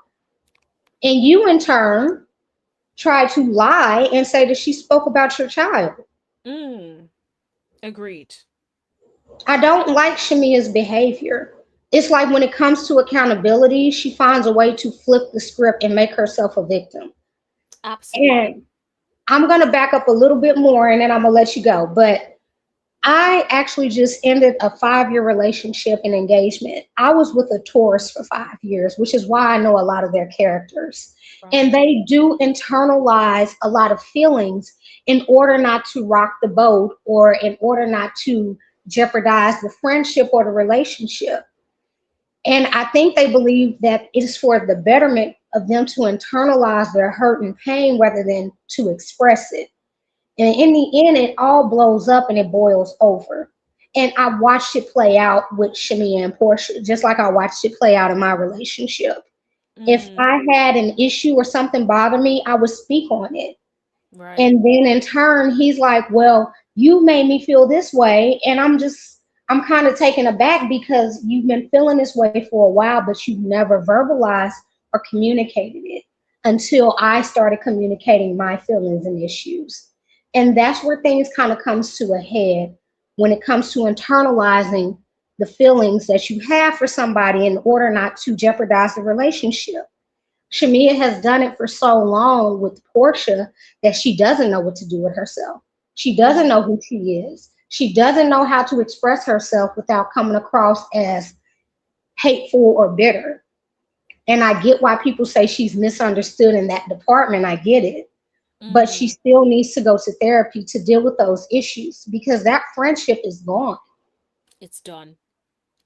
And you, in turn, tried to lie and say that she spoke about your child. Mm, agreed. I don't like Shamia's behavior. It's like when it comes to accountability, she finds a way to flip the script and make herself a victim. Absolutely. And I'm going to back up a little bit more and then I'm going to let you go. But I actually just ended a 5 year relationship and engagement. I was with a Taurus for 5 years, which is why I know a lot of their characters. And Right. they do internalize a lot of feelings in order not to rock the boat or in order not to jeopardize the friendship or the relationship. And I think they believe that it is for the betterment of them to internalize their hurt and pain rather than to express it. And in the end, it all blows up and it boils over. And I watched it play out with Shamia and Porsha, just like I watched it play out in my relationship. If Mm, I had an issue or something bother me, I would speak on it. right. And then in turn, he's like, well, you made me feel this way. And I'm kind of taken aback because you've been feeling this way for a while, but you've never verbalized or communicated it until I started communicating my feelings and issues. And that's where things kind of comes to a head when it comes to internalizing the feelings that you have for somebody in order not to jeopardize the relationship. Shamia has done it for so long with Porsha that she doesn't know what to do with herself. She doesn't Mm, know who she is. She doesn't know how to express herself without coming across as hateful or bitter. And I get why people say she's misunderstood in that department. I get it. But she mm, still needs to go to therapy to deal with those issues because that friendship is gone. it's done.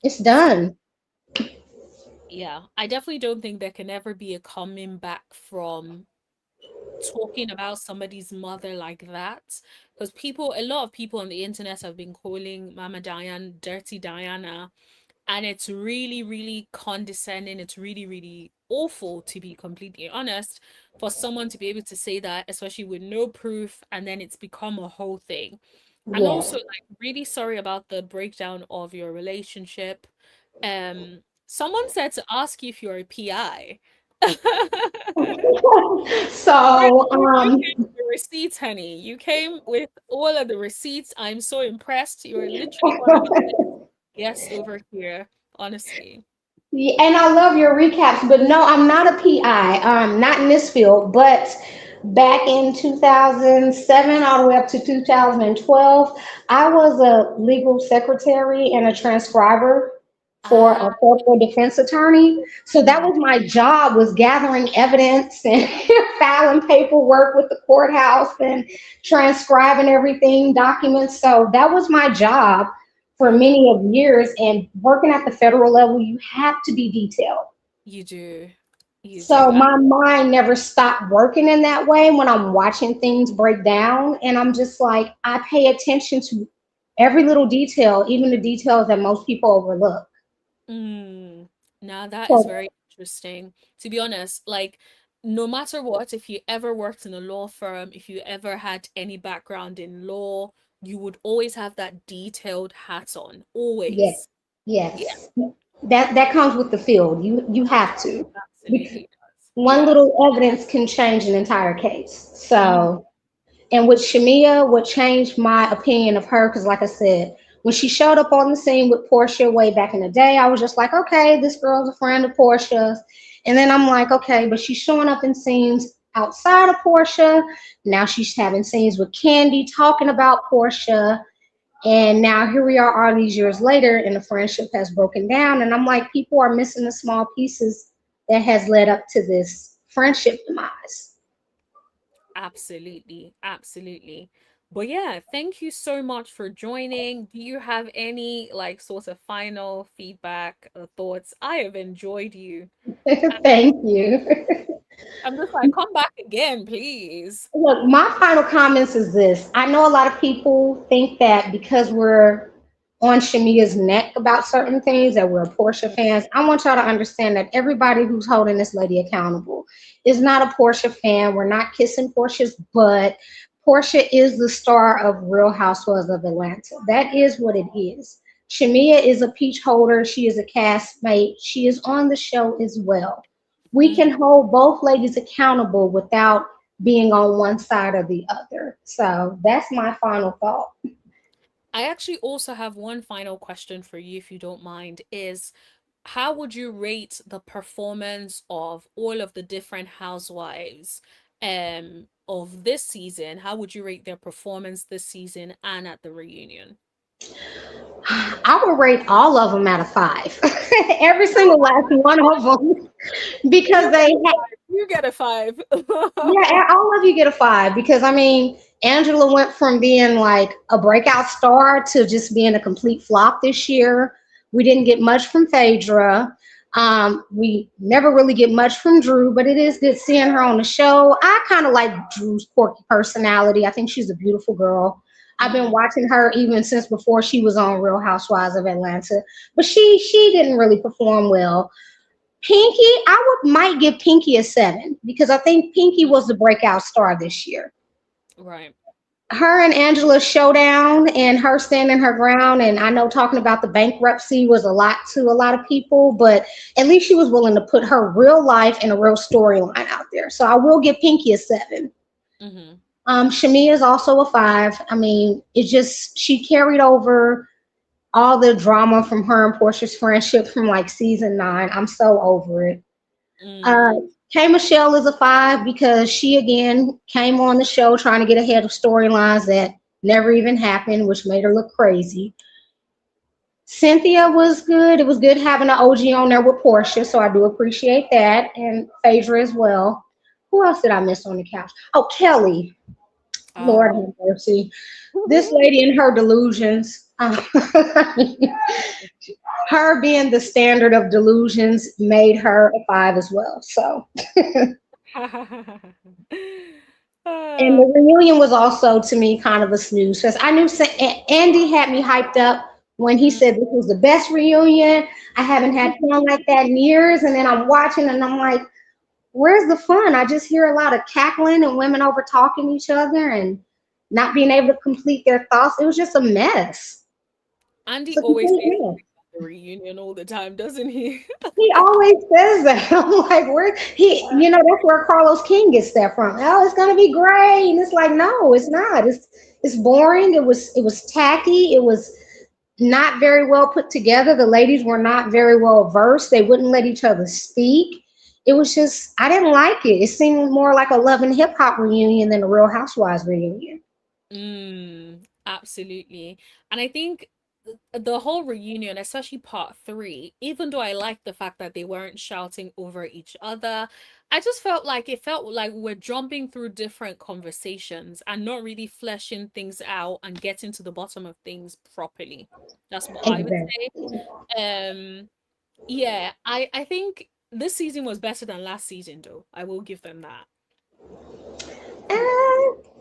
It's done. Yeah, I definitely don't think there can ever be a coming back from talking about somebody's mother like that. Because a lot of people on the internet have been calling Mama Diane Dirty Diana, and it's really, really condescending. It's really, really awful, to be completely honest, for someone to be able to say that, especially with no proof, and then it's become a whole thing. I'm also Yes. like really sorry about the breakdown of your relationship. Someone said to ask you if you're a PI. So, You came with the receipts, honey. You came with all of the receipts. I'm so impressed. You're literally one of my guests over here, honestly. yeah, and I love your recaps, but no, I'm not a PI, not in this field, but back in 2007 all the way up to 2012, I was a legal secretary and a transcriber for Ah, a federal defense attorney. So that mm, was my job, was gathering evidence and filing paperwork with the courthouse and transcribing everything, documents. So that was my job for many of years. And working at the federal level, you have to be detailed. you do. You do. So my mind never stopped working in that way when I'm watching things break down. And I'm just like, I pay attention to every little detail, even the details that most people overlook. Mm, now that is So very interesting. To be honest, like no matter what, if you ever worked in a law firm, if you ever had any background in law, you would always have that detailed hat on. yes, Always. Yeah. yes. That comes with the field. You have to. Absolutely does. One Yes. little evidence can change an entire case. Mhm. So, and with Shamea, what changed my opinion of her, because like I said, when she showed up on the scene with Porsha way back in the day, I was just like, okay, this girl's a friend of Porsha's. And then I'm like, okay, but she's showing up in scenes outside of Porsha. Now she's having scenes with Candy talking about Porsha. And now here we are all these years later, and the friendship has broken down. And I'm like, people are missing the small pieces that has led up to this friendship demise. Absolutely. Absolutely. But yeah, thank you so much for joining. Do you have any like sort of final feedback or thoughts? I have enjoyed you. Thank you. I'm just like, come back again, please. Look, my final comments is this. I know a lot of people think that because we're on Shamia's neck about certain things that we're Portia fans. I want y'all to understand that everybody who's holding this lady accountable is not a Portia fan. We're not kissing Portia's butt. Portia is the star of Real Housewives of Atlanta. That is what it is. Shamia is a peach holder. She is a castmate. She is on the show as well. We can Mhm. hold both ladies accountable without being on one side or the other. So that's my final thought. I actually also have one final question for you, if you don't mind, is how would you rate the performance of all of the different housewives of this season? How would you rate their performance this season and at the reunion? I would rate all of them out of five, every single last one of them, because You they, get a five. You get a five. yeah, all of you get a five. Because I mean, Angela went from being like a breakout star to just being a complete flop this year. We didn't get much from Phaedra. We never really get much from Drew, but it is good seeing her on the show. I kind of like Drew's quirky personality. I think she's a beautiful girl. I've been Mm, watching her even since before she was on Real Housewives of Atlanta, but she didn't really perform well. Pinky, I would might give Pinky a seven because I think Pinky was the breakout star this year. right. Her and Angela's showdown and her standing her ground, and I know talking about the bankruptcy was a lot to a lot of people, but at least she was willing to put her real life and a real storyline out there. So I will give Pinky a seven. Hmm. Shamia is also a five. I mean, it just she carried over all the drama from her and Portia's friendship from like season 9. I'm so over it. Uh, Mm, K Michelle is a five because she again came on the show trying to get ahead of storylines that never even happened, which made her look crazy. Cynthia was good. It was good having an OG on there with Portia, so I do appreciate that, and Phaedra as well. Who else did I miss on the couch? Oh, Kelly. Lord ah. have mercy. This lady and her delusions. Her being the standard of delusions made her a five as well. So, and Ah, the reunion was also to me kind of a snooze fest. I knew Andy had me hyped up when he mm, said this was the best reunion. I haven't had fun like that in years, and then I'm watching and I'm like, where's the fun? I just hear a lot of cackling and women over talking each other and not being able to complete their thoughts. It was just a mess. It's Andy a always complete says mess. the reunion all the time, doesn't he? He always says that. I'm like, where he, that's where Carlos King gets that from. Oh, it's gonna be great. And it's like, no, it's not. It's boring. It was tacky. It was not very well put together. The ladies were not very well versed. They wouldn't let each other speak. It was just I didn't like it. It seemed more like a love and hip hop reunion than a Real Housewives reunion. Absolutely. And I think the whole reunion, especially part three, even though I liked the fact that they weren't shouting over each other, I just felt like it felt like we're jumping through different conversations and not really fleshing things out and getting to the bottom of things properly. That's what I would say. Exactly. Yeah, I think this season was better than last season though. I will give them that.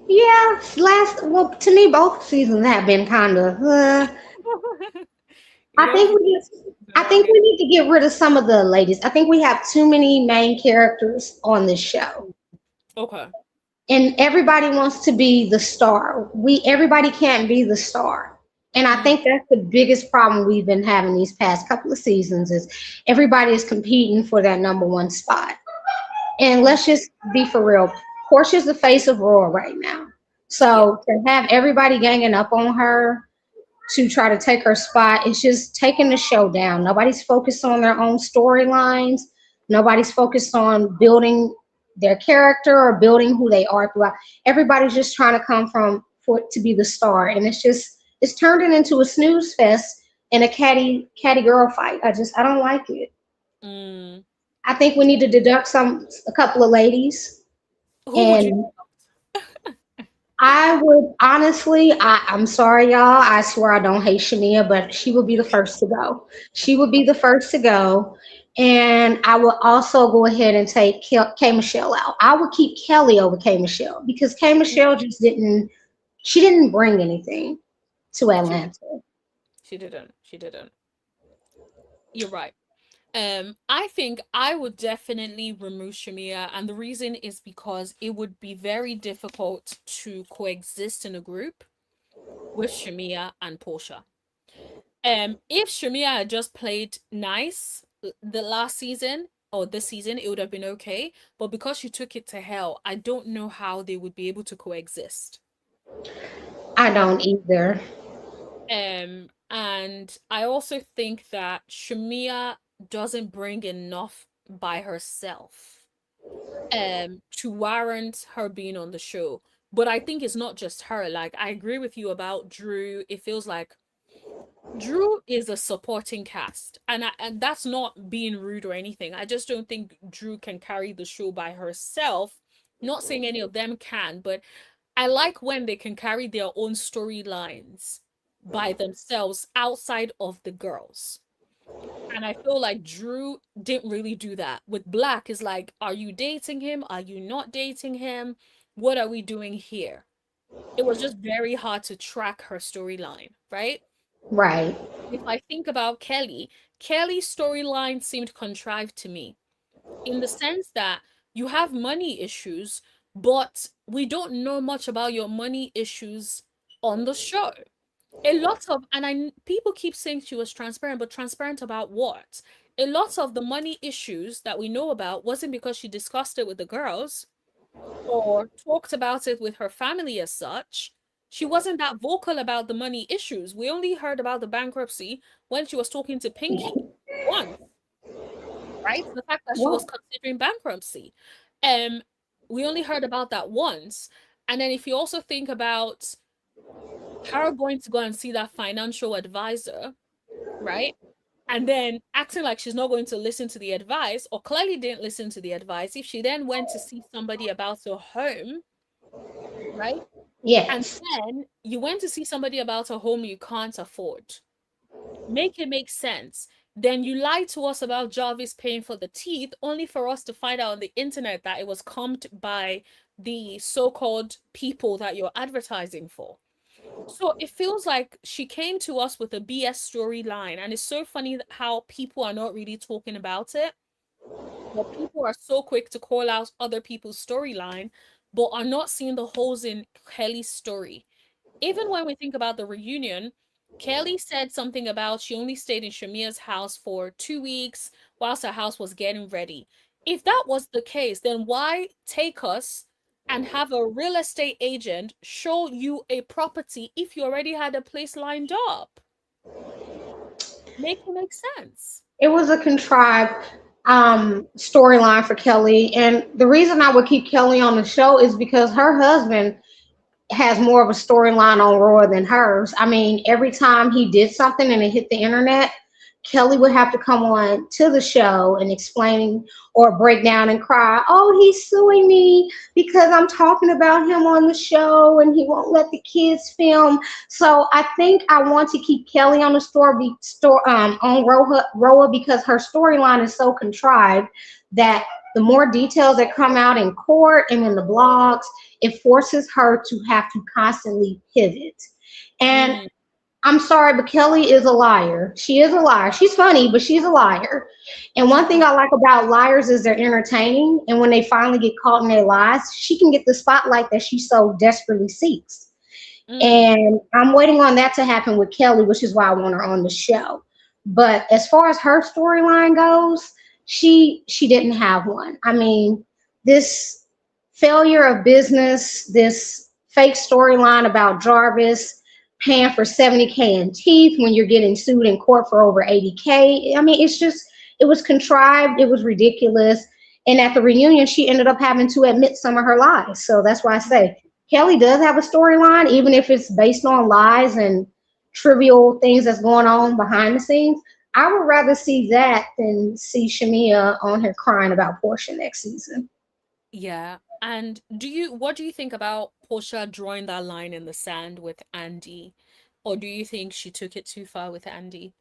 Yeah, well to me both seasons have been kind of. You don't feel I that think way. we need to get rid of some of the ladies. I think we have too many main characters on this show. Okay. And everybody wants to be the star. We everybody can't be the star. And I Mm, think that's the biggest problem we've been having these past couple of seasons is everybody is competing for that number one spot. And mm, let's just be for real. Portia's the face of RHOA right now. yeah. So to have everybody ganging up on her to try to take her spot, it's just taking the show down. Nobody's focused on their own storylines. Nobody's focused on building their character or building who they are throughout. Everybody's just trying to come from for to be the star, and it's turned it into a snooze fest and a catty girl fight. I don't like it. Mm. I think we need to deduct a couple of ladies, Who would you? and I would honestly, I'm sorry, y'all. I swear I don't hate Shamea, but she would be the first to go. She would be the first to go. And I would also go ahead and take K Michelle out. I would keep Kelly over K Michelle because K Michelle just she didn't bring anything to She, Atlanta. she didn't. She didn't. You're right. I think I would definitely remove Shamia, and the reason is because it would be very difficult to coexist in a group with Shamia and Porsha. If Shamia had just played nice the last season or this season, it would have been okay. But because she took it to hell, I don't know how they would be able to coexist. I don't either. And I also think that Shamia doesn't bring enough by herself to warrant her being on the show. But I think it's not just her. Like, I agree with you about Drew. It feels like Drew is a supporting cast, and that's not being rude or anything. I just don't think Drew can carry the show by herself. Not saying any of them can, but I like when they can carry their own storylines by themselves outside of the girls. And I feel like Drew didn't really do that. With Black, is like, are you dating him? Are you not dating him? What are we doing here? It was just very hard to track her storyline, right? Right. If I think about Kelly, Kelly's storyline seemed contrived to me in the sense that you have money issues, but we don't know much about your money issues on the show. A lot of, and people keep saying she was transparent, but transparent about what? A lot of the money issues that we know about wasn't because she discussed it with the girls or talked about it with her family as such. She wasn't that vocal about the money issues. We only heard about the bankruptcy when she was talking to Pinky once, right? The fact that she was Well, considering bankruptcy. Um, we only heard about that once. And then if you also think about her going to go and see that financial advisor, right? And then acting like she's not going to listen to the advice, or clearly didn't listen to the advice. If she then went to see somebody about her home, right? And yes. then you went to see somebody about a home you can't afford. Make it make sense. Then you lied to us about Jarvis paying for the teeth, only for us to find out on the internet that it was comped by the so-called people that you're advertising for. So it feels like she came to us with a BS storyline, and it's so funny how people are not really talking about it. But people are so quick to call out other people's storyline, but are not seeing the holes in Kelly's story. Even when we think about the reunion, Kelly said something about she only stayed in Shamia's house for 2 weeks whilst her house was getting ready. If that was the case, then why take us and have a real estate agent show you a property if you already had a place lined up? Make it make sense. It was a contrived storyline for Kelly. And the reason I would keep Kelly on the show is because her husband has more of a storyline on RHOA than hers. I mean, every time he did something and it hit the internet, Kelly would have to come on to the show and explain or break down and cry, oh, he's suing me because I'm talking about him on the show and he won't let the kids film. So I think I want to keep Kelly on the on RHOA because her storyline is so contrived that the more details that come out in court and in the blogs, it forces her to have to constantly pivot. And Mm, I'm sorry, but Kelly is a liar. She is a liar. She's funny, but she's a liar. And one thing I like about liars is they're entertaining. And when they finally get caught in their lies, she can get the spotlight that she so desperately seeks. Mm. And I'm waiting on that to happen with Kelly, which is why I want her on the show. But as far as her storyline goes, she didn't have one. I mean, this failure of business, this fake storyline about Jarvis paying for 70K in teeth when you're getting sued in court for over 80K. I mean, it's just, it was contrived, it was ridiculous. And at the reunion, she ended up having to admit some of her lies. So that's why I say Kelly does have a storyline, even if it's based on lies and trivial things that's going on behind the scenes. I would rather see that than see Shamea on here crying about Porsha next season. Yeah. And what do you think about Portia drawing that line in the sand with Andy? Or do you think she took it too far with Andy?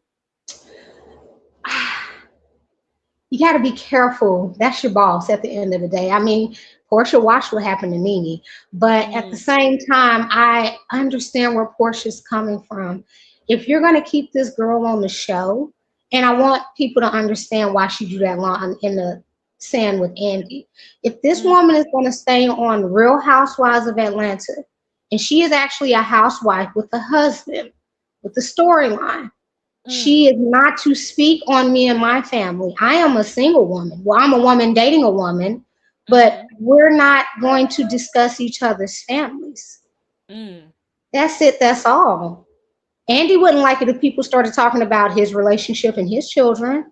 You got to be careful. That's your boss at the end of the day. I mean, Portia watched what happened to Nene, but at the Mm, same time, I understand where Portia's coming from. If you're going to keep this girl on the show, and I want people to understand why she drew that line in the sand with Andy. If this mm, woman is going to stay on Real Housewives of Atlanta, and she is actually a housewife with a husband, with the storyline, mm, she is not to speak on me and my family. I am a single woman. Well, I'm a woman dating a woman, but mm-hmm, we're not going to discuss each other's families. mm, That's it. That's all. Andy wouldn't like it if people started talking about his relationship and his children.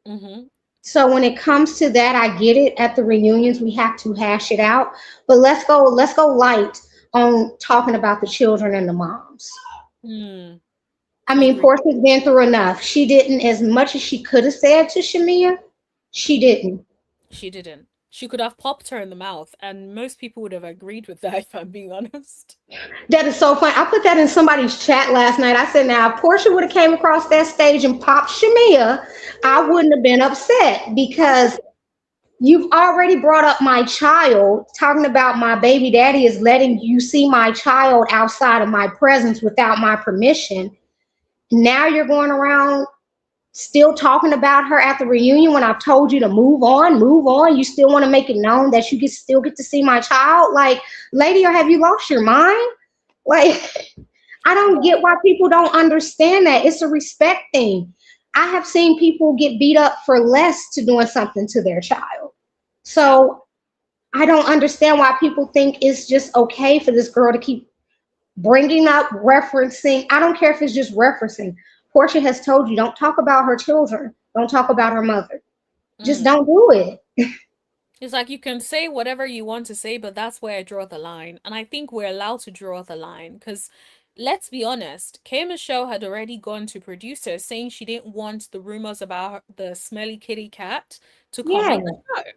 mm-hmm. So when it comes to that, I get it. At the reunions, we have to hash it out. But let's go light on talking about the children and the moms. Mm. I mean, Agree. Portia's been through enough. She didn't, as much as she could have said to Shamea, she didn't. She didn't. She could have popped her in the mouth, and most people would have agreed with that, if I'm being honest. That is so funny. I put that in somebody's chat last night. I said, now, if Portia would have came across that stage and popped Shamea, I wouldn't have been upset because you've already brought up my child, talking about my baby daddy is letting you see my child outside of my presence without my permission. Now you're going around still talking about her at the reunion when I've told you to move on, move on. You still want to make it known that you still get to see my child? Like, lady, or have you lost your mind? Like, I don't Yeah. get why people don't understand that. It's a respect thing. I have seen people get beat up for less to doing something to their child. Yep. So I don't understand why people think it's just okay for this girl to keep bringing up, referencing. I don't care if it's just referencing. Portia has told you, don't talk about her children. Don't talk about her mother. Just Mm. don't do it. It's like you can say whatever you want to say, but that's where I draw the line. And I think we're allowed to draw the line because let's be honest, K Michelle had already gone to producers saying she didn't want the rumors about the smelly kitty cat to come Yeah. on the show.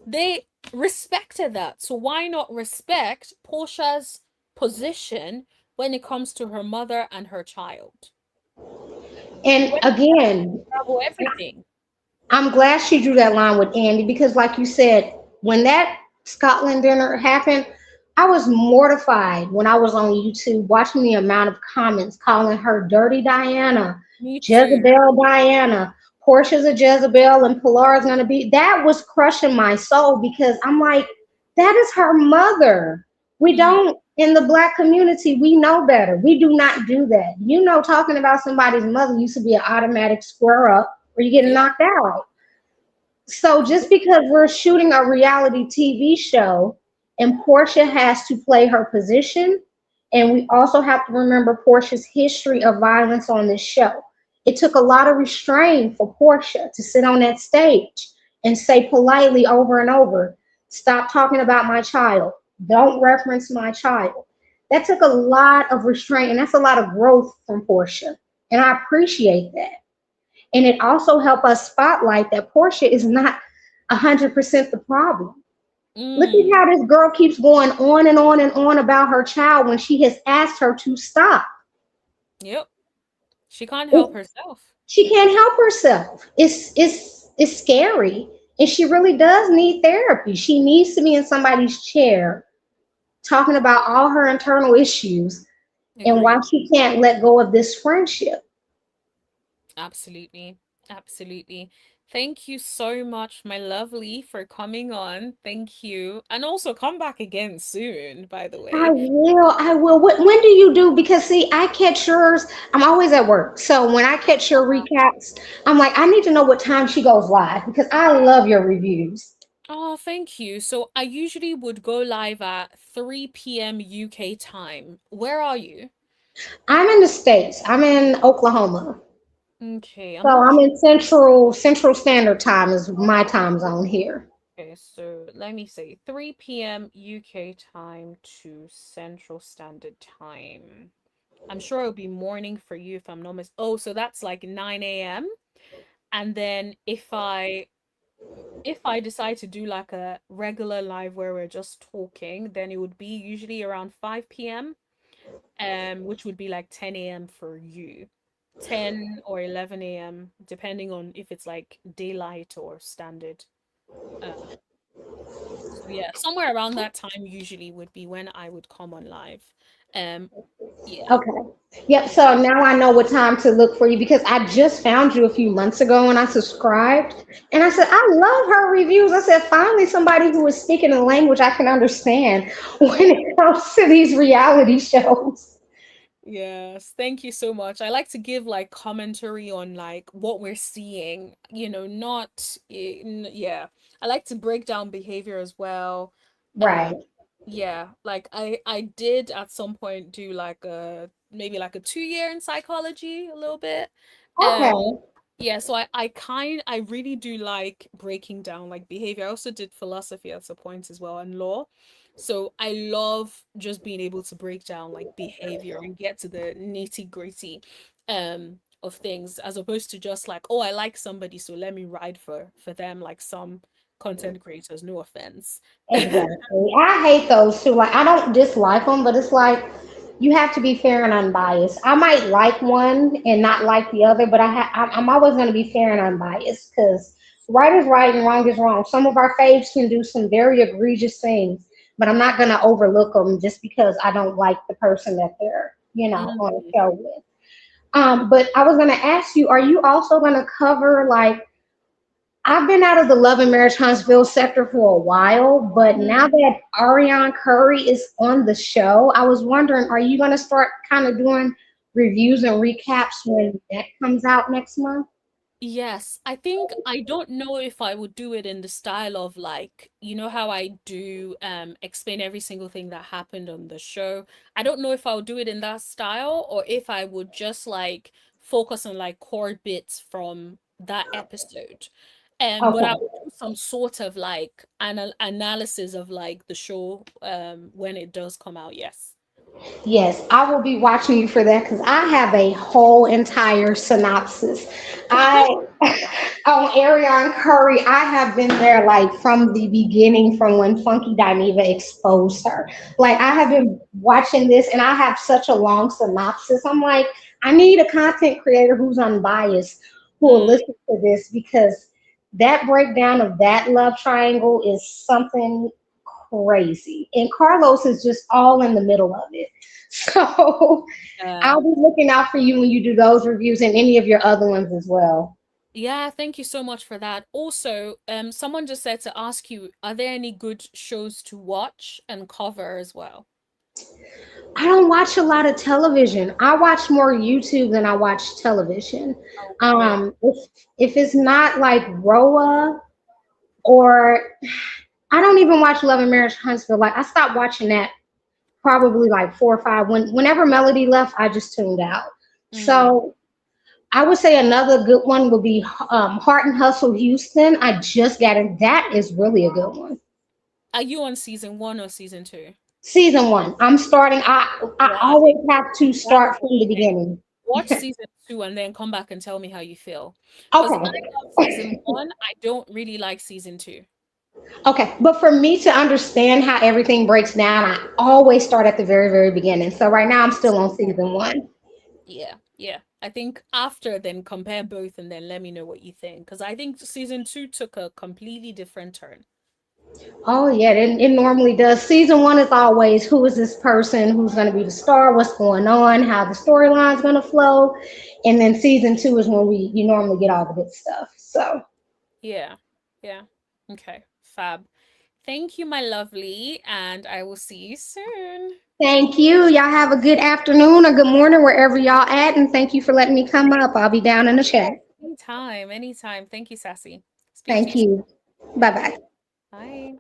They respected that. So why not respect Portia's position when it comes to her mother and her child? And When again, travel everything. I'm glad she drew that line with Andy because, like you said, when that Scotland dinner happened, I was mortified when I was on YouTube watching the amount of comments calling her Dirty Diana, Me too. Jezebel Diana, Portia's a Jezebel, and Pilar's gonna be. That was crushing my soul because I'm like, that is her mother. We Mm, don't, in the Black community, we know better. We do not do that. You know, talking about somebody's mother used to be an automatic square up or you're getting yep. knocked out. So just because we're shooting a reality TV show and Portia has to play her position, and we also have to remember Portia's history of violence on this show. It took a lot of restraint for Portia to sit on that stage and say politely over and over, stop talking about my child. Don't reference my child. That took a lot of restraint, and that's a lot of growth from Portia. And I appreciate that. And it also helped us spotlight that Portia is not 100% the problem. Look at Mm, how this girl keeps going on and on and on about her child when she has asked her to stop. yep. She can't help It, herself. she can't help herself. It's scary. And she really does need therapy. She needs to be in somebody's chair talking about all her internal issues and why Agreed. she can't let go of this friendship. Absolutely. Absolutely. Thank you so much, my lovely, for coming on. Thank you. And also come back again soon, by the I way. will. I will. When do you do? Because see, I catch yours. I'm always at work, so when I catch your recaps, I'm like, I need to know what time she goes live because I love your reviews. Oh, thank you. So I usually would go live at 3 p.m. UK time. Where are you? I'm in the States. I'm in Oklahoma. Okay, So I'm not I'm sure. in Central Standard Time is my time zone here. Okay, so let me say 3 p.m. UK time to Central Standard Time. I'm sure it'll be morning for you if I'm not Oh, so that's like 9 a.m. And then if I decide to do like a regular live where we're just talking, then it would be usually around 5 p.m. Which would be like 10 a.m. for you. 10 or 11 a.m. depending on if it's like daylight or standard. Uh, so yeah, somewhere around that time usually would be when I would come on live. Um, yeah. Okay. Yep. So now I know what time to look for you because I just found you a few months ago when I subscribed. And I said, I love her reviews. I said, finally, somebody who is speaking a language I can understand when Oh, it comes to these reality shows. yes, thank you so much. I like to give like commentary on like what we're seeing, not yeah. I like to break down behavior as well. Um, Right. yeah, like I did at some point do like a maybe like a 2 year in psychology a little bit. Um, Okay. yeah, so I really do like breaking down like behavior. I also did philosophy at some point as well and law. So I love just being able to break down like behavior and get to the nitty-gritty of things as opposed to just like, oh, I like somebody, so let me ride for them like some content creators, no offense. Exactly. I hate those too. Like, I don't dislike them, but it's like you have to be fair and unbiased. I might like one and not like the other, but I'm always going to be fair and unbiased because right is right and wrong is wrong. Some of our faves can do some very egregious things, but I'm not going to overlook them just because I don't like the person that they're, on the Mhm. show with. But I was going to ask you, are you also going to cover like I've been out of the Love and Marriage Huntsville sector for a while, but now Mm. that Ariane Curry is on the show, I was wondering, are you going to start kind of doing reviews and recaps when that comes out next month? Yes, I think I don't know if I would do it in the style of like, you know how I do explain every single thing that happened on the show. I don't know if I would do it in that style or if I would just like focus on like core bits from that episode. But I Okay. would do some sort of like analysis of like the show when it does come out, yes. Yes, I will be watching you for that because I have a whole entire synopsis. I on Ariane Curry, I have been there like from the beginning, from when Funky Dineva exposed her. Like I have been watching this, and I have such a long synopsis. I'm like, I need a content creator who's unbiased who will Mm, listen to this because that breakdown of that love triangle is something crazy, and Carlos is just all in the middle of it. So I'll yeah. be looking out for you when you do those reviews and any of your other ones as well. Yeah, thank you so much for that. Also, someone just said to ask you, are there any good shows to watch and cover as well? I don't watch a lot of television. I watch more YouTube than I watch television. Okay. If it's not like RHOA or I don't even watch Love and Marriage Huntsville. Like I stopped watching that probably like 4 or 5. Whenever Melody left, I just tuned out. Mm. So I would say another good one would be Heart and Hustle Houston. I just got it. That is really a good one. Are you on season one or season two? Season one. I'm starting. I Why? always have to That's start from the amazing. beginning. Watch season two and then come back and tell me how you feel. Because I Okay. love season one. I don't really like season two. Okay. But for me to understand how everything breaks down, I always start at the very, very beginning. So right now I'm still on season one. Yeah, yeah. I think after then compare both and then let me know what you think. Because I think season two took a completely different turn. Oh yeah, it normally does. Season one is always who is this person, who's going to be the star, what's going on, how the storyline's going to flow, and then season two is when you normally get all the good stuff. So Yeah. Yeah. Okay. Fab. Thank you, my lovely, and I will see you soon. Thank you. Y'all have a good afternoon or good morning wherever y'all at, and thank you for letting me come up. I'll be down in the chat. Anytime, anytime. Thank you, Sassy. Speak to Thank you soon. you. Bye bye. Bye.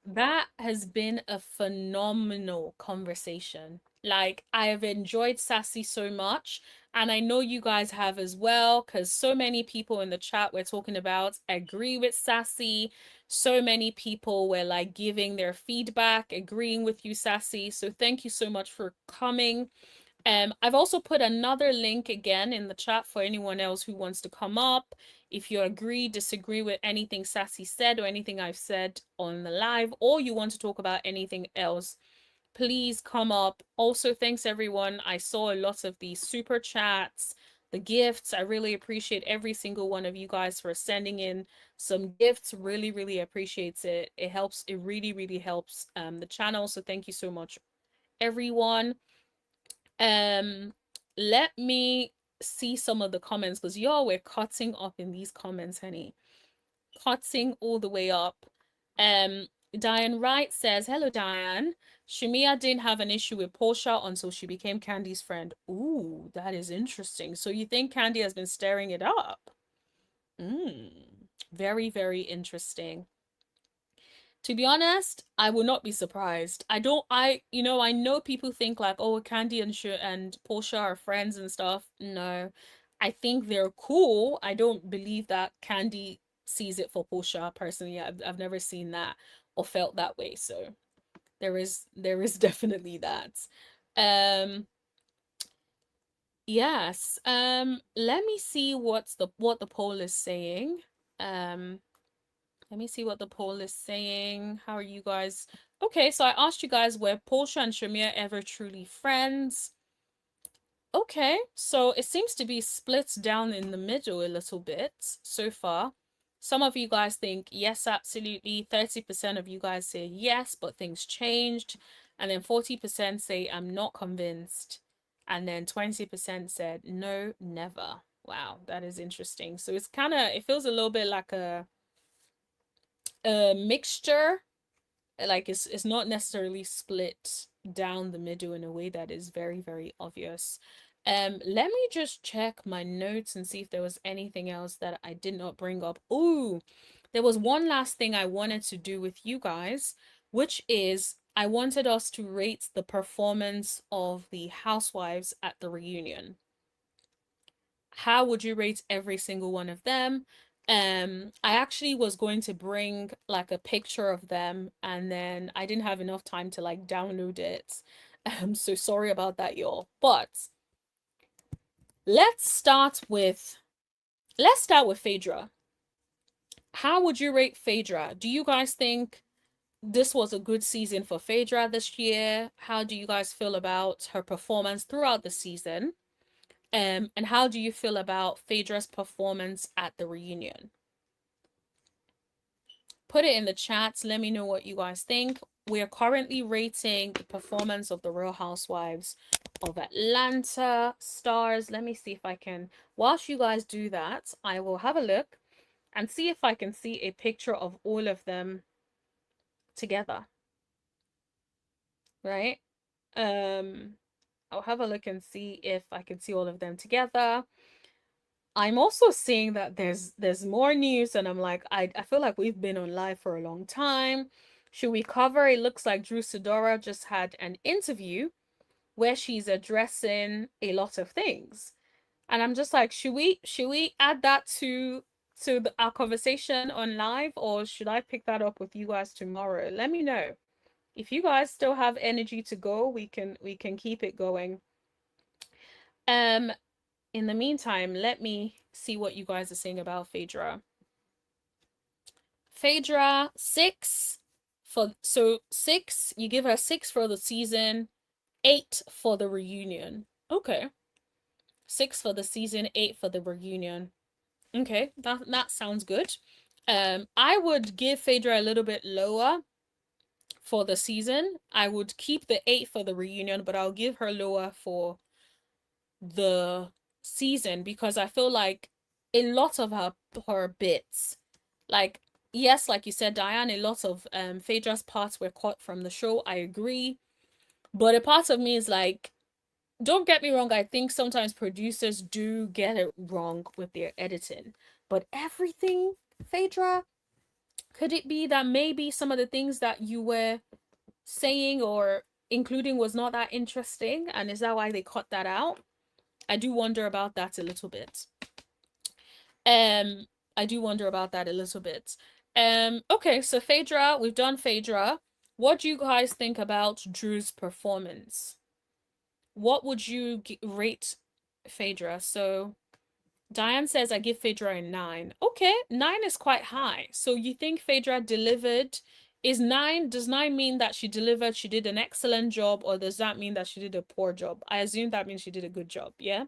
That has been a phenomenal conversation. Like, I have enjoyed Sassy so much, and I know you guys have as well, because so many people in the chat we're talking about agree with Sassy. So many people were like giving their feedback, agreeing with you, Sassy. So thank you so much for coming. I've also put another link again in the chat for anyone else who wants to come up. If you agree, disagree with anything Sassy said or anything I've said on the live, or you want to talk about anything else, please come up. Also, thanks everyone. I saw a lot of the super chats, the gifts. I really appreciate every single one of you guys for sending in some gifts. Really, really appreciates it. It helps. It really, really helps the channel. So thank you so much, everyone. Um, Let me see some of the comments because y'all were cutting up in these comments, honey. Cutting all the way up. Um, Diane Wright says, "Hello, Diane. Shamea didn't have an issue with Porsha until she became Candy's friend." Ooh, that is interesting. So you think Candy has been stirring it up? Very, very interesting. To be honest, I will not be surprised. I know people think like, oh, Candy and Porsha are friends and stuff. No, I think they're cool. I don't believe that Candy sees it for Porsha personally. I've never seen that or felt that way. So there is definitely that. Um, yes. Let me see what the poll is saying. Um, Let me see what the poll is saying. How are you guys? Okay, so I asked you guys, were Porsha and Shamea ever truly friends? Okay, so it seems to be split down in the middle a little bit so far. Some of you guys think yes, absolutely. 30% of you guys say yes, but things changed. And then 40% say I'm not convinced. And then 20% said no, never. Wow, that is interesting. So it feels a little bit like a mixture, like it's not necessarily split down the middle in a way that is very, very obvious. Let me just check my notes and see if there was anything else that I did not bring up. Ooh, there was one last thing I wanted to do with you guys, which is I wanted us to rate the performance of the housewives at the reunion. How would you rate every single one of them? I actually was going to bring like a picture of them, and then I didn't have enough time to like download it. So sorry about that, y'all. But let's start with Phaedra. How would you rate Phaedra? Do you guys think this was a good season for Phaedra this year? How do you guys feel about her performance throughout the season? And how do you feel about Phaedra's performance at the reunion? Put it in the chats. Let me know what you guys think. We're currently rating the performance of the Real Housewives of Atlanta stars. Let me see if I can, whilst you guys do that, I will have a look and see if I can see a picture of all of them together. Right? I'll have a look and see if I can see all of them together. I'm also seeing that there's more news, and I'm like, I feel like we've been on live for a long time. Should we cover? It looks like Drew Sidora just had an interview where she's addressing a lot of things. And I'm just like, should we add that to our conversation on live, or should I pick that up with you guys tomorrow? Let me know. If you guys still have energy to go, we can keep it going. In the meantime, let me see what you guys are saying about Phaedra. Phaedra, 6 for, so 6, you give her 6 for the season, 8 for the reunion. Okay. 6 for the season, 8 for the reunion. Okay, that sounds good. I would give Phaedra a little bit lower for the season. I would keep the 8 for the reunion, but I'll give her lower for the season because I feel like a lot of her bits Like, yes, like you said, Diane, a lot of Phaedra's parts were cut from the show. I agree. But a part of me is like, don't get me wrong, I think sometimes producers do get it wrong with their editing. But everything, Phaedra, could it be that maybe some of the things that you were saying or including was not that interesting? And is that why they cut that out? I do wonder about that a little bit. Um, I do wonder about that a little bit. Okay, so Phaedra, we've done Phaedra. What do you guys think about Drew's performance? What would you rate Phaedra? So Diane says I give Phaedra a 9. Okay, 9 is quite high. So you think Phaedra delivered? Does 9 mean that she delivered, she did an excellent job, or does that mean that she did a poor job? I assume that means she did a good job, yeah?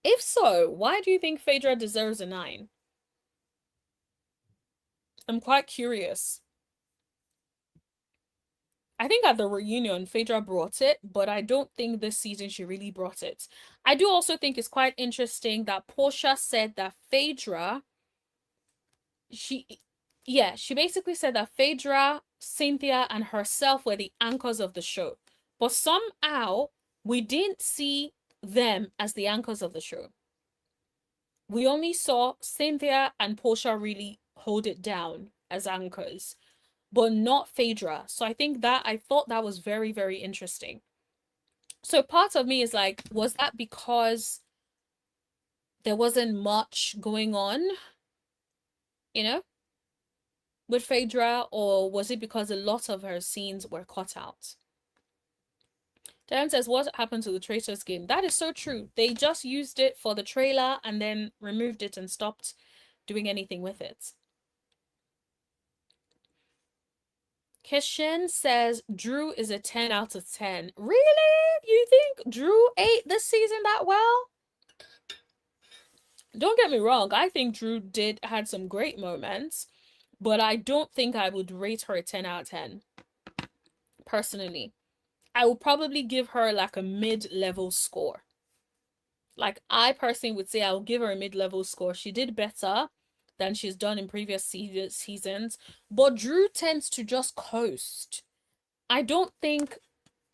If so, why do you think Phaedra deserves a 9? I'm quite curious. I think at the reunion, Phaedra brought it, but I don't think this season she really brought it. I do also think it's quite interesting that Porsha said that Phaedra, she basically said that Phaedra, Cynthia, and herself were the anchors of the show. But somehow, we didn't see them as the anchors of the show. We only saw Cynthia and Porsha really hold it down as anchors, but not Phaedra. So I thought that was very, very interesting. So part of me is like, was that because there wasn't much going on, you know, with Phaedra, or was it because a lot of her scenes were cut out? Dan says, what happened to the Traitors game? That is so true. They just used it for the trailer and then removed it and stopped doing anything with it. Kishin says Drew is a 10 out of 10. Really? You think Drew ate this season that well? Don't get me wrong, I think Drew had some great moments, but I don't think I would rate her a 10 out of 10. Personally. I would probably give her like a mid-level score. Like, I personally would say I will give her a mid-level score. She did better than she's done in previous seasons, but Drew tends to just coast. I don't think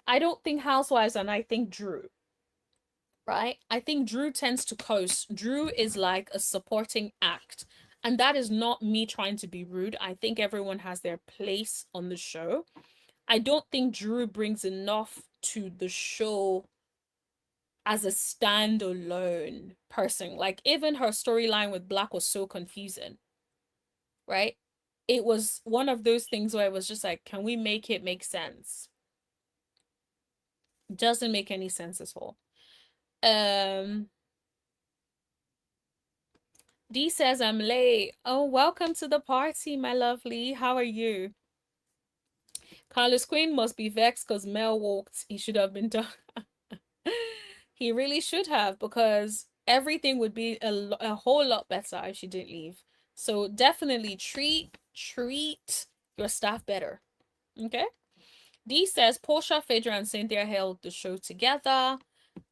Housewives, and I think Drew, right? I think Drew tends to coast. Drew is like a supporting act. And that is not me trying to be rude. I think everyone has their place on the show. I don't think Drew brings enough to the show as a standalone person. Like, even her storyline with Black was so confusing, right? It was one of those things where it was just like, can we make it make sense? Doesn't make any sense at all. D says I'm late. Oh, welcome to the party, my lovely. How are you? Carlos Queen must be vexed because Mel walked. He should have been done. He really should have, because everything would be a whole lot better if she didn't leave. So definitely treat your staff better. Okay? D says Porsha, Phaedra, and Cynthia held the show together.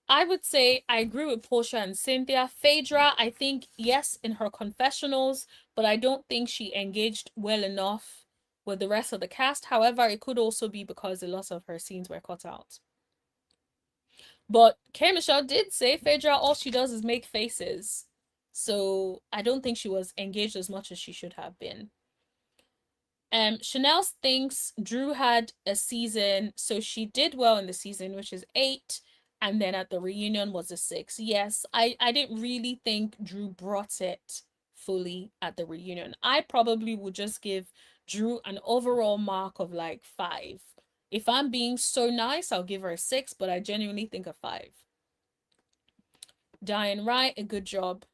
I would say I agree with Porsha and Cynthia. Phaedra, I think, yes, in her confessionals, but I don't think she engaged well enough with the rest of the cast. However, it could also be because a lot of her scenes were cut out. But K. Michelle did say Phaedra, all she does is make faces. So I don't think she was engaged as much as she should have been. Chanel thinks Drew had a season, so she did well in the season, which is 8. And then at the reunion was a 6. Yes, I didn't really think Drew brought it fully at the reunion. I probably would just give Drew an overall mark of like 5. If I'm being so nice, I'll give her a 6, but I genuinely think a 5. Diane Wright, a good job.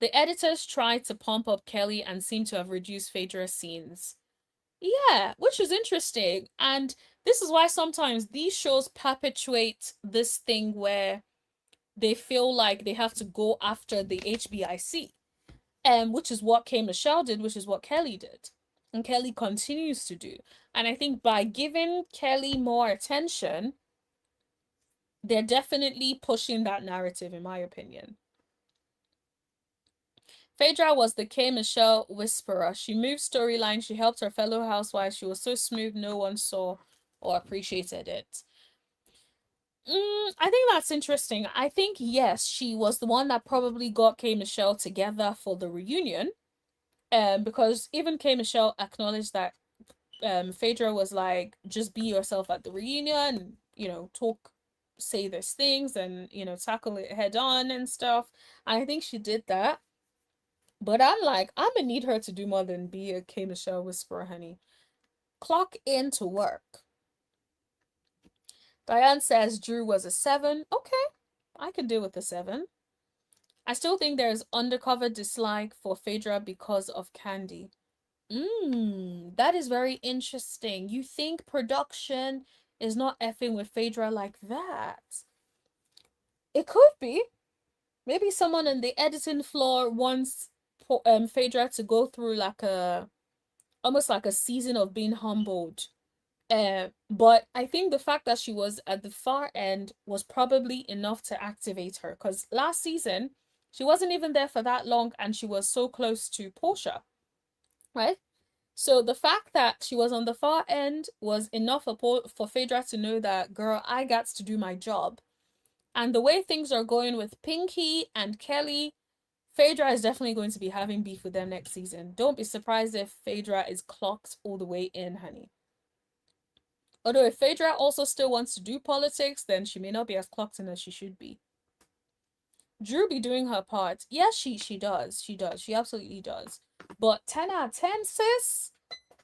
The editors tried to pump up Kelly and seem to have reduced Phaedra's scenes. Yeah, which is interesting. And this is why sometimes these shows perpetuate this thing where they feel like they have to go after the HBIC. Which is what K. Michelle did, which is what Kelly did. And Kelly continues to do. And I think by giving Kelly more attention, they're definitely pushing that narrative, in my opinion. Phaedra was the K Michelle whisperer. She moved storyline. She helped her fellow housewives. She was so smooth, no one saw or appreciated it. I think that's interesting. I think, yes, she was the one that probably got K Michelle together for the reunion. Because even K Michelle acknowledged that Phaedra was like, just be yourself at the reunion, talk, say these things, and tackle it head on and stuff. I think she did that. But I'm like, I'm gonna need her to do more than be a K Michelle whisperer, honey. Clock in to work. Diane says Drew was a 7. Okay, I can deal with a 7. I still think there's undercover dislike for Phaedra because of Candy. That is very interesting. You think production is not effing with Phaedra like that? It could be. Maybe someone on the editing floor wants Phaedra to go through like almost like a season of being humbled. But I think the fact that she was at the far end was probably enough to activate her. Because last season, she wasn't even there for that long and she was so close to Porsha, right? So the fact that she was on the far end was enough for Phaedra to know that, girl, I got to do my job. And the way things are going with Pinky and Kelly, Phaedra is definitely going to be having beef with them next season. Don't be surprised if Phaedra is clocked all the way in, honey. Although if Phaedra also still wants to do politics, then she may not be as clocked in as she should be. Drew be doing her part. Yes, she does. She does. She absolutely does. But 10 out of 10, sis,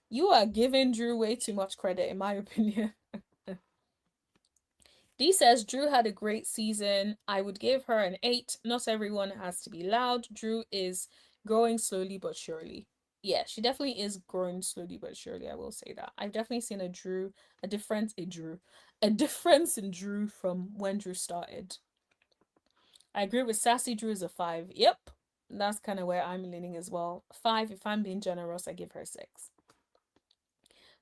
you are giving Drew way too much credit, in my opinion. D says Drew had a great season. I would give her an 8. Not everyone has to be loud. Drew is growing slowly but surely. Yeah, she definitely is growing slowly but surely. I will say that. I've definitely seen a difference in Drew from when Drew started. I agree with Sassy. Drew is a 5. Yep, that's kind of where I'm leaning as well. 5, if I'm being generous, I give her 6.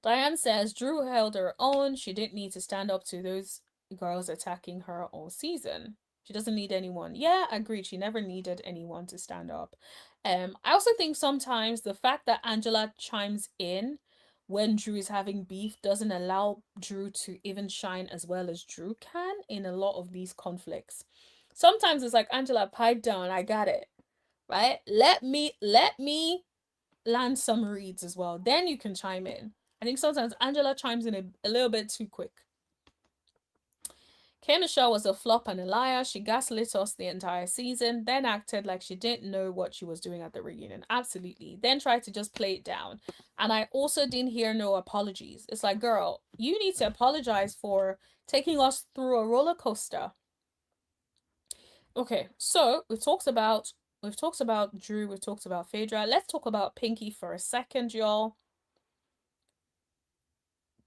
Diane says Drew held her own. She didn't need to stand up to those girls attacking her all season. She doesn't need anyone. Yeah, agreed. She never needed anyone to stand up. I also think sometimes the fact that Angela chimes in when Drew is having beef doesn't allow Drew to even shine as well as Drew can in a lot of these conflicts. Sometimes it's like, Angela, pipe down, I got it. Right? Let me land some reads as well. Then you can chime in. I think sometimes Angela chimes in a little bit too quick. K Michelle was a flop and a liar. She gaslit us the entire season, then acted like she didn't know what she was doing at the reunion. Absolutely. Then tried to just play it down. And I also didn't hear no apologies. It's like, girl, you need to apologize for taking us through a roller coaster. Okay, so we've talked about Drew, we've talked about Phaedra. Let's talk about Pinky for a second, y'all.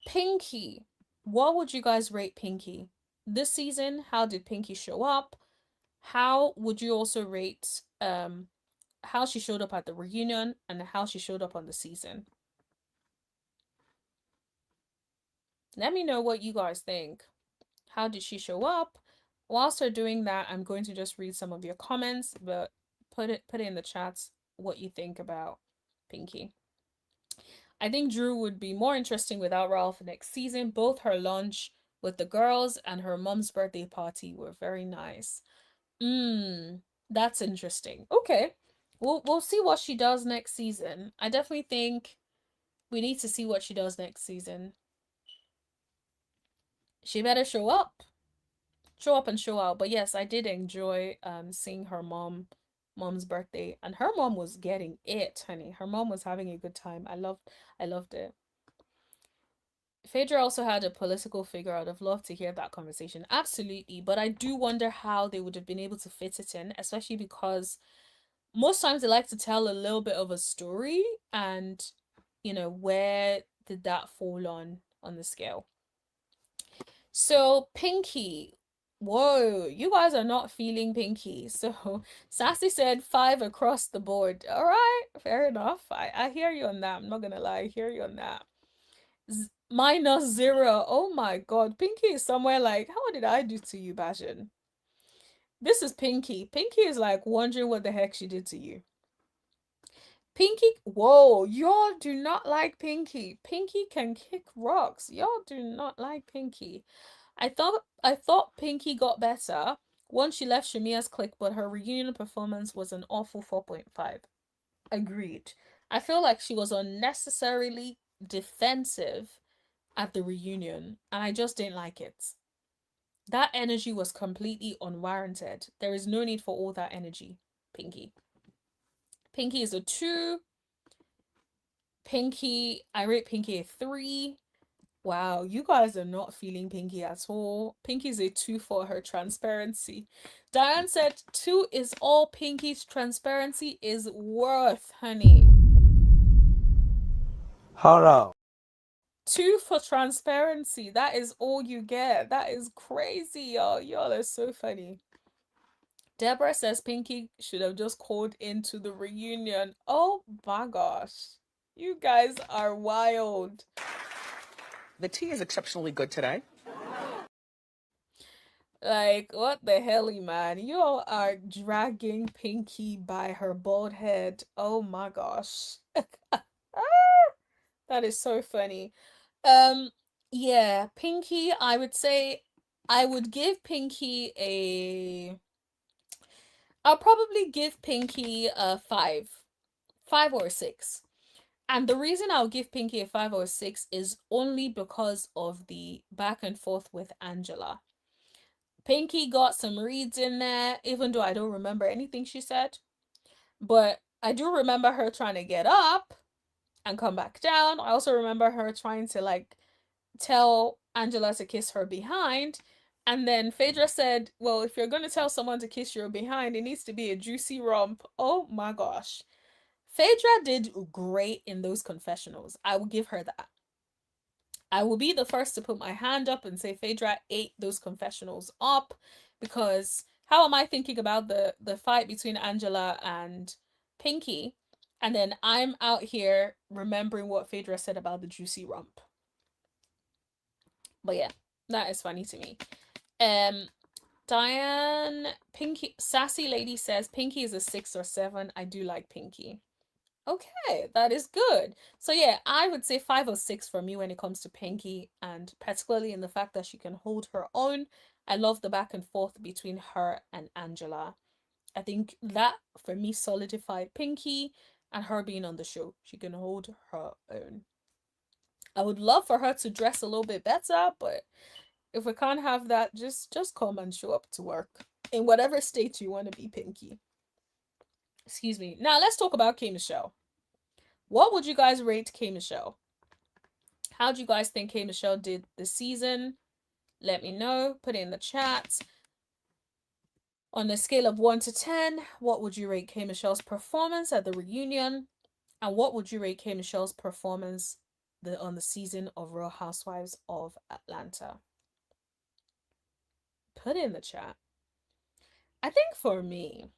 Pinky. What would you guys rate Pinky? This season, how did Pinky show up? How would you also rate how she showed up at the reunion and how she showed up on the season? Let me know what you guys think. How did she show up? Whilst we're doing that, I'm going to just read some of your comments, but put it in the chats what you think about Pinky. I think Drew would be more interesting without Ralph next season. Both her lunch with the girls and her mom's birthday party were very nice. That's interesting. Okay. We'll see what she does next season. I definitely think we need to see what she does next season. She better show up. Show up and show out. But yes, I did enjoy seeing her mom's birthday, and her mom was getting it, honey. Her mom was having a good time. I loved it. Phaedra also had a political figure. I'd have loved to hear that conversation. Absolutely. But I do wonder how they would have been able to fit it in, especially because most times they like to tell a little bit of a story, and where did that fall on the scale? So Pinky, whoa, you guys are not feeling Pinky. So Sassy said 5 across the board. All right, fair enough. I hear you on that. I'm not gonna lie, I hear you on that. -0. Oh my god, Pinky is somewhere like, how did I do to you, Bashan? This is Pinky. Pinky is like wondering what the heck she did to you. Pinky, whoa, y'all do not like Pinky. Pinky can kick rocks. Y'all do not like Pinky. I thought Pinky got better once she left Shamea's clique, but her reunion performance was an awful 4.5. Agreed. I feel like she was unnecessarily defensive at the reunion, and I just didn't like it. That energy was completely unwarranted. There is no need for all that energy, Pinky. Pinky is a 2. I rate Pinky a 3. Wow, you guys are not feeling Pinky at all. Pinky's a 2 for her transparency. Diane said 2 is all Pinky's transparency is worth, honey. Hold on. 2 for transparency. That is all you get. That is crazy, y'all. Y'all are so funny. Deborah says Pinky should have just called into the reunion. Oh my gosh. You guys are wild. The tea is exceptionally good today. Like, what the hell, man? You all are dragging Pinky by her bald head. Oh my gosh. That is so funny. Yeah, Pinky, I would say I would give Pinky a I'll probably give Pinky a 5. 5 or 6. And the reason I'll give Pinky a 5 or 6 is only because of the back and forth with Angela. Pinky got some reads in there, even though I don't remember anything she said. But I do remember her trying to get up and come back down. I also remember her trying to like tell Angela to kiss her behind. And then Phaedra said, well, if you're going to tell someone to kiss your behind, it needs to be a juicy romp. Oh my gosh. Phaedra did great in those confessionals. I will give her that. I will be the first to put my hand up and say Phaedra ate those confessionals up, because how am I thinking about the fight between Angela and Pinky, and then I'm out here remembering what Phaedra said about the juicy rump. But yeah, that is funny to me. Diane, Pinky, Sassy Lady says Pinky is a 6 or 7. I do like Pinky. Okay, that is good. So yeah, I would say 5 or 6 for me when it comes to Pinky, and particularly in the fact that she can hold her own. I love the back and forth between her and Angela. I think that for me solidified Pinky and her being on the show. She can hold her own. I would love for her to dress a little bit better, but if we can't have that, just come and show up to work in whatever state you want to be, Pinky. Excuse me. Now let's talk about K Michelle. What would you guys rate K Michelle? How do you guys think K Michelle did this season? Let me know. Put it in the chat. On a scale of 1 to 10, what would you rate K Michelle's performance at the reunion? And what would you rate K Michelle's performance on the season of Real Housewives of Atlanta? Put it in the chat. I think for me,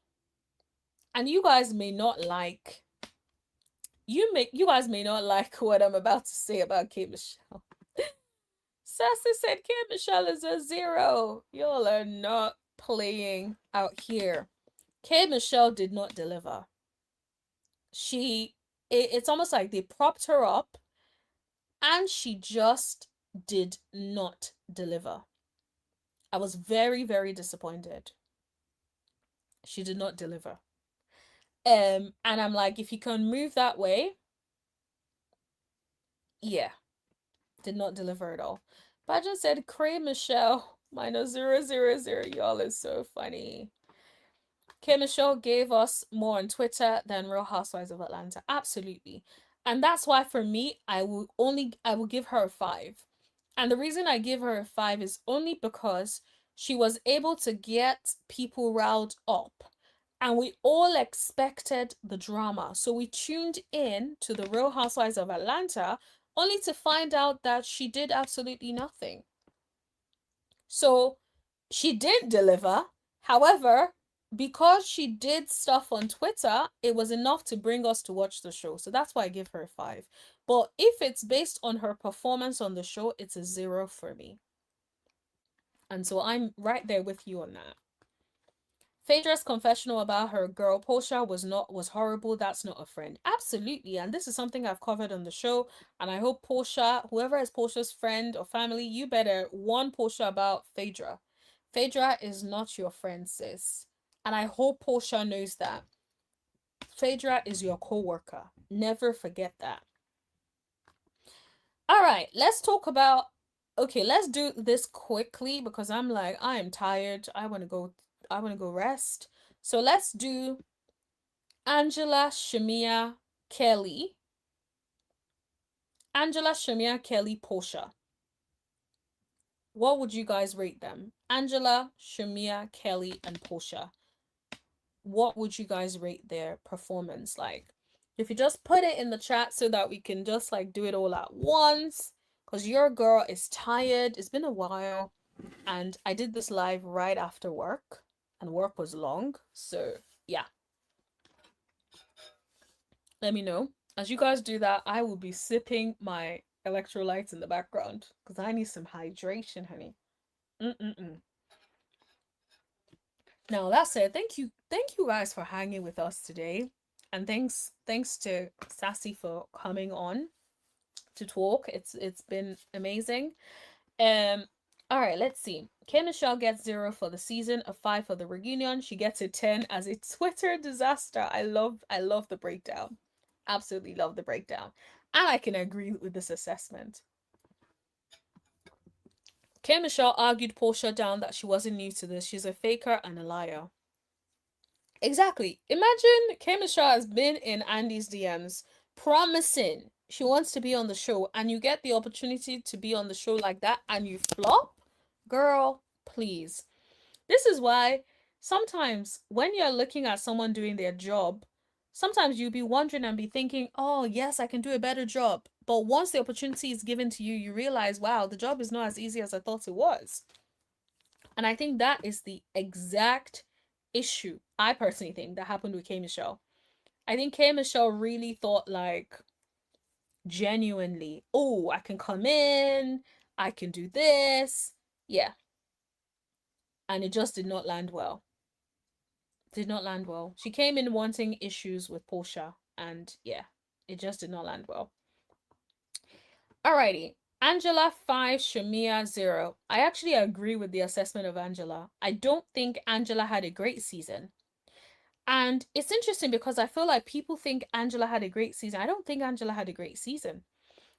and you guys may not like what I'm about to say about K Michelle. Sassy said K Michelle is a 0. Y'all are not playing out here. K Michelle did not deliver. It's almost like they propped her up and she just did not deliver. I was very, very disappointed. She did not deliver. And I'm like, if you can move that way, yeah, did not deliver at all. Pageant said, K Michelle -000. Y'all is so funny. K Michelle gave us more on Twitter than Real Housewives of Atlanta. Absolutely. And that's why for me, I will give her a 5. And the reason I give her a 5 is only because she was able to get people riled up. And we all expected the drama. So we tuned in to the Real Housewives of Atlanta only to find out that she did absolutely nothing. So she did deliver. However, because she did stuff on Twitter, it was enough to bring us to watch the show. So that's why I give her a 5. But if it's based on her performance on the show, it's a 0 for me. And so I'm right there with you on that. Phaedra's confessional about her girl Porsha was horrible. That's not a friend. Absolutely. And this is something I've covered on the show. And I hope Porsha, whoever is Porsha's friend or family, you better warn Porsha about Phaedra. Phaedra is not your friend, sis. And I hope Porsha knows that. Phaedra is your co-worker. Never forget that. All right, let's talk about, okay, let's do this quickly because I am tired. I want to go rest. So let's do Angela, Shamea, Kelly. Angela, Shamea, Kelly, Porsha. What would you guys rate them? Angela, Shamea, Kelly, and Porsha. What would you guys rate their performance like? If you just put it in the chat so that we can just like do it all at once. Because your girl is tired. It's been a while. And I did this live right after work. And work was long. So, yeah. Let me know. As you guys do that, I will be sipping my electrolytes in the background. Because I need some hydration, honey. Now, that said, thank you guys for hanging with us today. And thanks to Sassy for coming on to talk. It's been amazing. All right, let's see. K Michelle gets 0 for the season, a 5 for the reunion. She gets a 10 as a Twitter disaster. I love the breakdown. Absolutely love the breakdown. And I can agree with this assessment. K Michelle argued Porsha down that she wasn't new to this. She's a faker and a liar. Exactly. Imagine K Michelle has been in Andy's DMs promising she wants to be on the show, and you get the opportunity to be on the show like that and you flop. Girl, please. This is why sometimes when you're looking at someone doing their job, sometimes you'll be wondering and be thinking, oh yes, I can do a better job. But once the opportunity is given to you, you realize, wow, the job is not as easy as I thought it was. And I think that is the exact issue, I personally think, that happened with K Michelle. I think K Michelle really thought, like, genuinely, oh, I can come in, I can do this. Yeah. And it just did not land well. Did not land well. She came in wanting issues with Porsha, and yeah, it just did not land well. Alrighty. Angela 5, Shamea 0. I actually agree with the assessment of Angela. I don't think Angela had a great season. And it's interesting because I feel like people think Angela had a great season. I don't think Angela had a great season.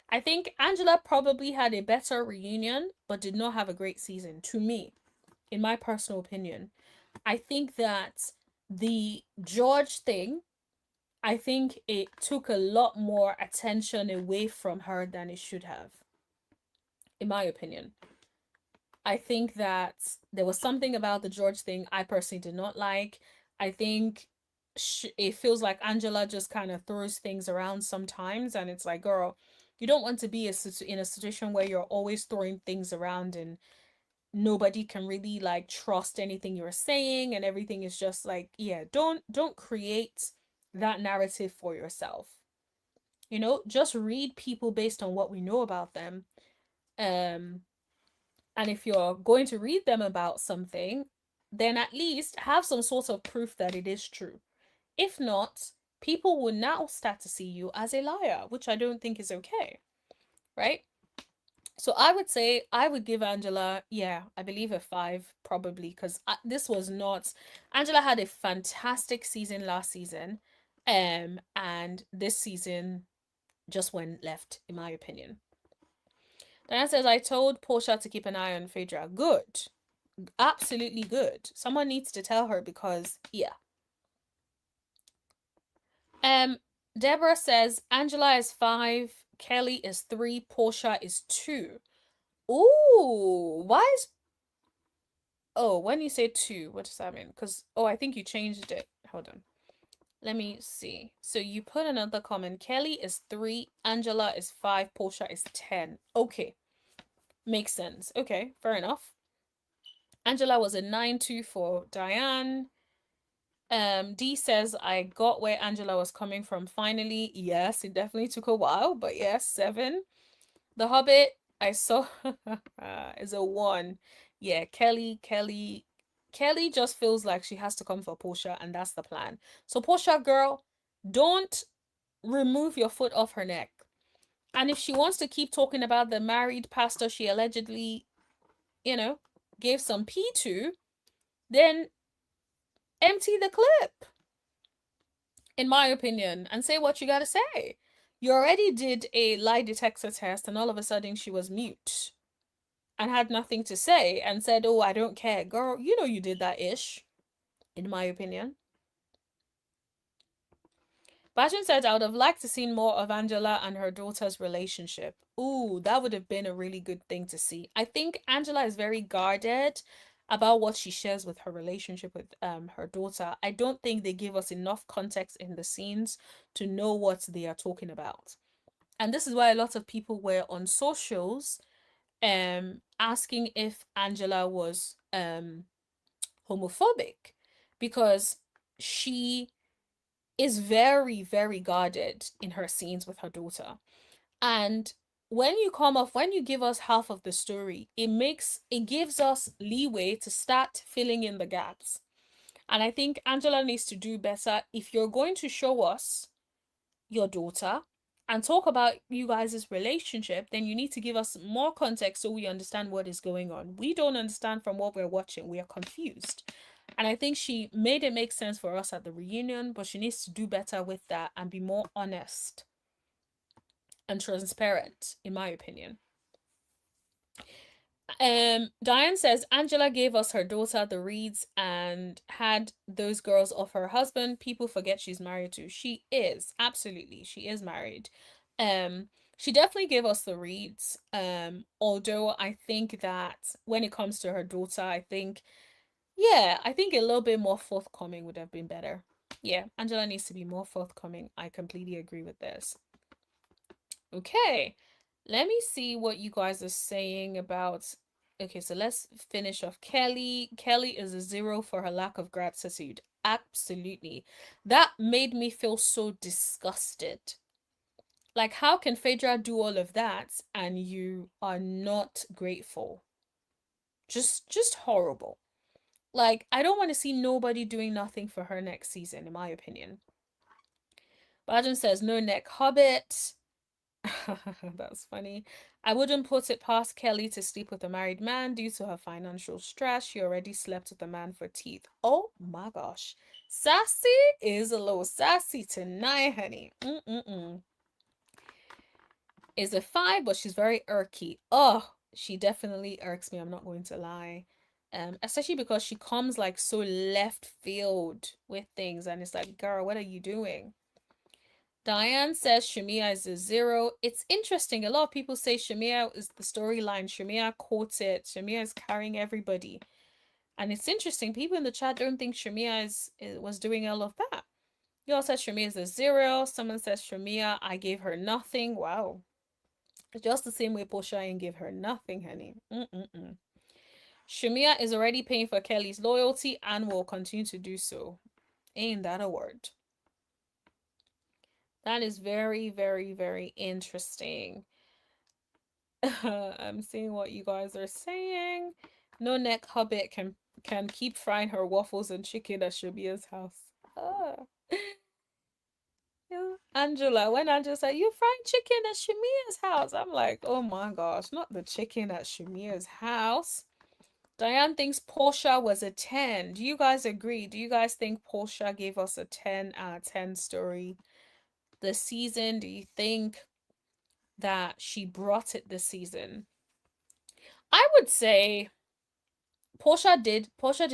I think Angela probably had a better reunion, but did not have a great season, to me, in my personal opinion. I think that the George thing, I think it took a lot more attention away from her than it should have, in my opinion. I think that there was something about the George thing I personally did not like. I think it feels like Angela just kind of throws things around sometimes, and it's like, girl, you don't want to be in a situation where you're always throwing things around and nobody can really like trust anything you're saying, and everything is just like, yeah, don't create that narrative for yourself. You know, just read people based on what we know about them. And if you're going to read them about something, then at least have some sort of proof that it is true. If not, people will now start to see you as a liar, which I don't think is okay, right? So I would say I would give Angela, yeah, I believe a 5 probably, because this was not, Angela had a fantastic season last season, and this season just went left, in my opinion. Diana says, I told Porsha to keep an eye on Phaedra. Good. Absolutely good. Someone needs to tell her because, yeah. Deborah says, Angela is 5, Kelly is 3, Porsha is 2. Ooh, why is... Oh, when you say 2, what does that mean? Because, oh, I think you changed it. Hold on. Let me see. So you put another comment. Kelly is 3, Angela is 5, Porsha is 10. Okay. Makes sense. Okay, fair enough. Angela was a 9-2 for Diane. D says, I got where Angela was coming from finally. Yes, it definitely took a while, but yes, 7. The Hobbit, I saw is a 1. Yeah, Kelly Kelly just feels like she has to come for Porsha, and that's the plan. So Porsha girl, don't remove your foot off her neck. And if she wants to keep talking about the married pastor she allegedly, gave some pee to, then empty the clip, in my opinion, and say what you gotta say. You already did a lie detector test, and all of a sudden she was mute and had nothing to say and said, "Oh, I don't care." Girl, you know you did that ish, in my opinion. Bajin said, I would have liked to see more of Angela and her daughter's relationship. Ooh, that would have been a really good thing to see. I think Angela is very guarded about what she shares with her relationship with her daughter. I don't think they give us enough context in the scenes to know what they are talking about. And this is why a lot of people were on socials asking if Angela was homophobic, because she is very, very guarded in her scenes with her daughter. And when you give us half of the story, it gives us leeway to start filling in the gaps. And I think Angela needs to do better. If you're going to show us your daughter and talk about you guys' relationship, then you need to give us more context so we understand what is going on. We don't understand from what we're watching. We are confused. And I think she made it make sense for us at the reunion, but she needs to do better with that and be more honest and transparent, in my opinion. Diane says Angela gave us her daughter the reads and had those girls off her husband. People forget she's married to. She is, absolutely, she is married. She definitely gave us the reads. Although I think that when it comes to her daughter, I think a little bit more forthcoming would have been better. Yeah, Angela needs to be more forthcoming. I completely agree with this. Okay, let me see what you guys are saying about. Okay, so let's finish off Kelly. Kelly is a 0 for her lack of gratitude. Absolutely. That made me feel so disgusted. Like, how can Phaedra do all of that and you are not grateful? Just horrible. Like, I don't want to see nobody doing nothing for her next season, in my opinion. Baden says, no neck hobbit. That's funny. I wouldn't put it past Kelly to sleep with a married man due to her financial stress. She already slept with a man for teeth. Oh my gosh. Sassy is a little sassy tonight, honey. Is a 5, but she's very irky. Oh, she definitely irks me. I'm not going to lie. Especially because she comes like so left field with things, and it's like, girl, what are you doing? Diane says Shamea is a 0. It's interesting. A lot of people say Shamea is the storyline. Shamea caught it. Shamea is carrying everybody. And it's interesting. People in the chat don't think Shamea was doing all of that. Y'all said Shamea is a 0. Someone says Shamea, I gave her nothing. Wow. Just the same way Porsha ain't give her nothing, honey. Shamea is already paying for Kelly's loyalty and will continue to do so. Ain't that a word? That is very, very, very interesting. I'm seeing what you guys are saying. No neck hobbit can keep frying her waffles and chicken at Shabia's house. Yeah. Angela, when Angela said, you frying chicken at Shamia's house, I'm like, oh my gosh, not the chicken at Shamia's house. Diane thinks Porsha was a 10. Do you guys agree? Do you guys think Porsha gave us a 10 out of 10 story this season? Do you think that she brought it this season? I would say Porsha did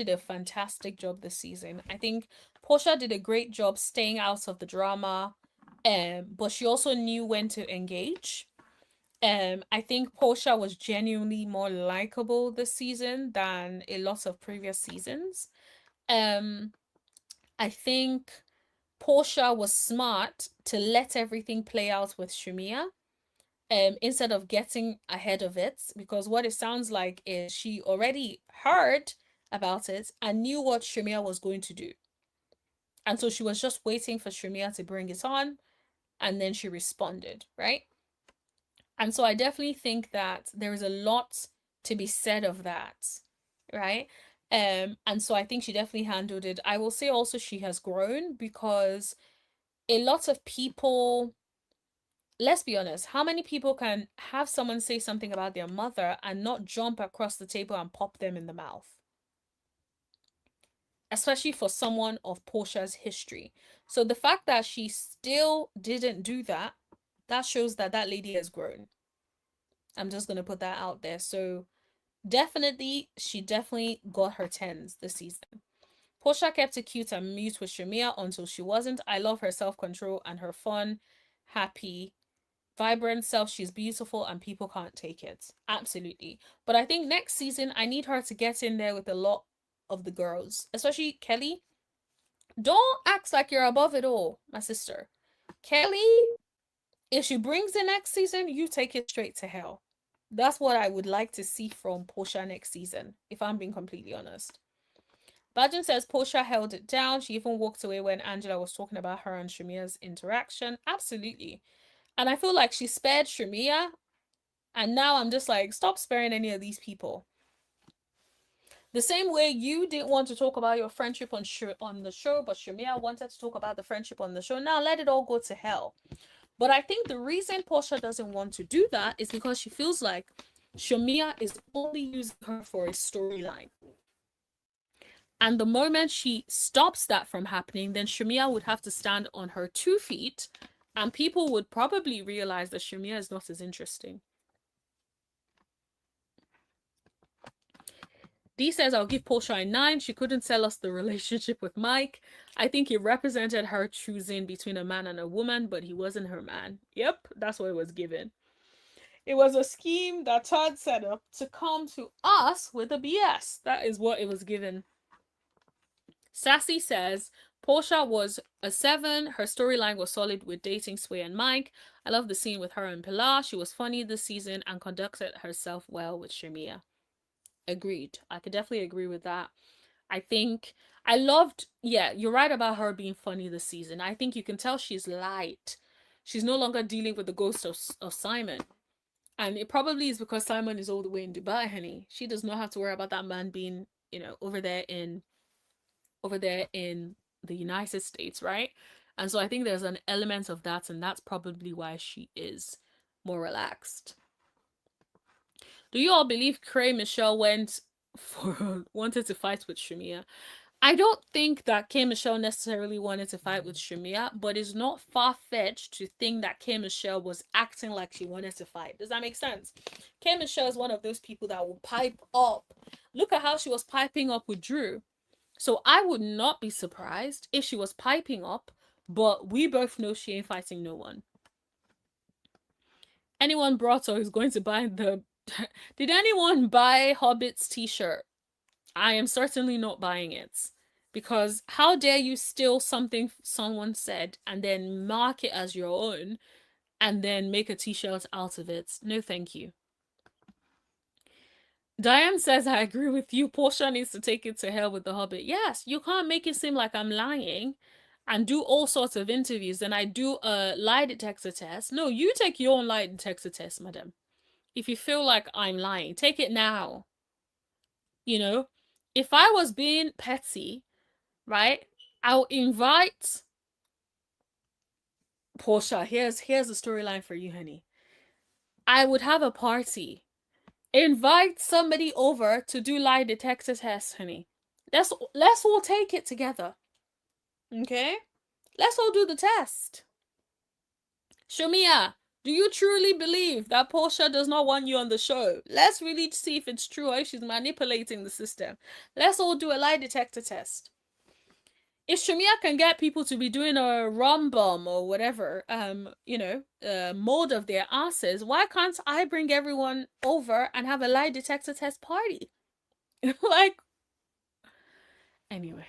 a fantastic job this season. I think Porsha did a great job staying out of the drama, but she also knew when to engage. I think Porsha was genuinely more likable this season than a lot of previous seasons. I think Porsha was smart to let everything play out with Shamea, instead of getting ahead of it, because what it sounds like is she already heard about it and knew what Shamea was going to do. And so she was just waiting for Shamea to bring it on, and then she responded, right? And so I definitely think that there is a lot to be said of that, right? And so I think she definitely handled it. I will say also she has grown because a lot of people, let's be honest, how many people can have someone say something about their mother and not jump across the table and pop them in the mouth? Especially for someone of Porsha's history. So the fact that she still didn't do that, that shows that that lady has grown. I'm just going to put that out there. So definitely, she definitely got her tens this season. Porsha kept it cute and mute with Shamea until she wasn't. I love her self-control and her fun, happy, vibrant self. She's beautiful and people can't take it. Absolutely. But I think next season, I need her to get in there with a lot of the girls, especially Kelly. Don't act like you're above it all, my sister. Kelly, if she brings the next season, you take it straight to hell. That's what I would like to see from Porsha next season, if I'm being completely honest. Badgen says Porsha held it down. She even walked away when Angela was talking about her and Shamea's interaction. Absolutely. And I feel like she spared Shamea. And now I'm just like, stop sparing any of these people. The same way you didn't want to talk about your friendship on the show, but Shamea wanted to talk about the friendship on the show. Now let it all go to hell. But I think the reason Porsha doesn't want to do that is because she feels like Shamea is only using her for a storyline. And the moment she stops that from happening, then Shamea would have to stand on her 2 feet, and people would probably realize that Shamea is not as interesting. Dee says, I'll give Porsha a 9. She couldn't sell us the relationship with Mike. I think it represented her choosing between a man and a woman, but he wasn't her man. Yep, that's what it was given. It was a scheme that Todd set up to come to us with a BS. That is what it was given. Sassy says, Porsha was a 7. Her storyline was solid with dating Sway and Mike. I love the scene with her and Pilar. She was funny this season and conducted herself well with Shamea. Agreed. I could definitely agree with that. I think I loved, yeah, you're right about her being funny this season. I think you can tell she's light. She's no longer dealing with the ghost of Simon. And it probably is because Simon is all the way in Dubai, honey. She does not have to worry about that man being, over there in the United States, right? And so I think there's an element of that, and that's probably why she is more relaxed. Do you all believe Cray Michelle wanted to fight with Shamea? I don't think that K Michelle necessarily wanted to fight with Shamea, but it's not far-fetched to think that K Michelle was acting like she wanted to fight. Does that make sense? K Michelle is one of those people that will pipe up. Look at how she was piping up with Drew. So I would not be surprised if she was piping up, but we both know she ain't fighting no one. Anyone brought or is going to buy the... Did anyone buy Hobbit's t-shirt? I am certainly not buying it. Because how dare you steal something someone said and then mark it as your own and then make a t-shirt out of it? No, thank you. Diane says, I agree with you. Porsha needs to take it to hell with the Hobbit. Yes, you can't make it seem like I'm lying and do all sorts of interviews and I do a lie detector test. No, you take your own lie detector test, madam. If you feel like I'm lying, take it now. If I was being petty, right, I'll invite Porsha. Here's a storyline for you, honey. I would have a party. Invite somebody over to do lie detector tests, honey. Let's all take it together. Okay? Let's all do the test. Shamea, do you truly believe that Porsha does not want you on the show? Let's really see if it's true or if she's manipulating the system. Let's all do a lie detector test. If Shamea can get people to be doing a rum bum or whatever, mold of their asses, why can't I bring everyone over and have a lie detector test party? Anyway.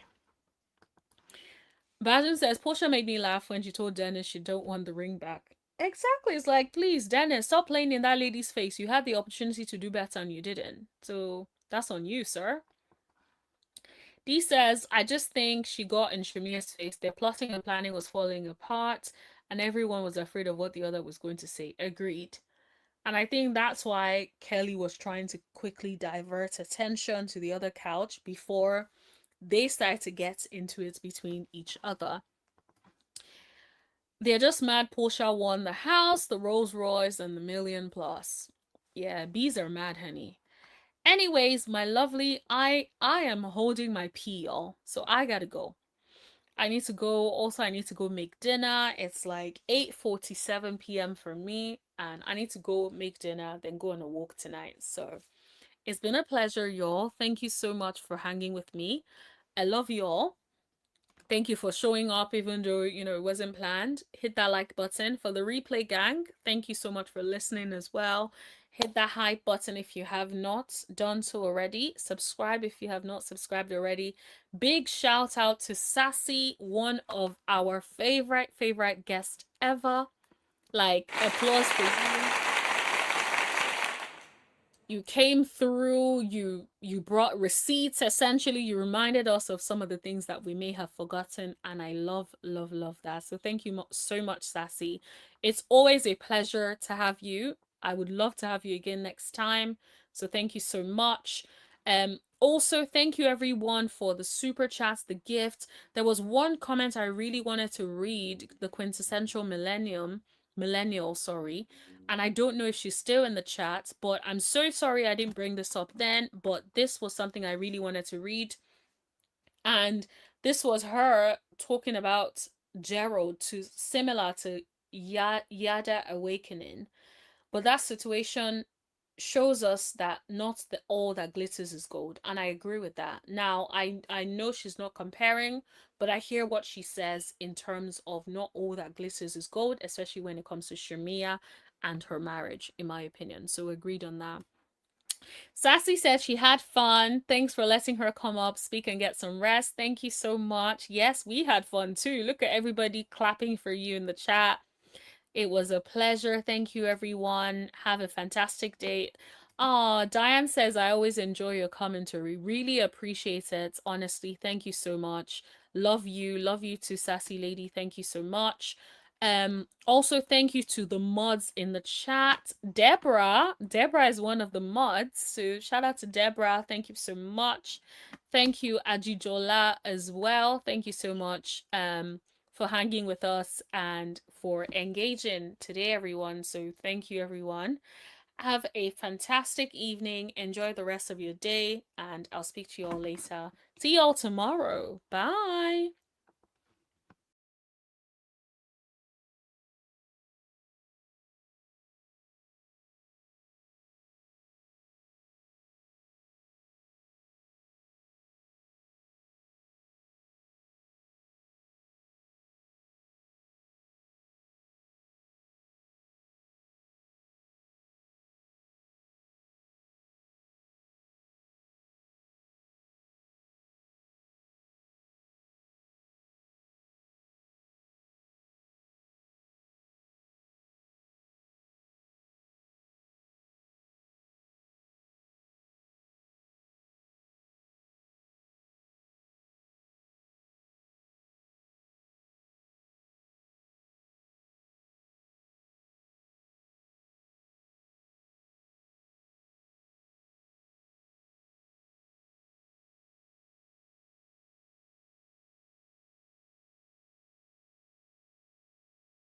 Bajan says, Porsha made me laugh when she told Dennis she don't want the ring back. Exactly. It's like, please, Dennis, stop playing in that lady's face. You had the opportunity to do better and you didn't. So that's on you, sir. Dee says, I just think she got in Shamea's face. Their plotting and planning was falling apart and everyone was afraid of what the other was going to say. Agreed. And I think that's why Kelly was trying to quickly divert attention to the other couch before they start to get into it between each other. They're just mad Porsha won the house, the Rolls Royce, and the million plus. Yeah, bees are mad, honey. Anyways, my lovely, I am holding my pee, y'all. So I gotta go. I need to go. Also, I need to go make dinner. It's like 8:47 p.m. for me, and I need to go make dinner, then go on a walk tonight. So it's been a pleasure, y'all. Thank you so much for hanging with me. I love you all. Thank you for showing up, even though, it wasn't planned. Hit that like button. For the replay gang, thank you so much for listening as well. Hit that hype button if you have not done so already. Subscribe if you have not subscribed already. Big shout out to Sassy, one of our favorite guests ever. Like, applause for you. You came through, you brought receipts. Essentially, you reminded us of some of the things that we may have forgotten, and I love that. So thank you so much, Sassy. It's always a pleasure to have you. I would love to have you again next time. So thank you so much. Also, thank you everyone for the super chats, the gift. There was one comment I really wanted to read, the quintessential millennial, sorry. And I don't know if she's still in the chat, but I'm so sorry I didn't bring this up then, but this was something I really wanted to read. And this was her talking about Gerald, similar to Yada Awakening. But that situation shows us that not all that glitters is gold, and I agree with that. Now, I know she's not comparing, but I hear what she says in terms of not all that glitters is gold, especially when it comes to Shamea and her marriage, in my opinion. So agreed on that. Sassy said she had fun. Thanks for letting her come up, speak, and get some rest. Thank you so much. Yes, we had fun too. Look at everybody clapping for you in the chat. It was a pleasure. Thank you, everyone. Have a fantastic day. Diane says, I always enjoy your commentary. Really appreciate it. Honestly, thank you so much. Love you. Love you too, Sassy Lady. Thank you so much. Also, thank you to the mods in the chat. Deborah is one of the mods. So shout out to Deborah. Thank you so much. Thank you, Ajijola, as well. Thank you so much. For hanging with us and for engaging today, everyone. So thank you, everyone. Have a fantastic evening. Enjoy the rest of your day, and I'll speak to you all later. See you all tomorrow. Bye.